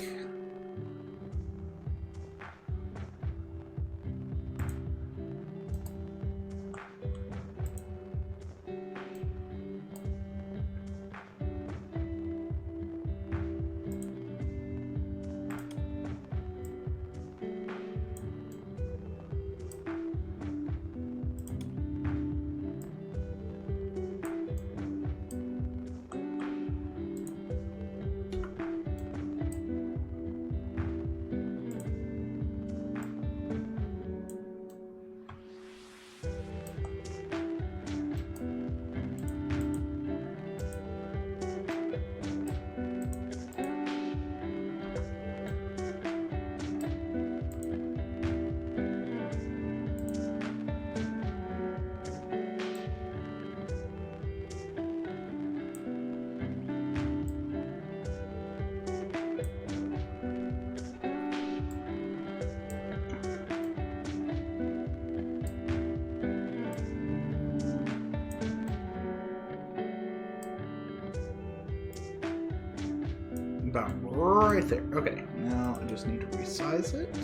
About right there. Okay, now I just need to resize it.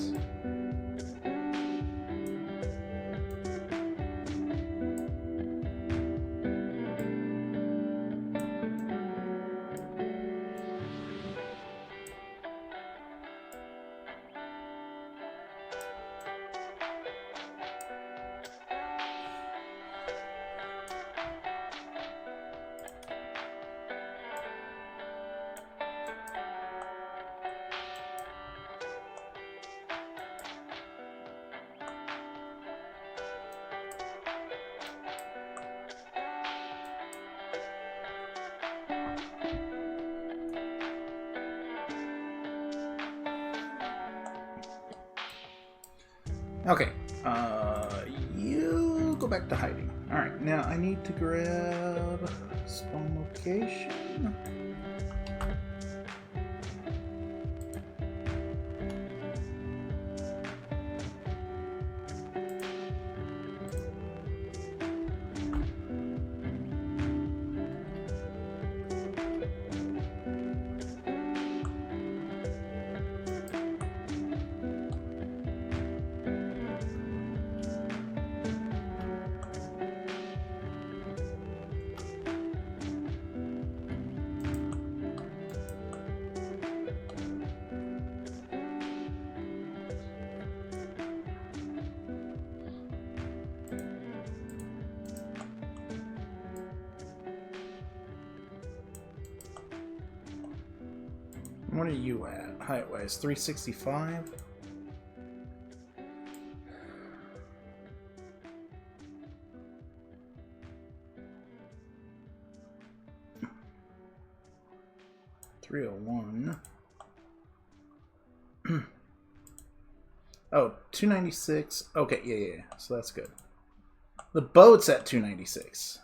Okay, you go back to hiding. Alright, now I need to grab spawn location. What are you at? Height-wise, 365? 301. Oh, 296. Okay, yeah. So that's good. The boat's at 296.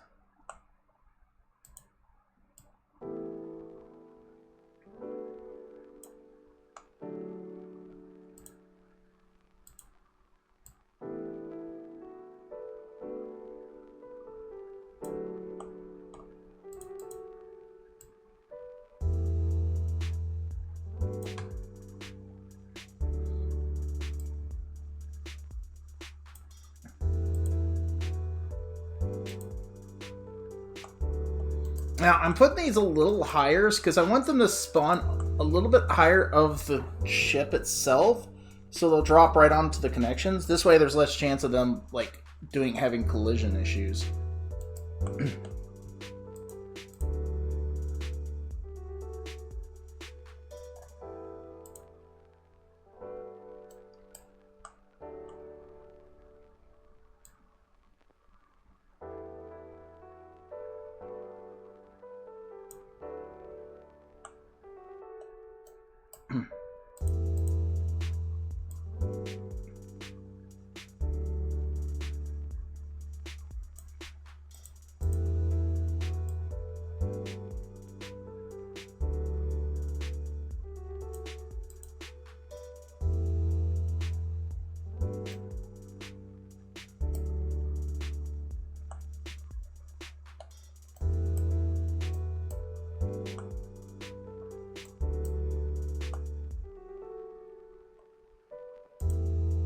Now, I'm putting these a little higher because I want them to spawn a little bit higher of the ship itself, so they'll drop right onto the connections. This way, there's less chance of them like having collision issues.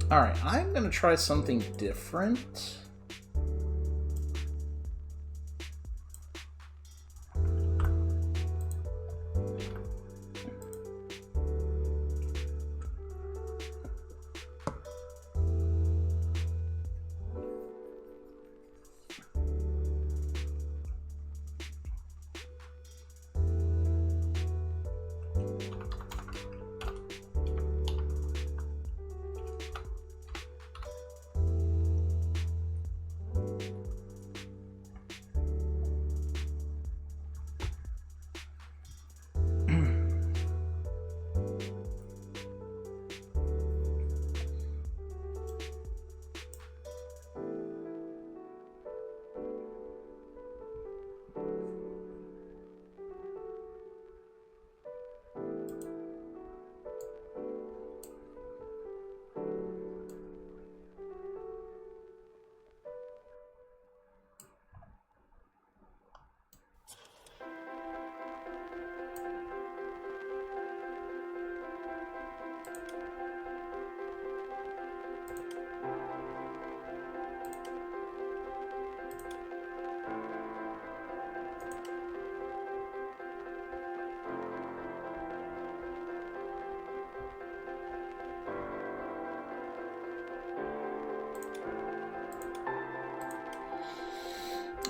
Alright, I'm going to try something different.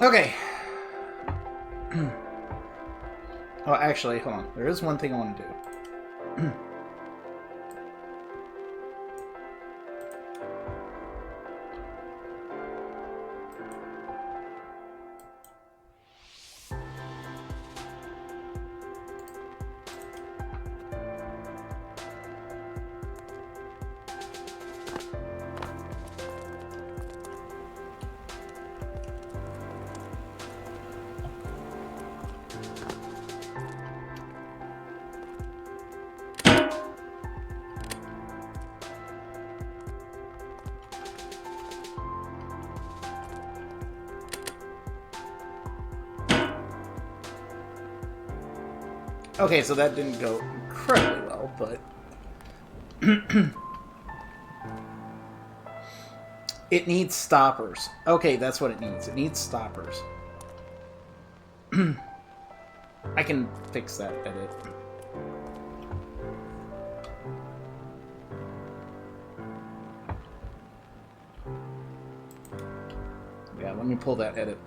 Okay. Oh, actually, hold on. There is one thing I want to do. Okay, so that didn't go incredibly well, but... It needs stoppers. Okay, that's what it needs. It needs stoppers. I can fix that edit. Yeah, let me pull that edit.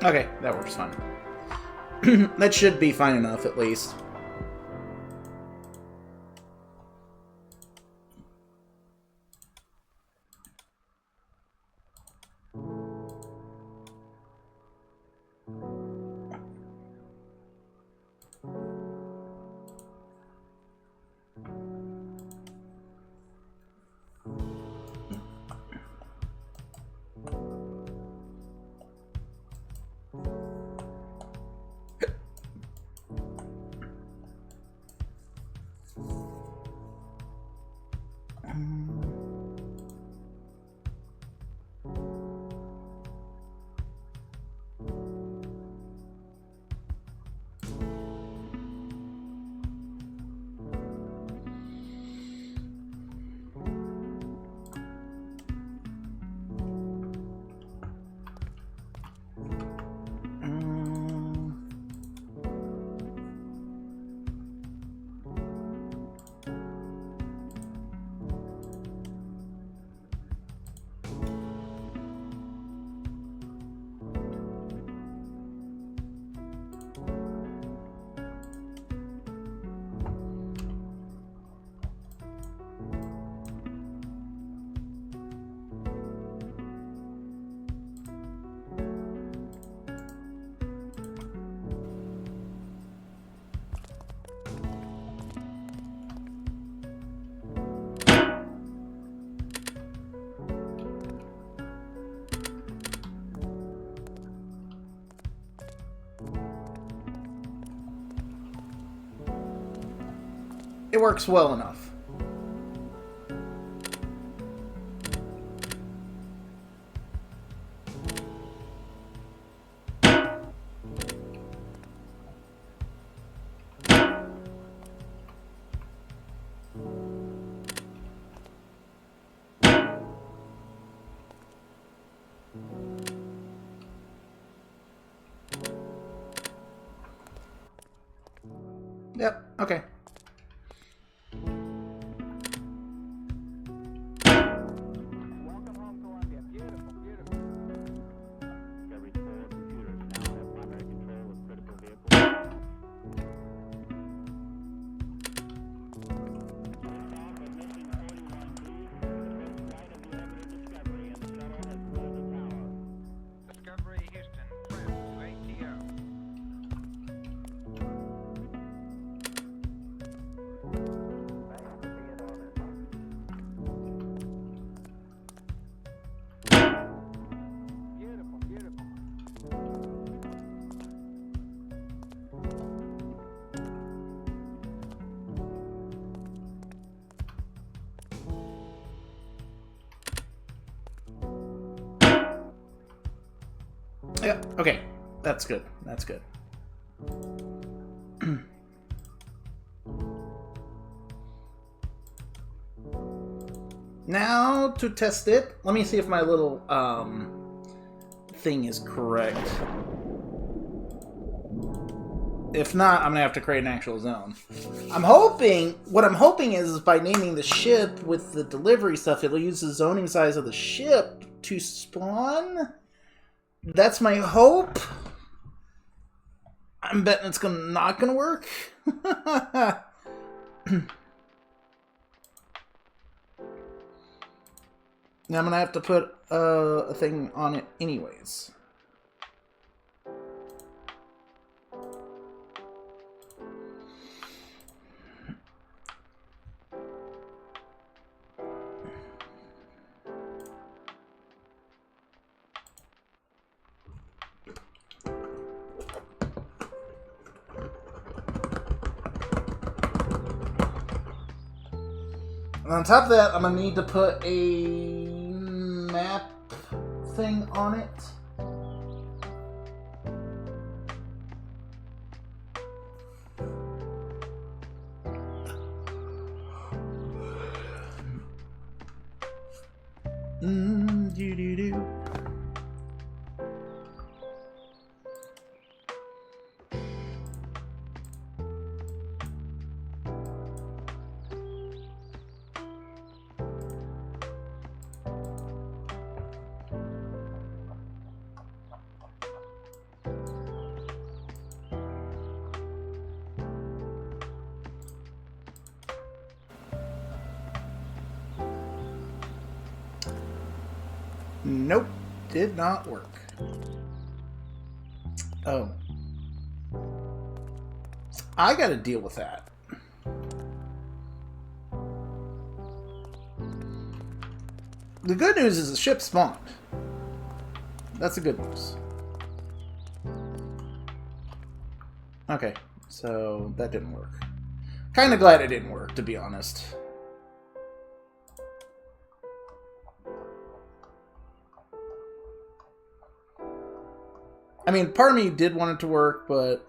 Okay, that works fine. That should be fine enough, at least. It works well enough. Yep, okay. Welcome home, Columbia. Beautiful, beautiful. Discovery 4 computers now have primary control of critical vehicles. Liftoff of mission 41B, the first flight of the orbiter Discovery, and the shuttle has cleared the tower. Discovery Houston, prep to ATO. Beautiful, beautiful. Yep, okay. That's good. That's good. Now, to test it, let me see if my little, thing is correct. If not, I'm gonna have to create an actual zone. What I'm hoping is by naming the ship with the delivery stuff, it'll use the zoning size of the ship to spawn? That's my hope? I'm betting it's not gonna work. Now I'm gonna have to put a thing on it anyways. And on top of that, I'm gonna need to put a map thing on it. Do. Nope, did not work. Oh. I gotta deal with that. The good news is the ship spawned. That's the good news. Okay, so that didn't work. Kinda glad it didn't work, to be honest. I mean, part of me did want it to work, but...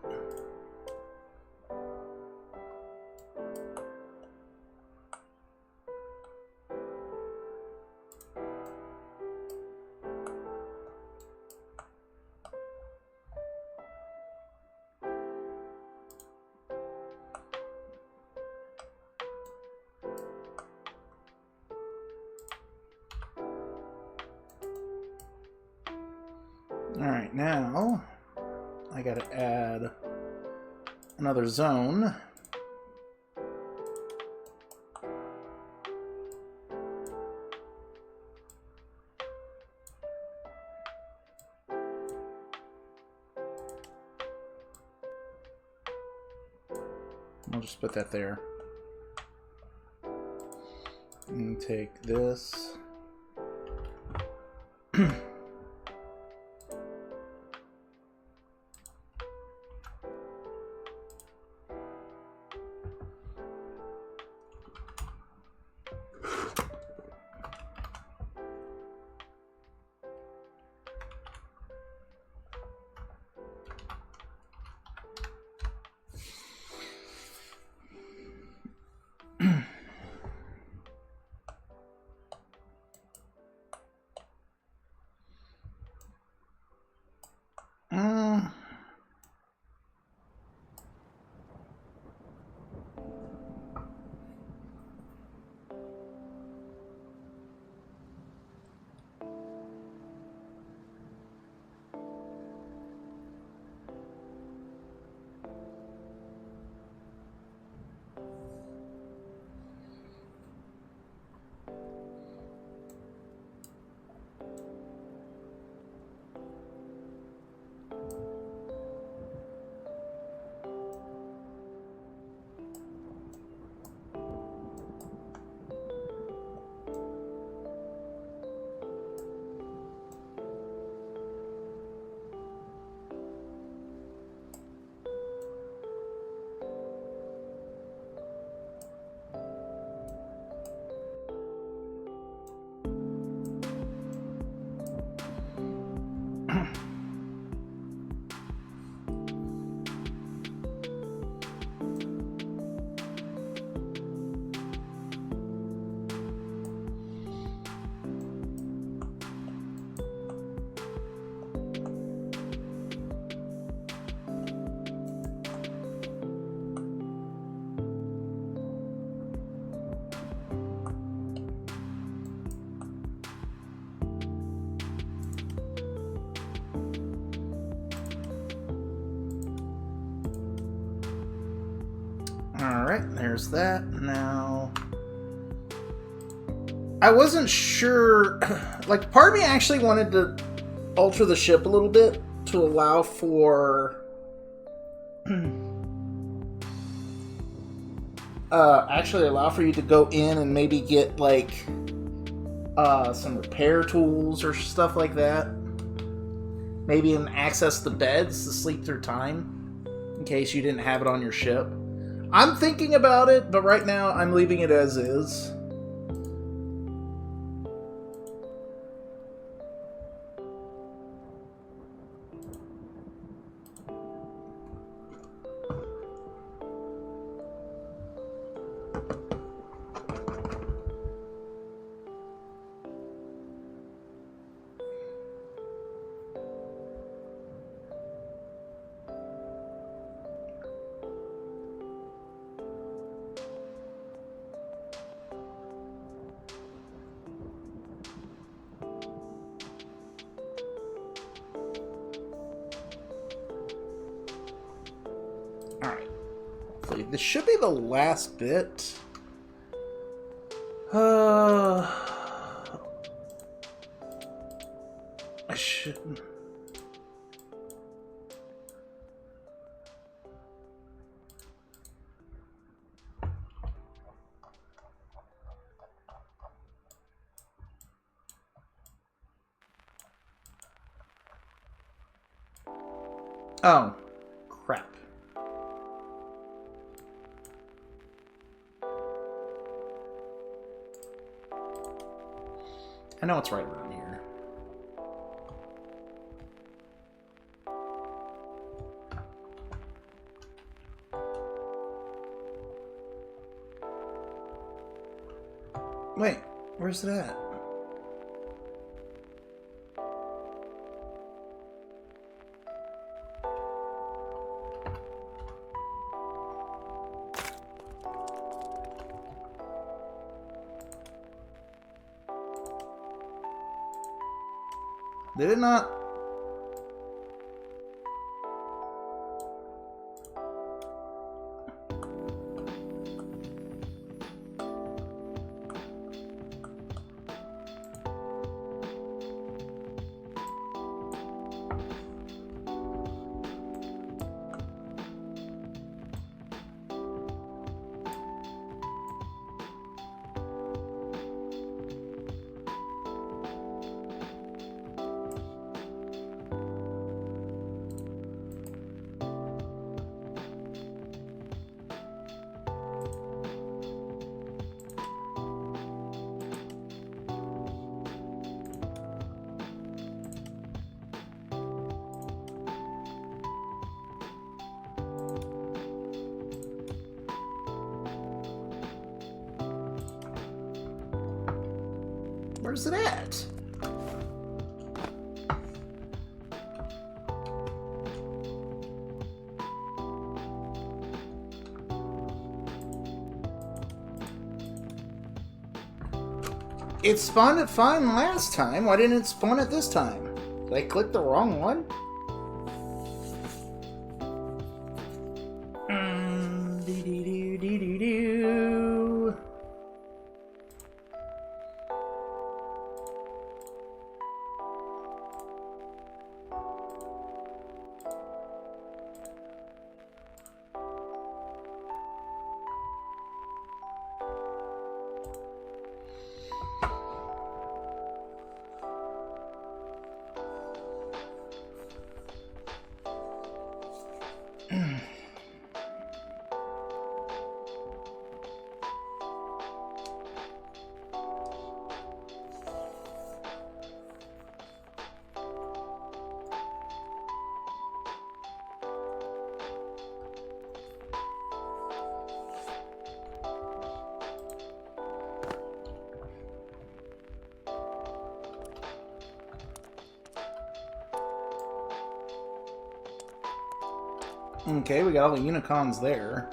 Alright, now I gotta add another zone. I'll just put that there. And take this. Alright, there's that. Now, I wasn't sure, like, part of me actually wanted to alter the ship a little bit to allow for actually allow for you to go in and maybe get like some repair tools or stuff like that. Maybe even access the beds to sleep through time in case you didn't have it on your ship. I'm thinking about it, but right now I'm leaving it as is. Alright. This should be the last bit. I shouldn't. Oh, crap. I know it's right around here. Wait, where's it at? Did it not? Where's it at? It spawned it fine last time. Why didn't it spawn it this time? Did I click the wrong one? Dee-dee-doo-dee-dee-doo. Okay, we got all the Unicons there.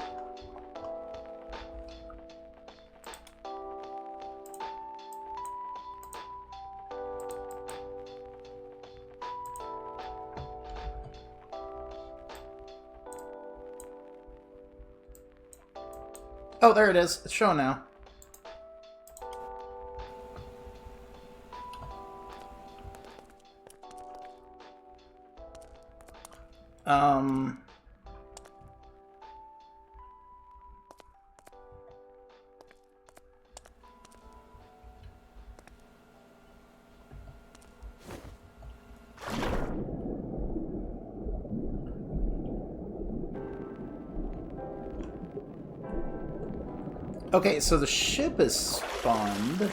Oh, there it is. It's showing now. Okay, so the ship is spawned. Did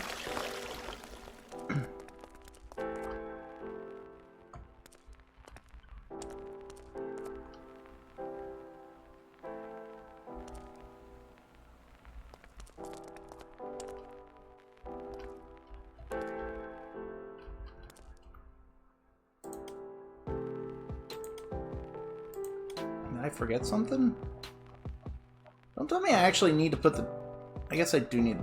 I forget something? Don't tell me I actually need to put the... I guess I do need...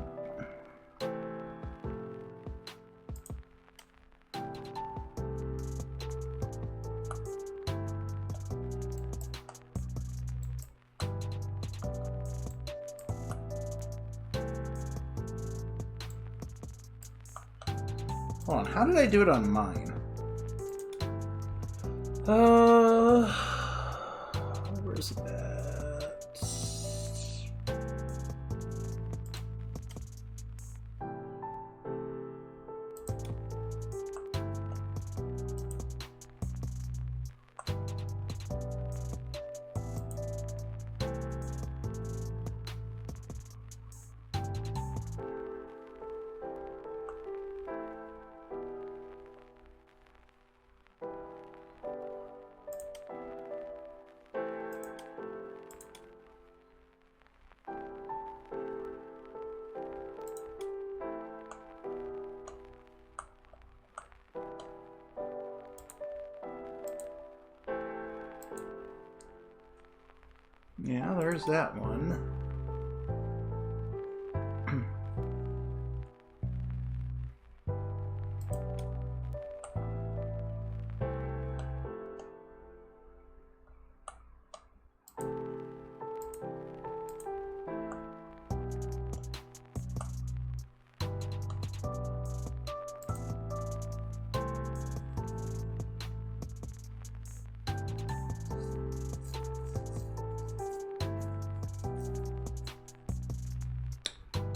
Hold on, how did I do it on mine? Where's it at? Yeah, there's that one.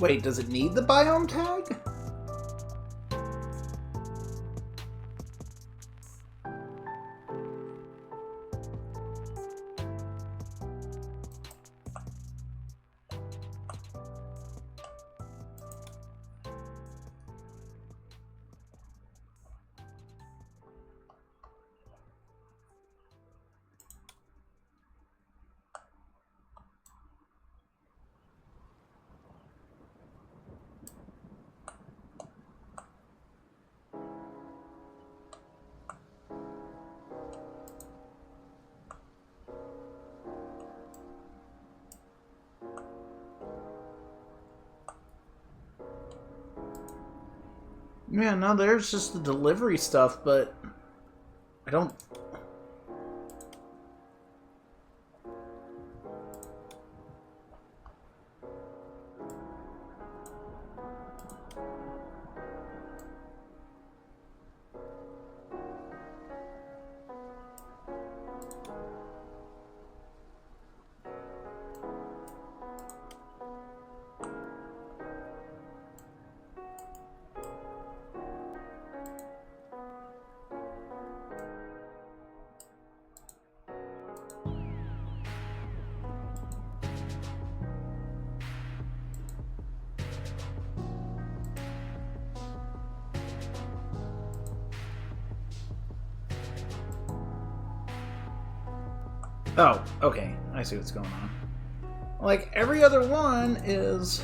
Wait, does it need the biome tag? Yeah, no, there's just the delivery stuff, but I don't... Oh, okay. I see what's going on. Like, every other one is...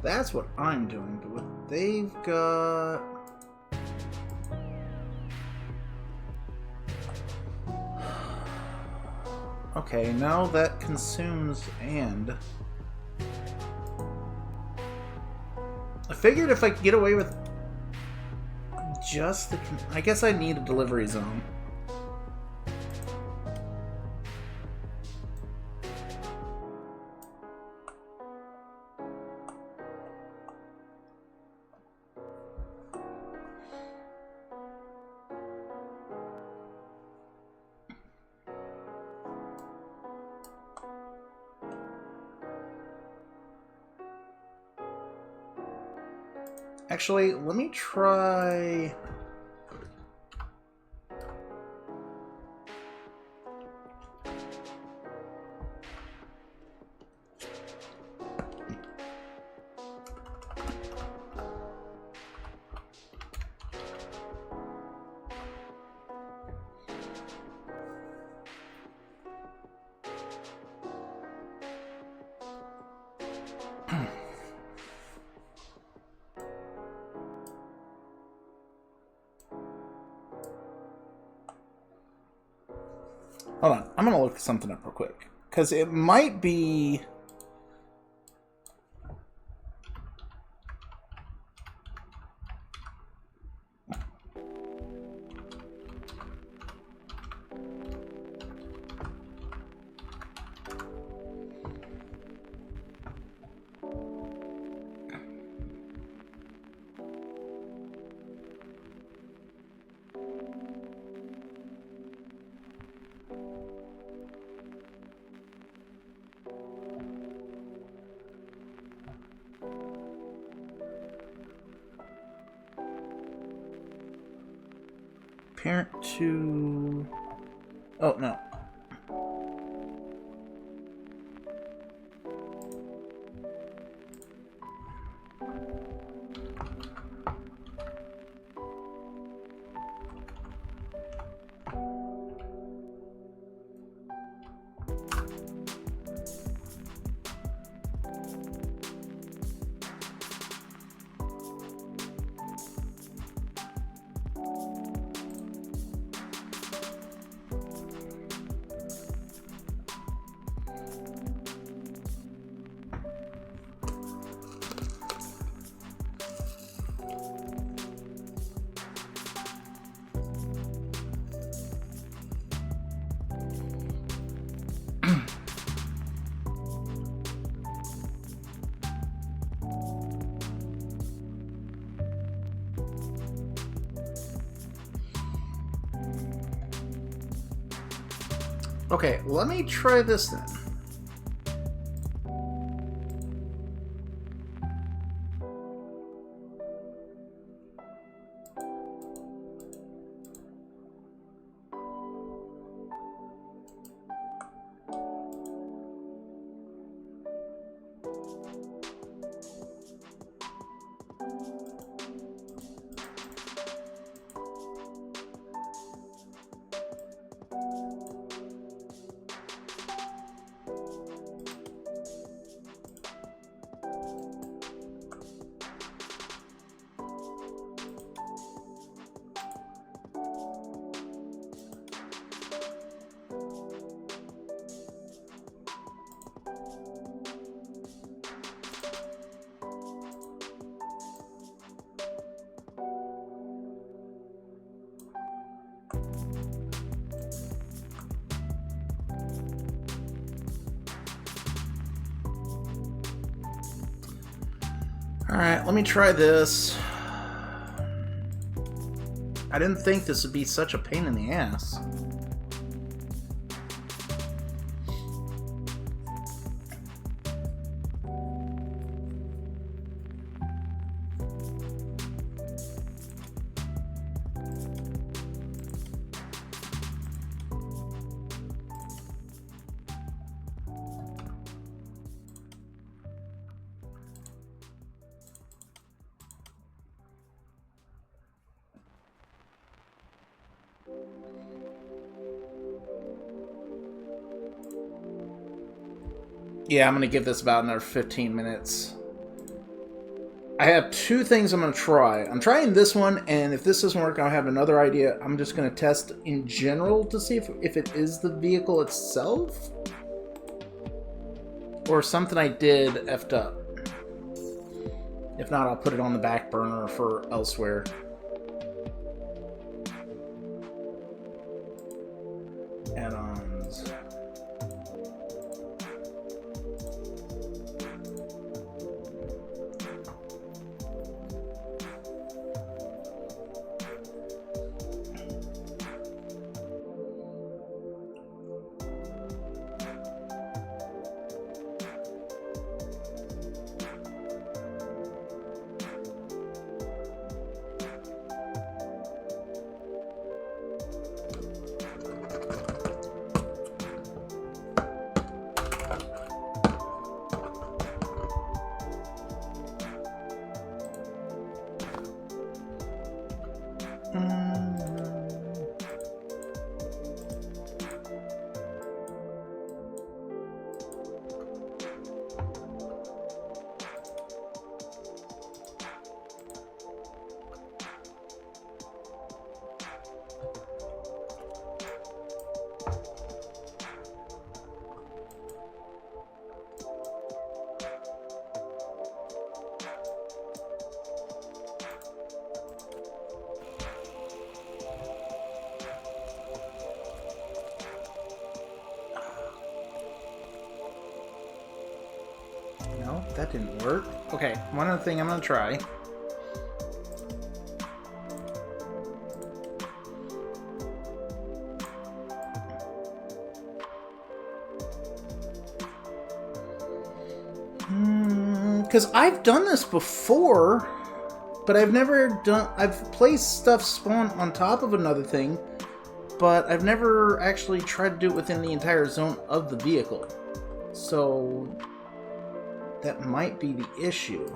That's what I'm doing, but what they've got... Okay, now that consumes and... I figured if I could get away with just the... I guess I need a delivery zone. Actually, let me try... Hold on, I'm gonna look something up real quick. Because it might be... Parent to... Oh, no. Okay, let me try this then. Alright, let me try this. I didn't think this would be such a pain in the ass. Yeah, I'm gonna give this about another 15 minutes. I have two things I'm going to try. I'm trying this one, and if this doesn't work, I'll have another idea. I'm just going to test in general to see if it is the vehicle itself, or something I did effed up. If not, I'll put it on the back burner for elsewhere. Add-ons. No, that didn't work. Okay, one other thing I'm gonna try. Because I've done this before, but I've never done. I've placed stuff spawn on top of another thing, but I've never actually tried to do it within the entire zone of the vehicle. So that might be the issue.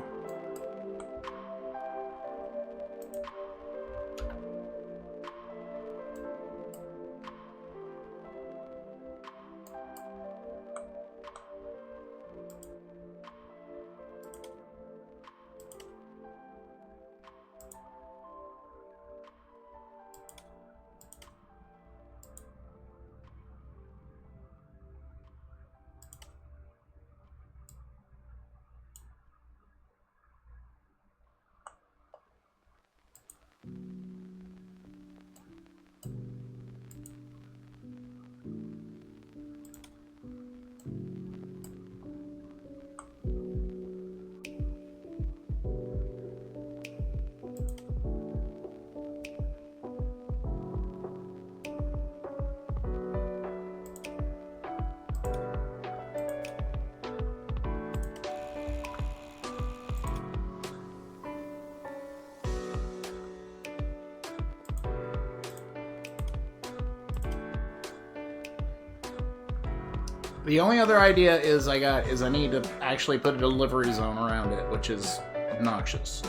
The only other idea I need to actually put a delivery zone around it, which is obnoxious.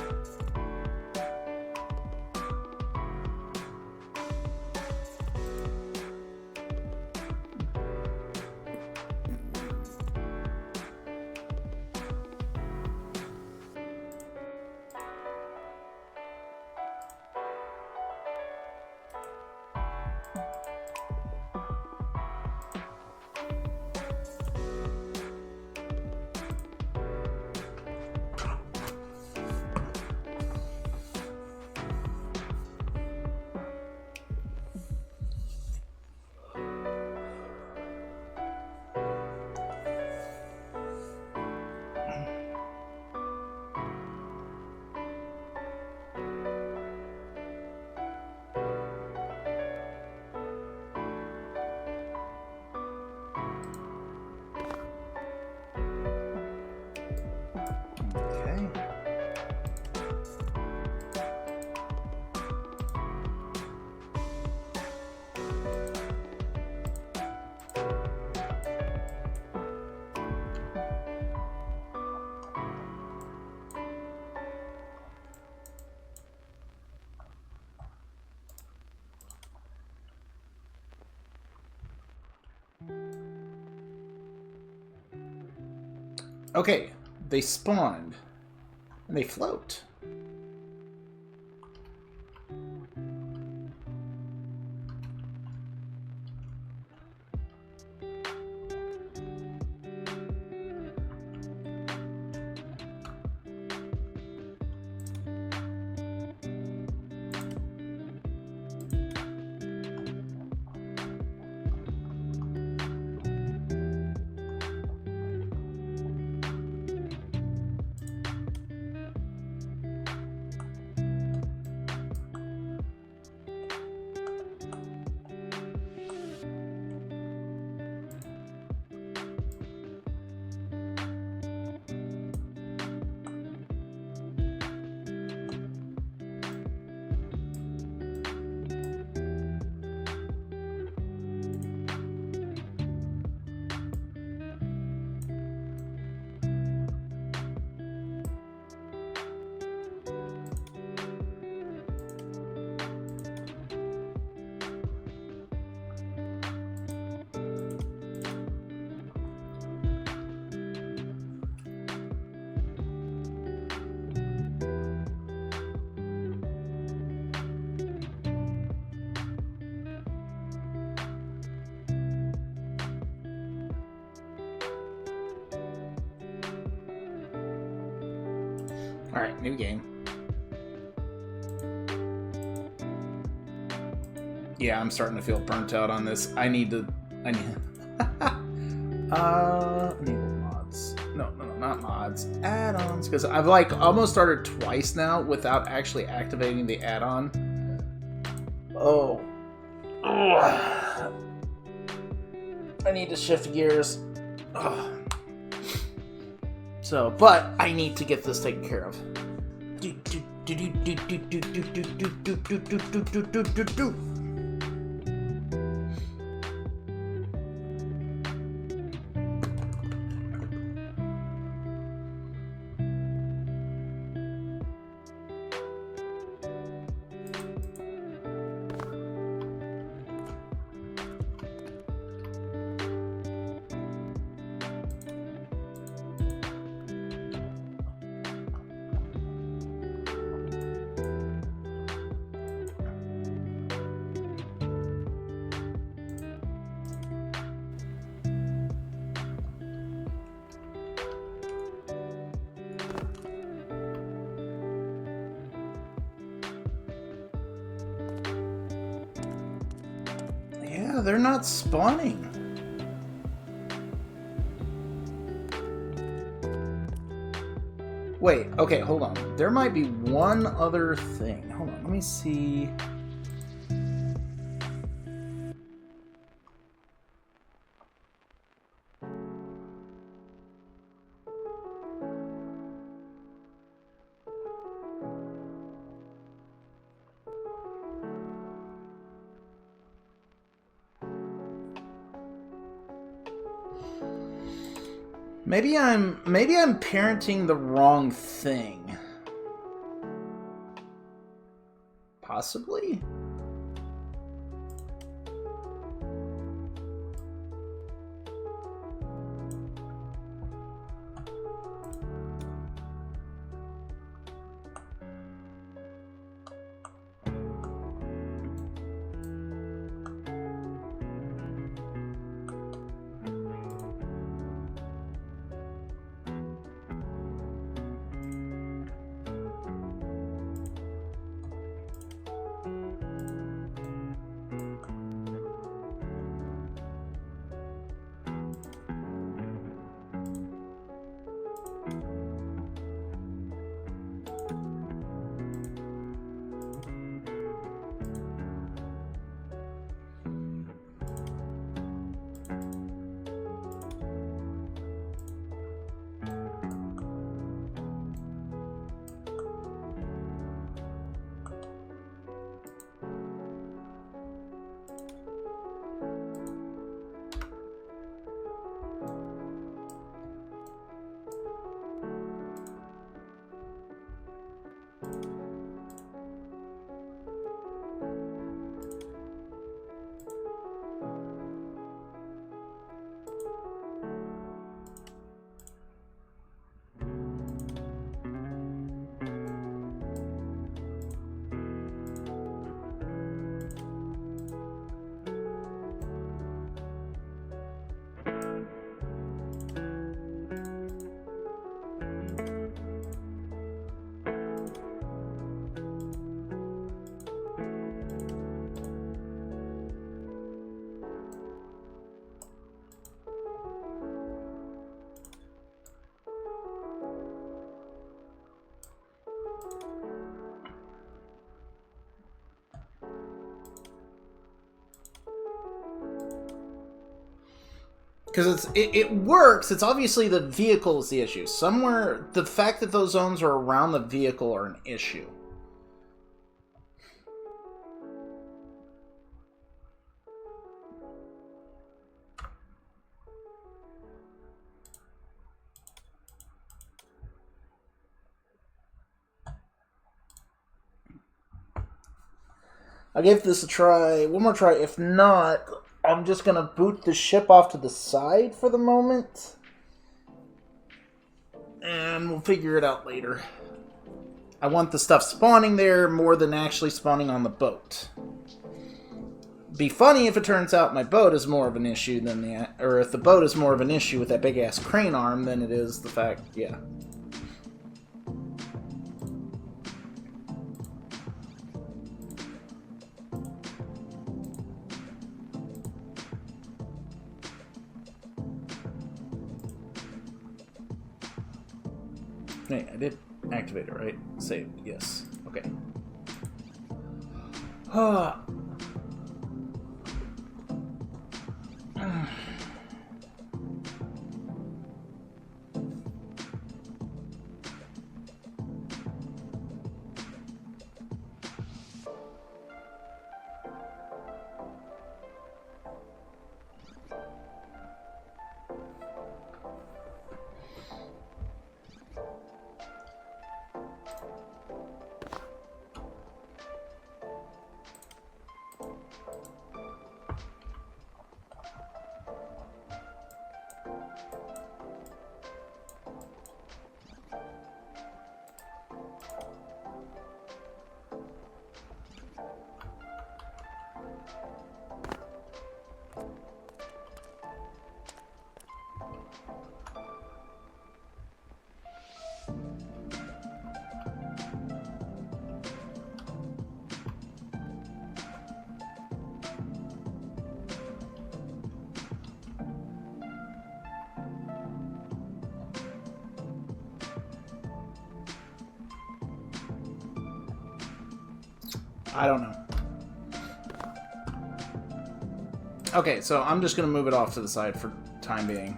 Okay, they spawned. And they float. Alright, new game. Yeah, I'm starting to feel burnt out on this. I need enable mods. No, not mods. Add-ons. Because I've like almost started twice now without actually activating the add-on. Oh. Ugh. I need to shift gears. Ugh. So, but I need to get this taken care of. Yeah, they're not spawning. Wait, okay, hold on. There might be one other thing. Hold on, let me see. Maybe I'm parenting the wrong thing. Possibly? Because it works. It's obviously the vehicle is the issue. Somewhere, the fact that those zones are around the vehicle are an issue. I'll give this a try. One more try. If not, I'm just going to boot the ship off to the side for the moment. And we'll figure it out later. I want the stuff spawning there more than actually spawning on the boat. Be funny if it turns out my boat is more of an issue than the... Or if the boat is more of an issue with that big-ass crane arm than it is the fact... Yeah. Hey, I did activate it, right? Save, yes. Okay. I don't know. Okay, so I'm just going to move it off to the side for time being.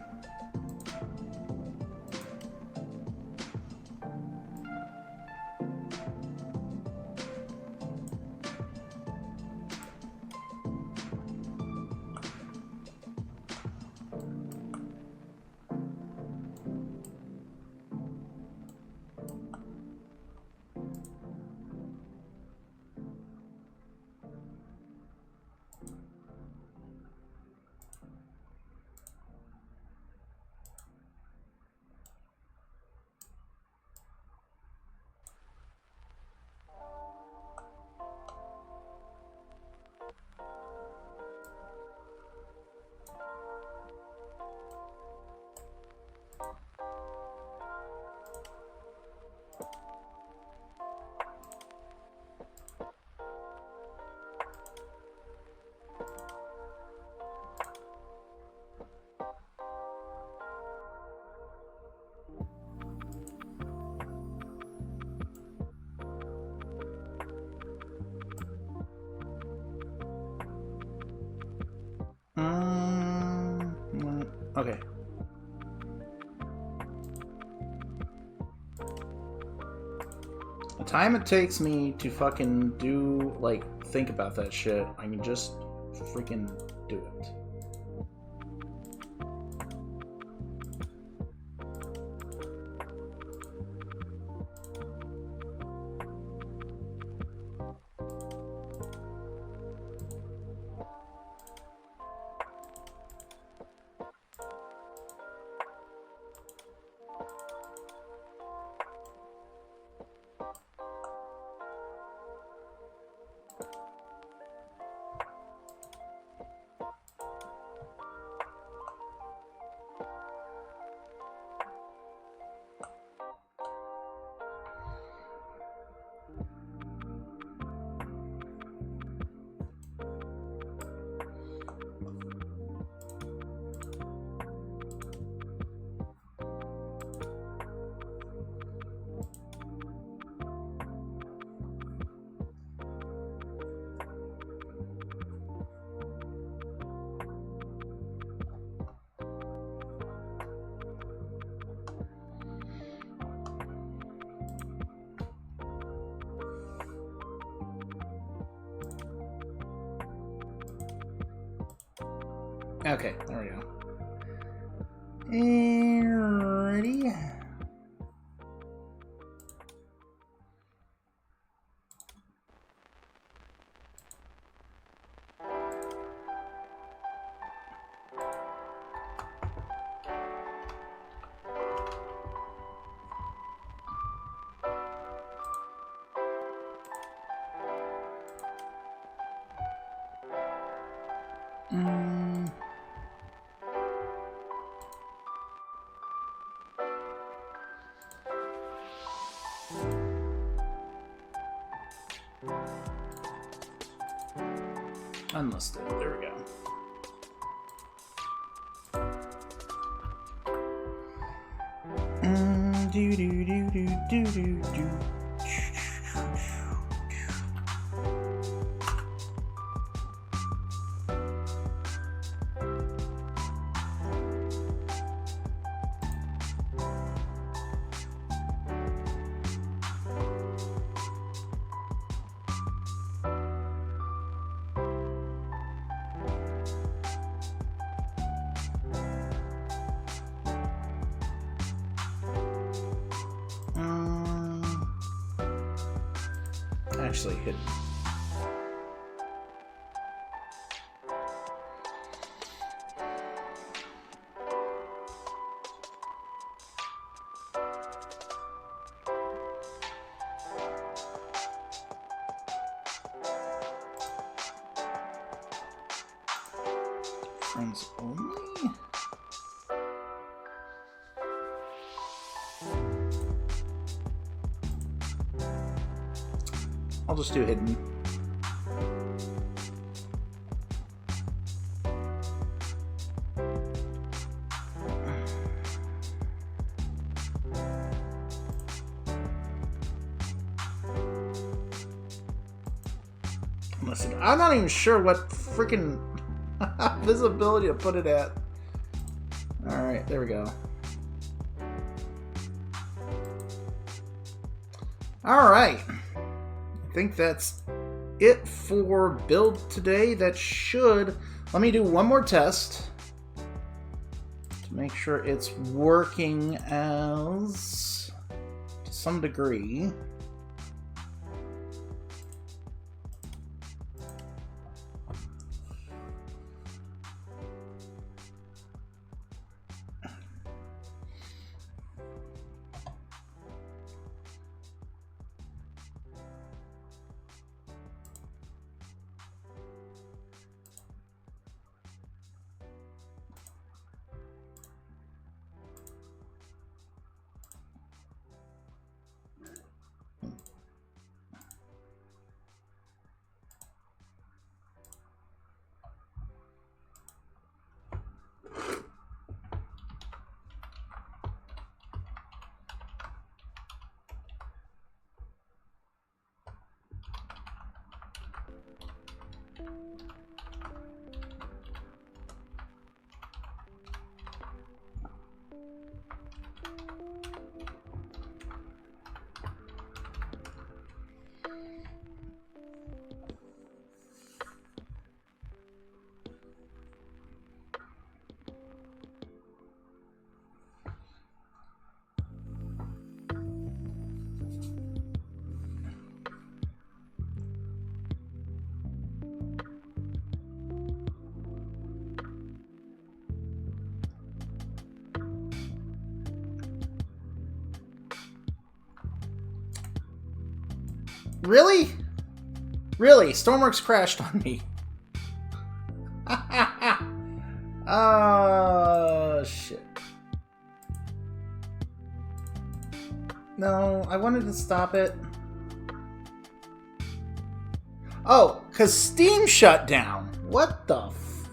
Okay. The time it takes me to fucking do, like, think about that shit, I can just freaking do it. Okay, there we go. Alrighty. Unlisted. There we go. Do do do do do do do. Actually hit. Friends only? I'll just do hidden. Listen, I'm not even sure what freaking visibility to put it at. Alright, there we go. Alright. I think that's it for build today. That should... Let me do one more test to make sure it's working as... to some degree. Really? Really? Stormworks crashed on me. Oh, shit. No, I wanted to stop it. Oh, because Steam shut down. What the f...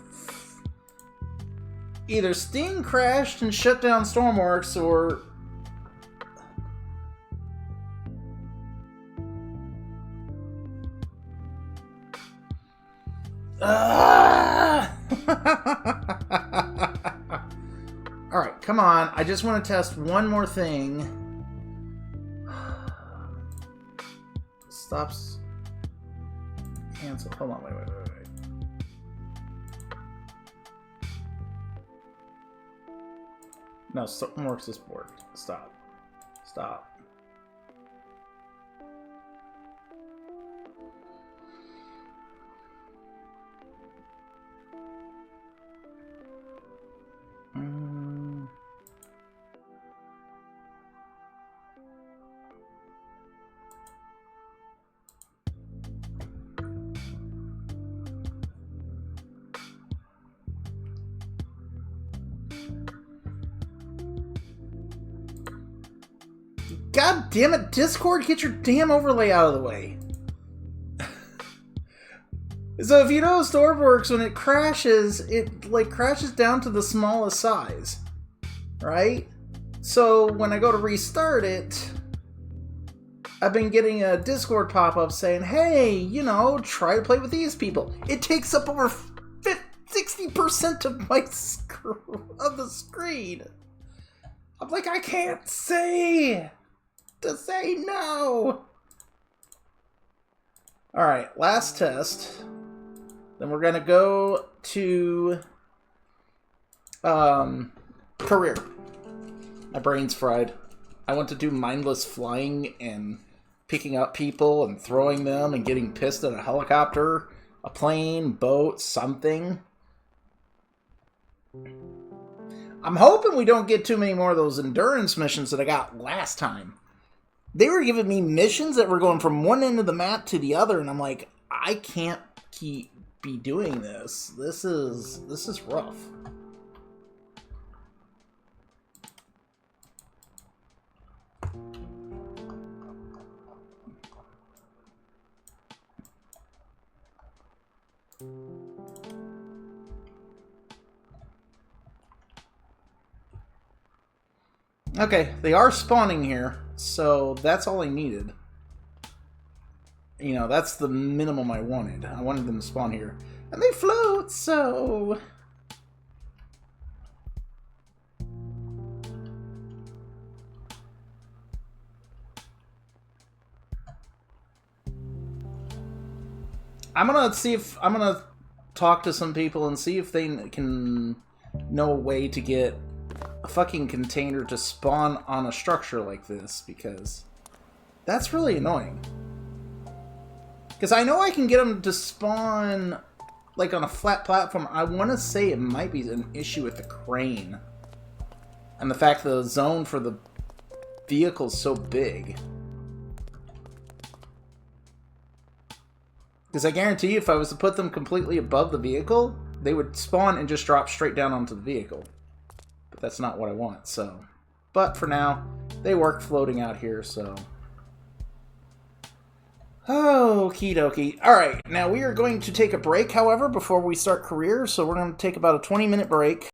Either Steam crashed and shut down Stormworks, or... Alright, come on. I just want to test one more thing. Stops. Cancel. Hold on, wait. No, Stormworks is bored. Stop. Stop. God damn it, Discord, get your damn overlay out of the way. So if you know Stormworks, when it crashes down to the smallest size. Right? So when I go to restart it, I've been getting a Discord pop-up saying, hey, you know, try to play with these people. It takes up over 60% of the screen. I'm like, I can't say to say no. Alright, last test. Then we're gonna go to career. My brain's fried. I want to do mindless flying and picking up people and throwing them and getting pissed at a helicopter, a plane, boat, something. I'm hoping we don't get too many more of those endurance missions that I got last time. They were giving me missions that were going from one end of the map to the other, and I'm like, I can't be doing this. This is rough. Okay, they are spawning here, so that's all I needed. You know, that's the minimum I wanted. I wanted them to spawn here. And they float, so... I'm gonna talk to some people and see if they can know a way to get a fucking container to spawn on a structure like this, because that's really annoying. Because I know I can get them to spawn like on a flat platform. I want to say it might be an issue with the crane and the fact that the zone for the vehicle is so big. Because I guarantee you, if I was to put them completely above the vehicle, they would spawn and just drop straight down onto the vehicle. But that's not what I want, so... But for now, they work floating out here, so... Okie dokie. Alright, now we are going to take a break, however, before we start career, so we're going to take about a 20-minute break.